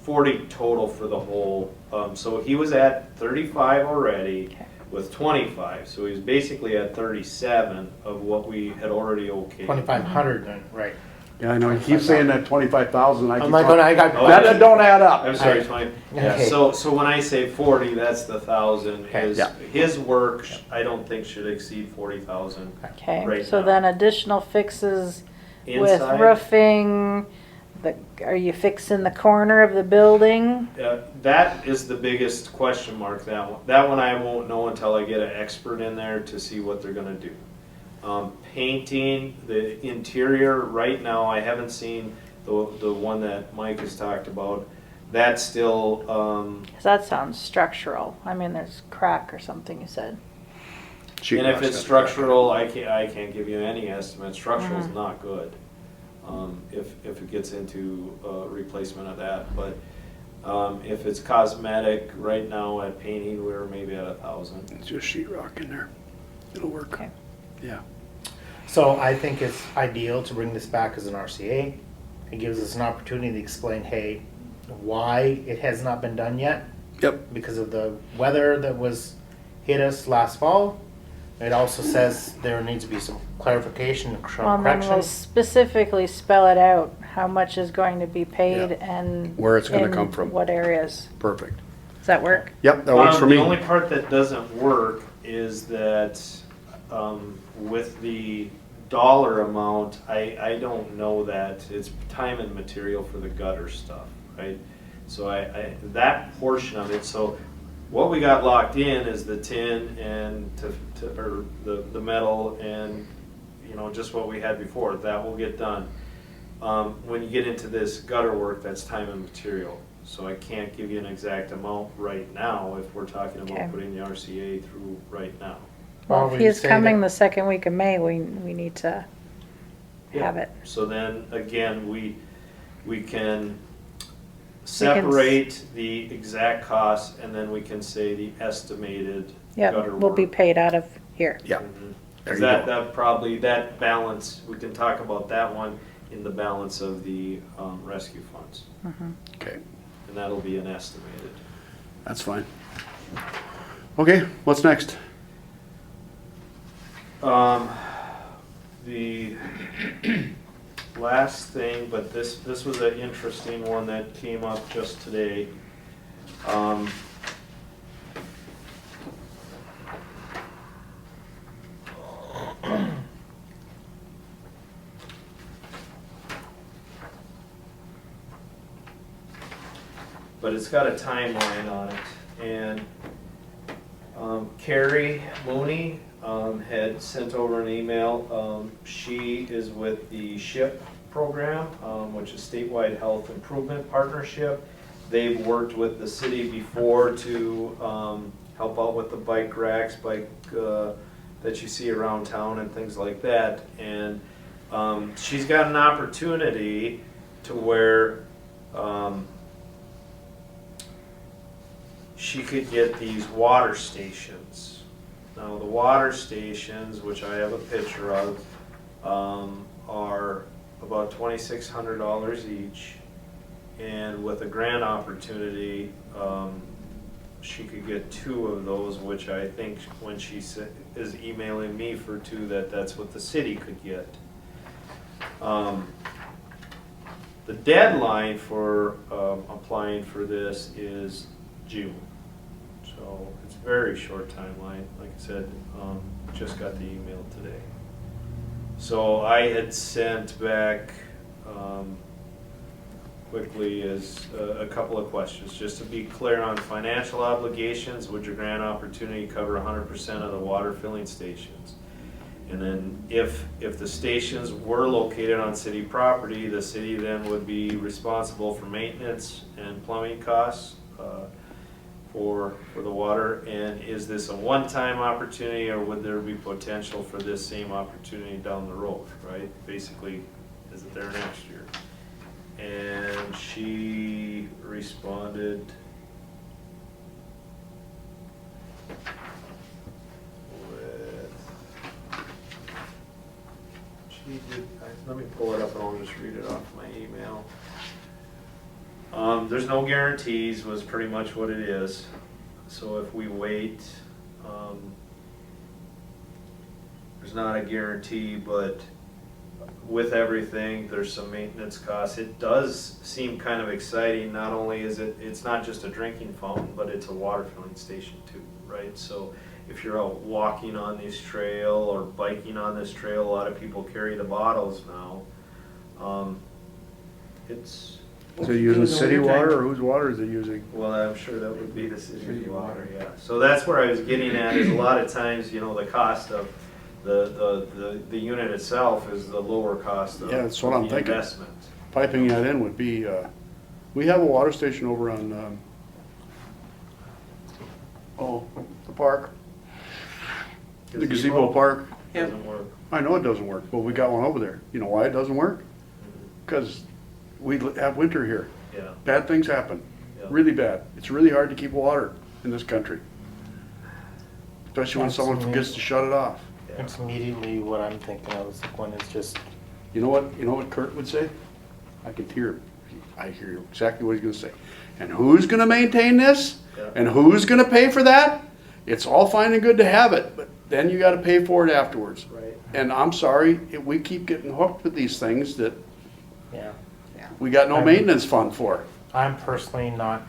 40 total for the whole. So he was at 35 already. Okay. with 25. So he's basically at 37 of what we had already okayed. 2,500 then, right. Yeah, I know, he keeps saying that 25,000, I keep I'm like, I got. Oh, that don't add up. I'm sorry, 20. Yeah, Okay. so when I say 40, that's the 1,000. Okay. Yeah. His work, I don't think should exceed 40,000. Okay, Right so now. then additional fixes with Inside, roofing, are you fixing the corner of the building? that is the biggest question mark, that one I won't know until I get an expert in there to see what they're gonna do. Painting the interior, right now, I haven't seen the one that Mike has talked about. That's still, 'Cause that sounds structural. I mean, there's crack or something you said. and if it's structural, I can't give you any estimate. Structural's not good. If it gets into replacement of that, but if it's cosmetic, right now at painting, we're maybe at 1,000. It's just sheetrock in there. It'll work. Okay. Yeah. So I think it's ideal to bring this back as an RCA. It gives us an opportunity to explain, hey, why it has not been done yet. Yep. Because of the weather that was hit us last fall. It also says there needs to be some clarification and Well, and then we'll corrections. specifically spell it out, how much is going to be paid Yeah. and. Where it's gonna in come from. What areas. Perfect. Does that work? Yep, that works for The me. only part that doesn't work is that with the dollar amount, I don't know that it's time and material for the gutter stuff, right? So that portion of it, so what we got locked in is the tin and or the metal and, you know, just what we had before, that will get done. When you get into this gutter work, that's time and material. So I can't give you an exact amount right now if we're talking Okay. about putting the RCA through right now. Well, Well, if we he's say coming that- the second week of May, we need to have it. So then, again, we can s- separate the exact cost and then we can say the estimated gutter Yep, will be work. paid out of here. Yeah. Mhm. There 'Cause you that, go. that probably, that balance, we can talk about that one in the balance of the rescue funds. Okay, And that'll be an estimated. that's fine. Okay, what's next? The last thing, but this was an interesting one that came up just today. But it's got a timeline on it, and Carrie Mooney had sent over an email. She is with the SHIP program, which is Statewide Health Improvement Partnership. They've worked with the city before to help out with the bike racks, that you see around town and things like that. And she's got an opportunity to where she could get these water stations. Now, the water stations, which I have a picture of, are about $2,600 each. And with a grant opportunity, she could get 2 of those, which I think when she is emailing me for 2, that's what the city could get. The deadline for applying for this is June. So it's a very short timeline. Like I said, just got the email today. So I had sent back quickly as a couple of questions. Just to be clear on financial obligations, would your grant opportunity cover 100% of the water filling stations? And then if the stations were located on city property, the city then would be responsible for maintenance and plumbing costs for the water. And is this a one-time opportunity, or would there be potential for this same opportunity down the road, right? Basically, is it there next year? And she responded with, let me pull it up and I'll just read it off my email. There's no guarantees was pretty much what it is. So if we wait, There's not a guarantee, but with everything, there's some maintenance costs. It does seem kind of exciting. Not only is it's not just a drinking fountain, but it's a water filling station too, right? So if you're out walking on this trail or biking on this trail, a lot of people carry the bottles now. It's, Is it using city water or whose water is it using? well, I'm sure that would be the city water, yeah. So that's where I was getting at, is a lot of times, the cost of the unit itself is the lower cost of Yeah, that's what I'm the thinking. investment. Piping that in would be, we have a water station over on, the park, the gazebo park. Yep. Doesn't work. I know it doesn't work, but we got one over there. You know why it doesn't work? Because we have winter here. Yeah, Bad things happen, yeah. really bad. It's really hard to keep water in this country. Especially when someone forgets to shut it off. Yeah. That's immediately what I'm thinking of, is like when it's just, You know what Kurt would say? I can hear him. I hear exactly what he's gonna say. And who's gonna maintain this? Yeah. And who's gonna pay for that? It's all fine and good to have it, but then you gotta pay for it afterwards. Right. And I'm sorry, we keep getting hooked with these things that yeah. we got no I'm- maintenance fund for. I'm personally not,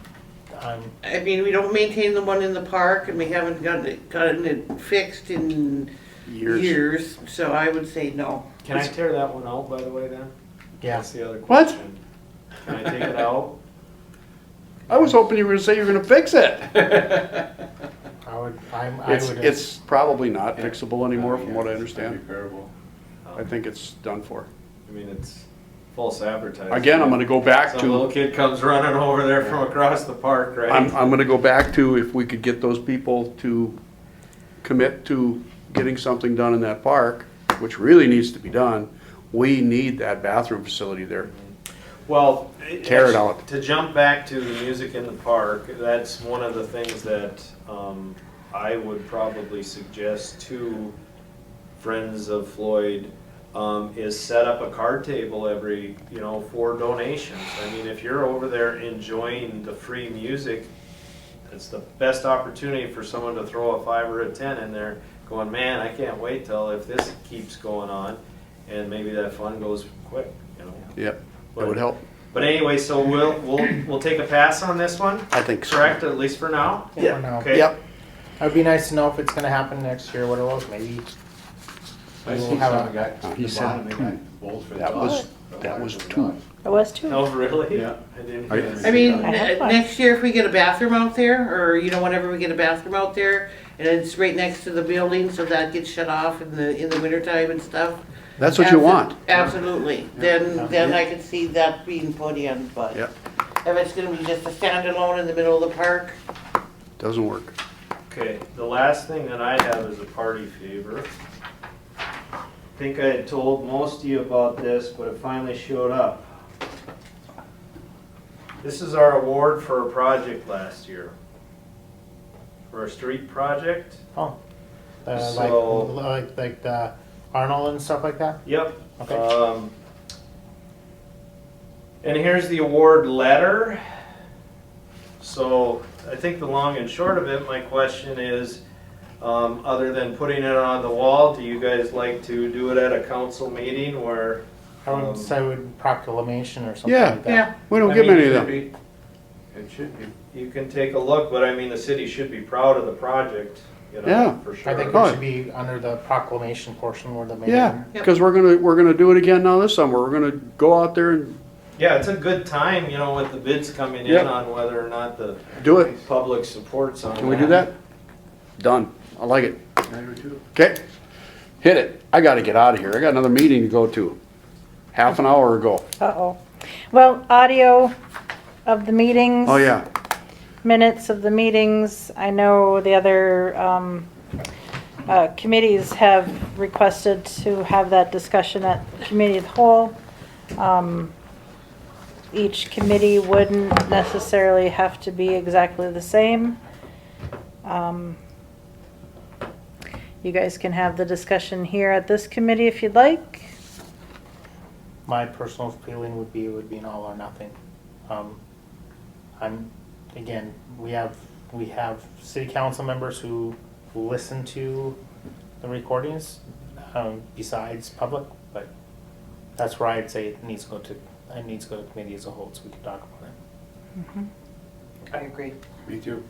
I mean, we don't maintain the one in the park, and we haven't gotten it fixed in years, so I would say no. Can I tear that one out, by the way, then? yeah. That's the other What? question. Can I take it out? I was hoping you were gonna say you're gonna fix it. I would. It's probably not fixable anymore from what I understand. Repairable. I think it's done for. I mean, it's false advertising. Again, I'm gonna go back Some little to, kid comes running over there from across the park, right? I'm gonna go back to if we could get those people to commit to getting something done in that park, which really needs to be done. We need that bathroom facility there. Well, Tear it out. To jump back to the music in the park, that's one of the things that I would probably suggest to Friends of Floyd, is set up a card table every, for donations. I mean, if you're over there enjoying the free music, it's the best opportunity for someone to throw a 5 or a 10 in there, going, man, I can't wait till if this keeps going on, and maybe that fund goes quick, Yep, that would help. But anyway, so we'll take a pass on this one, I think so. correct, at least for now? For now. Okay. Yep. It'd be nice to know if it's gonna happen next year, what it was, maybe. I We'll see have some a- got, He the said bottom, they two. got bowls for the That dogs. was For the two. dogs. It was too. Oh, really? Yeah. I didn't I- hear that. I mean, I had one. next year if we get a bathroom out there, or, whenever we get a bathroom out there, and it's right next to the building, so that gets shut off in the wintertime and stuff. That's what you want. Absolutely, then I could see that being put in, but Yep, if it's gonna be just a standalone in the middle of the park, doesn't work. Okay, the last thing that I have is a party favor. I think I had told most of you about this, but it finally showed up. This is our award for a project last year. For a street project. Oh. So- Like the Arnold and stuff like that? Yep. Okay. And here's the award letter. So I think the long and short of it, my question is, other than putting it on the wall, do you guys like to do it at a council meeting where? I would say would proclamation or something Yeah. like that. yeah. We don't I get mean, many of Should them. be. It should be. You can take a look, but I mean, the city should be proud of the project, Yeah. for sure. I think Oh. it should be under the proclamation portion where the mayor. Yeah, because we're gonna do it again now this summer. We're gonna go out there and Yeah, it's a good time, with the bids coming in Yep. on whether or not the do it. public supports on that. Can we do that? Done. I like it. I do too. Okay, hit it. I gotta get out of here. I got another meeting to go to. Half an hour ago. Uh-oh. Well, audio of the meetings. Oh, yeah. Minutes of the meetings. I know the other committees have requested to have that discussion at committee of the whole. Each committee wouldn't necessarily have to be exactly the same. You guys can have the discussion here at this committee if you'd like. My personal feeling would be it would be an all or nothing. Again, we have city council members who listen to the recordings, besides public, but that's where I'd say it needs to go to committee as a whole, so we can talk about it. I agree. Me too.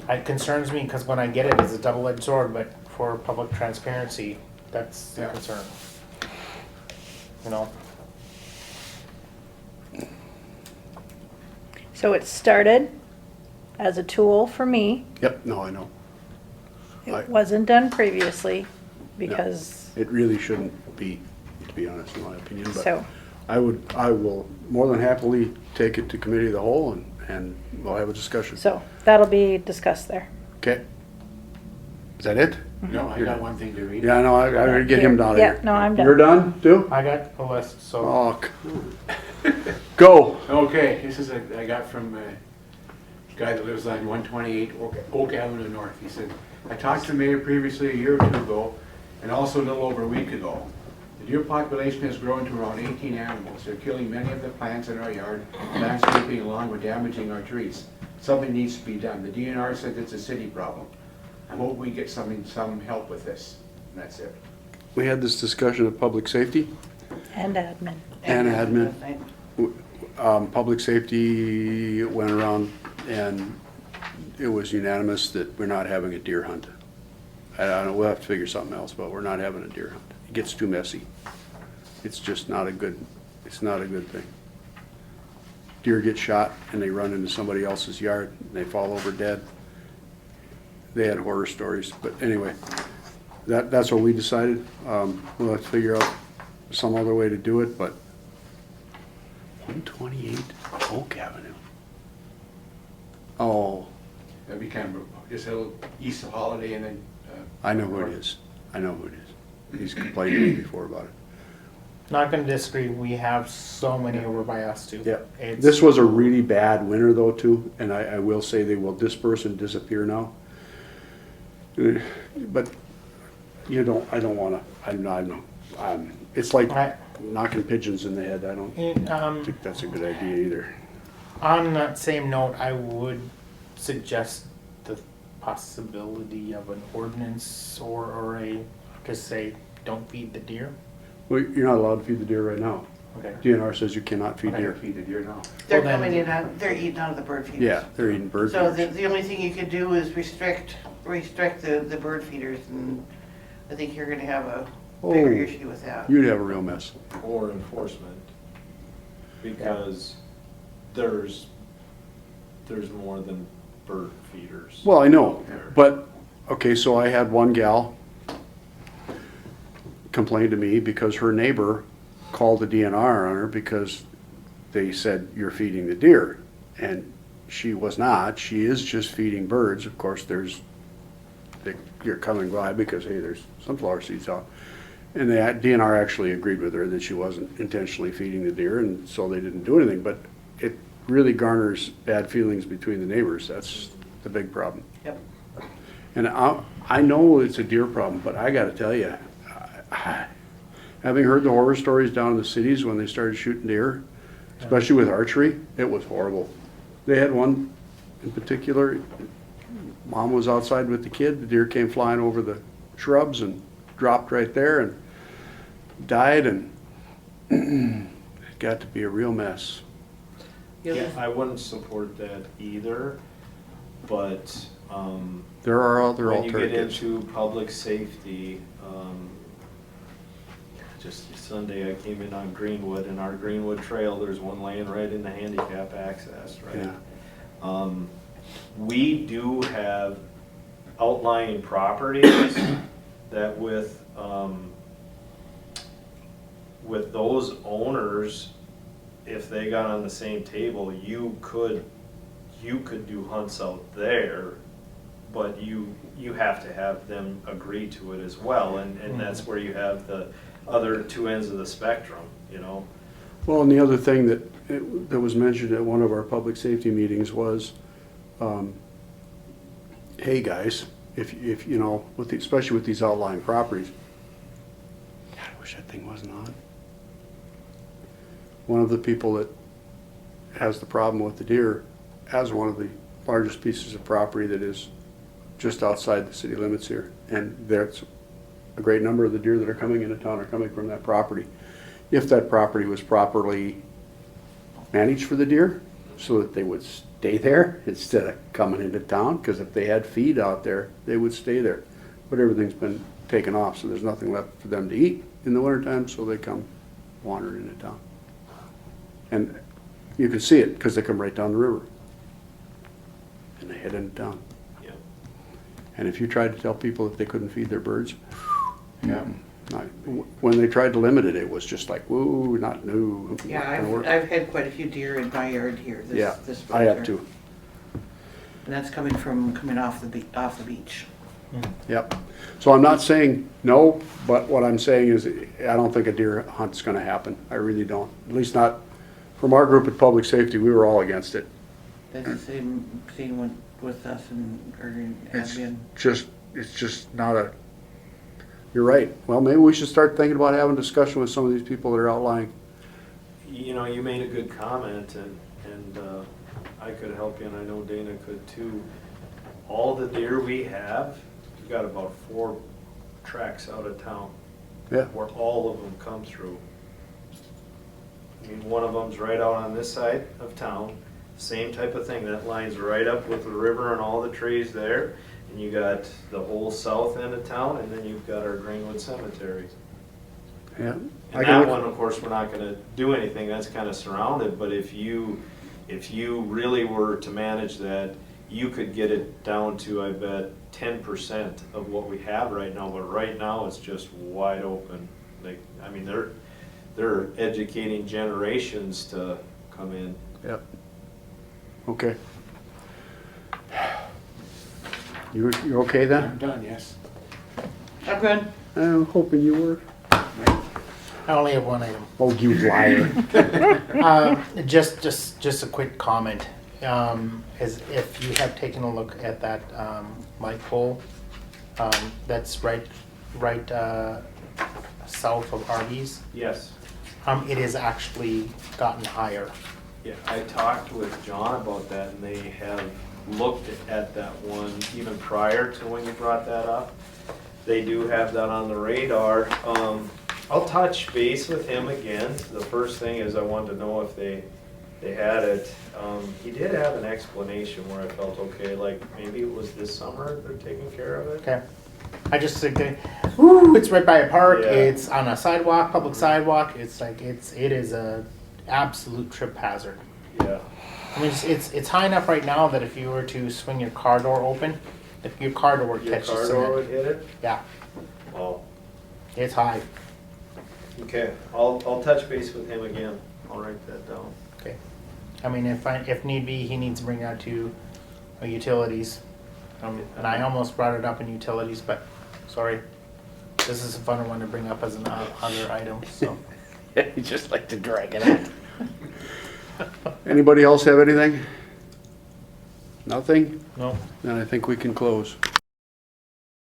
It concerns me because when I get it, it's a double-edged sword, but for public transparency, that's the Yeah. concern. You know, So it started as a tool for me. Yep, no, I know. I- It wasn't done previously because, It really shouldn't be, to be honest, in my opinion, but so, I will more than happily take it to committee of the whole and we'll have a discussion. so that'll be discussed there. Okay? Is that it? No, I got one thing to read. Yeah, I know, I gotta get him down of Yeah, here. no, I'm done. You're done, too? I got a list, so Oh, go. Okay, this is I got from a guy that lives on 128 Oak Avenue North. He said, I talked to the mayor previously a year or two ago, and also a little over a week ago. The deer population has grown to around 18 animals. They're killing many of the plants in our yard, landscaping along with damaging our trees. Something needs to be done. The DNR said it's a city problem. I hope we get some help with this, and that's it. We had this discussion of public safety. And admin. And admin. Public safety went around and it was unanimous that we're not having a deer hunt. I don't know, we'll have to figure something else, but we're not having a deer hunt. It gets too messy. It's just not a good thing. Deer get shot and they run into somebody else's yard and they fall over dead. They had horror stories, but anyway, that's what we decided. We'll have to figure out some other way to do it, but 128 Oak Avenue. Oh, That'd be kind of just a little east of Holiday and then. I know who it is. I know who it is. He's complained to me before about it. not gonna disagree, we have so many over by us too. Yeah. It's- This was a really bad winter though too, and I will say they will disperse and disappear now. But I don't wanna, it's like I- knocking pigeons in the head. I don't think that's a good idea either. On that same note, I would suggest the possibility of an ordinance or just say, don't feed the deer. Well, you're not allowed to feed the deer right now. Okay. DNR says you cannot feed I deer. feed the deer now. They're Well, then- coming in, they're eating out of the bird feeders. Yeah, they're eating bird So feeders. the only thing you could do is restrict the bird feeders, and I think you're gonna have a bigger Oh. issue with that. You'd have a real mess. Or enforcement, because there's more than bird feeders. Well, I know, but, okay, so I had one gal complain to me because her neighbor called the DNR on her because they said, you're feeding the deer. And she was not, she is just feeding birds. Of course, you're coming by because, hey, there's sunflower seeds out. And the DNR actually agreed with her that she wasn't intentionally feeding the deer, and so they didn't do anything. But it really garners bad feelings between the neighbors. That's the big problem. Yep. And I know it's a deer problem, but I gotta tell you, having heard the horror stories down in the cities when they started shooting deer, especially with archery, it was horrible. They had one in particular, mom was outside with the kid, the deer came flying over the shrubs and dropped right there and died, and it got to be a real mess. Yeah, I wouldn't support that either, but, There are other when you get alternatives. into public safety, just Sunday I came in on Greenwood, and our Greenwood Trail, there's one laying right in the handicap access, right? Yeah. We do have outlying properties that with those owners, if they got on the same table, you could do hunts out there, but you have to have them agree to it as well, and that's where you have the other two ends of the spectrum, you know? Well, and the other thing that was mentioned at one of our public safety meetings was, hey, guys, if you know, especially with these outlying properties, God, I wish that thing wasn't on. One of the people that has the problem with the deer has one of the largest pieces of property that is just outside the city limits here. And there's a great number of the deer that are coming into town are coming from that property. If that property was properly managed for the deer, so that they would stay there instead of coming into town, because if they had feed out there, they would stay there. But everything's been taken off, so there's nothing left for them to eat in the wintertime, so they come wandering into town. And you can see it, because they come right down the river. And they head into town. Yeah. And if you tried to tell people that they couldn't feed their birds, Yeah. when they tried to limit it, it was just like, woo, not new. Yeah, not gonna work. I've had quite a few deer in my yard here Yeah, this I have winter. too. And that's coming off the beach. Yep. So I'm not saying no, but what I'm saying is I don't think a deer hunt's gonna happen. I really don't. At least not, from our group at Public Safety, we were all against it. That's the same with us or in It's Admin. it's just not a, you're right. Well, maybe we should start thinking about having a discussion with some of these people that are outlying. You know, you made a good comment, and I could help you, and I know Dana could too. All the deer we have, we've got about 4 tracks out of town. Yeah. Where all of them come through. I mean, one of them's right out on this side of town, same type of thing, that lines right up with the river and all the trees there. And you got the whole south end of town, and then you've got our Greenwood Cemetery. Yeah. And I can that look- one, of course, we're not gonna do anything, that's kind of surrounded, but if you really were to manage that, you could get it down to, I bet, 10% of what we have right now, but right now it's just wide open. Like, I mean, they're educating generations to come in. Yep. Okay. You're okay I'm then? done, yes. I'm good. I'm hoping you were. I only have one item. Oh, you liar. Just a quick comment. Is if you have taken a look at that light pole, that's right south of Arby's. Yes. It has actually gotten higher. Yeah, I talked with John about that, and they have looked at that one even prior to when you brought that up. They do have that on the radar. I'll touch base with him again. The first thing is I wanted to know if they had it. He did have an explanation where I felt, okay, like maybe it was this summer they're taking care of it. Okay. I just think that, ooh, it's right by a park. Yeah. It's on a sidewalk, public sidewalk. It's like it is a absolute trip hazard. Yeah. I mean, it's high enough right now that if you were to swing your car door open, if your car door would Your catch the car door cement. would hit it? Yeah, Well, it's high. okay, I'll touch base with him again. I'll write that down. Okay. I mean, if need be, he needs to bring that to utilities. And I almost brought it up in utilities, but sorry. This is a funner one to bring up as an other item, so. You just like to drag it out. Anybody else have anything? Nothing? No. Then I think we can close.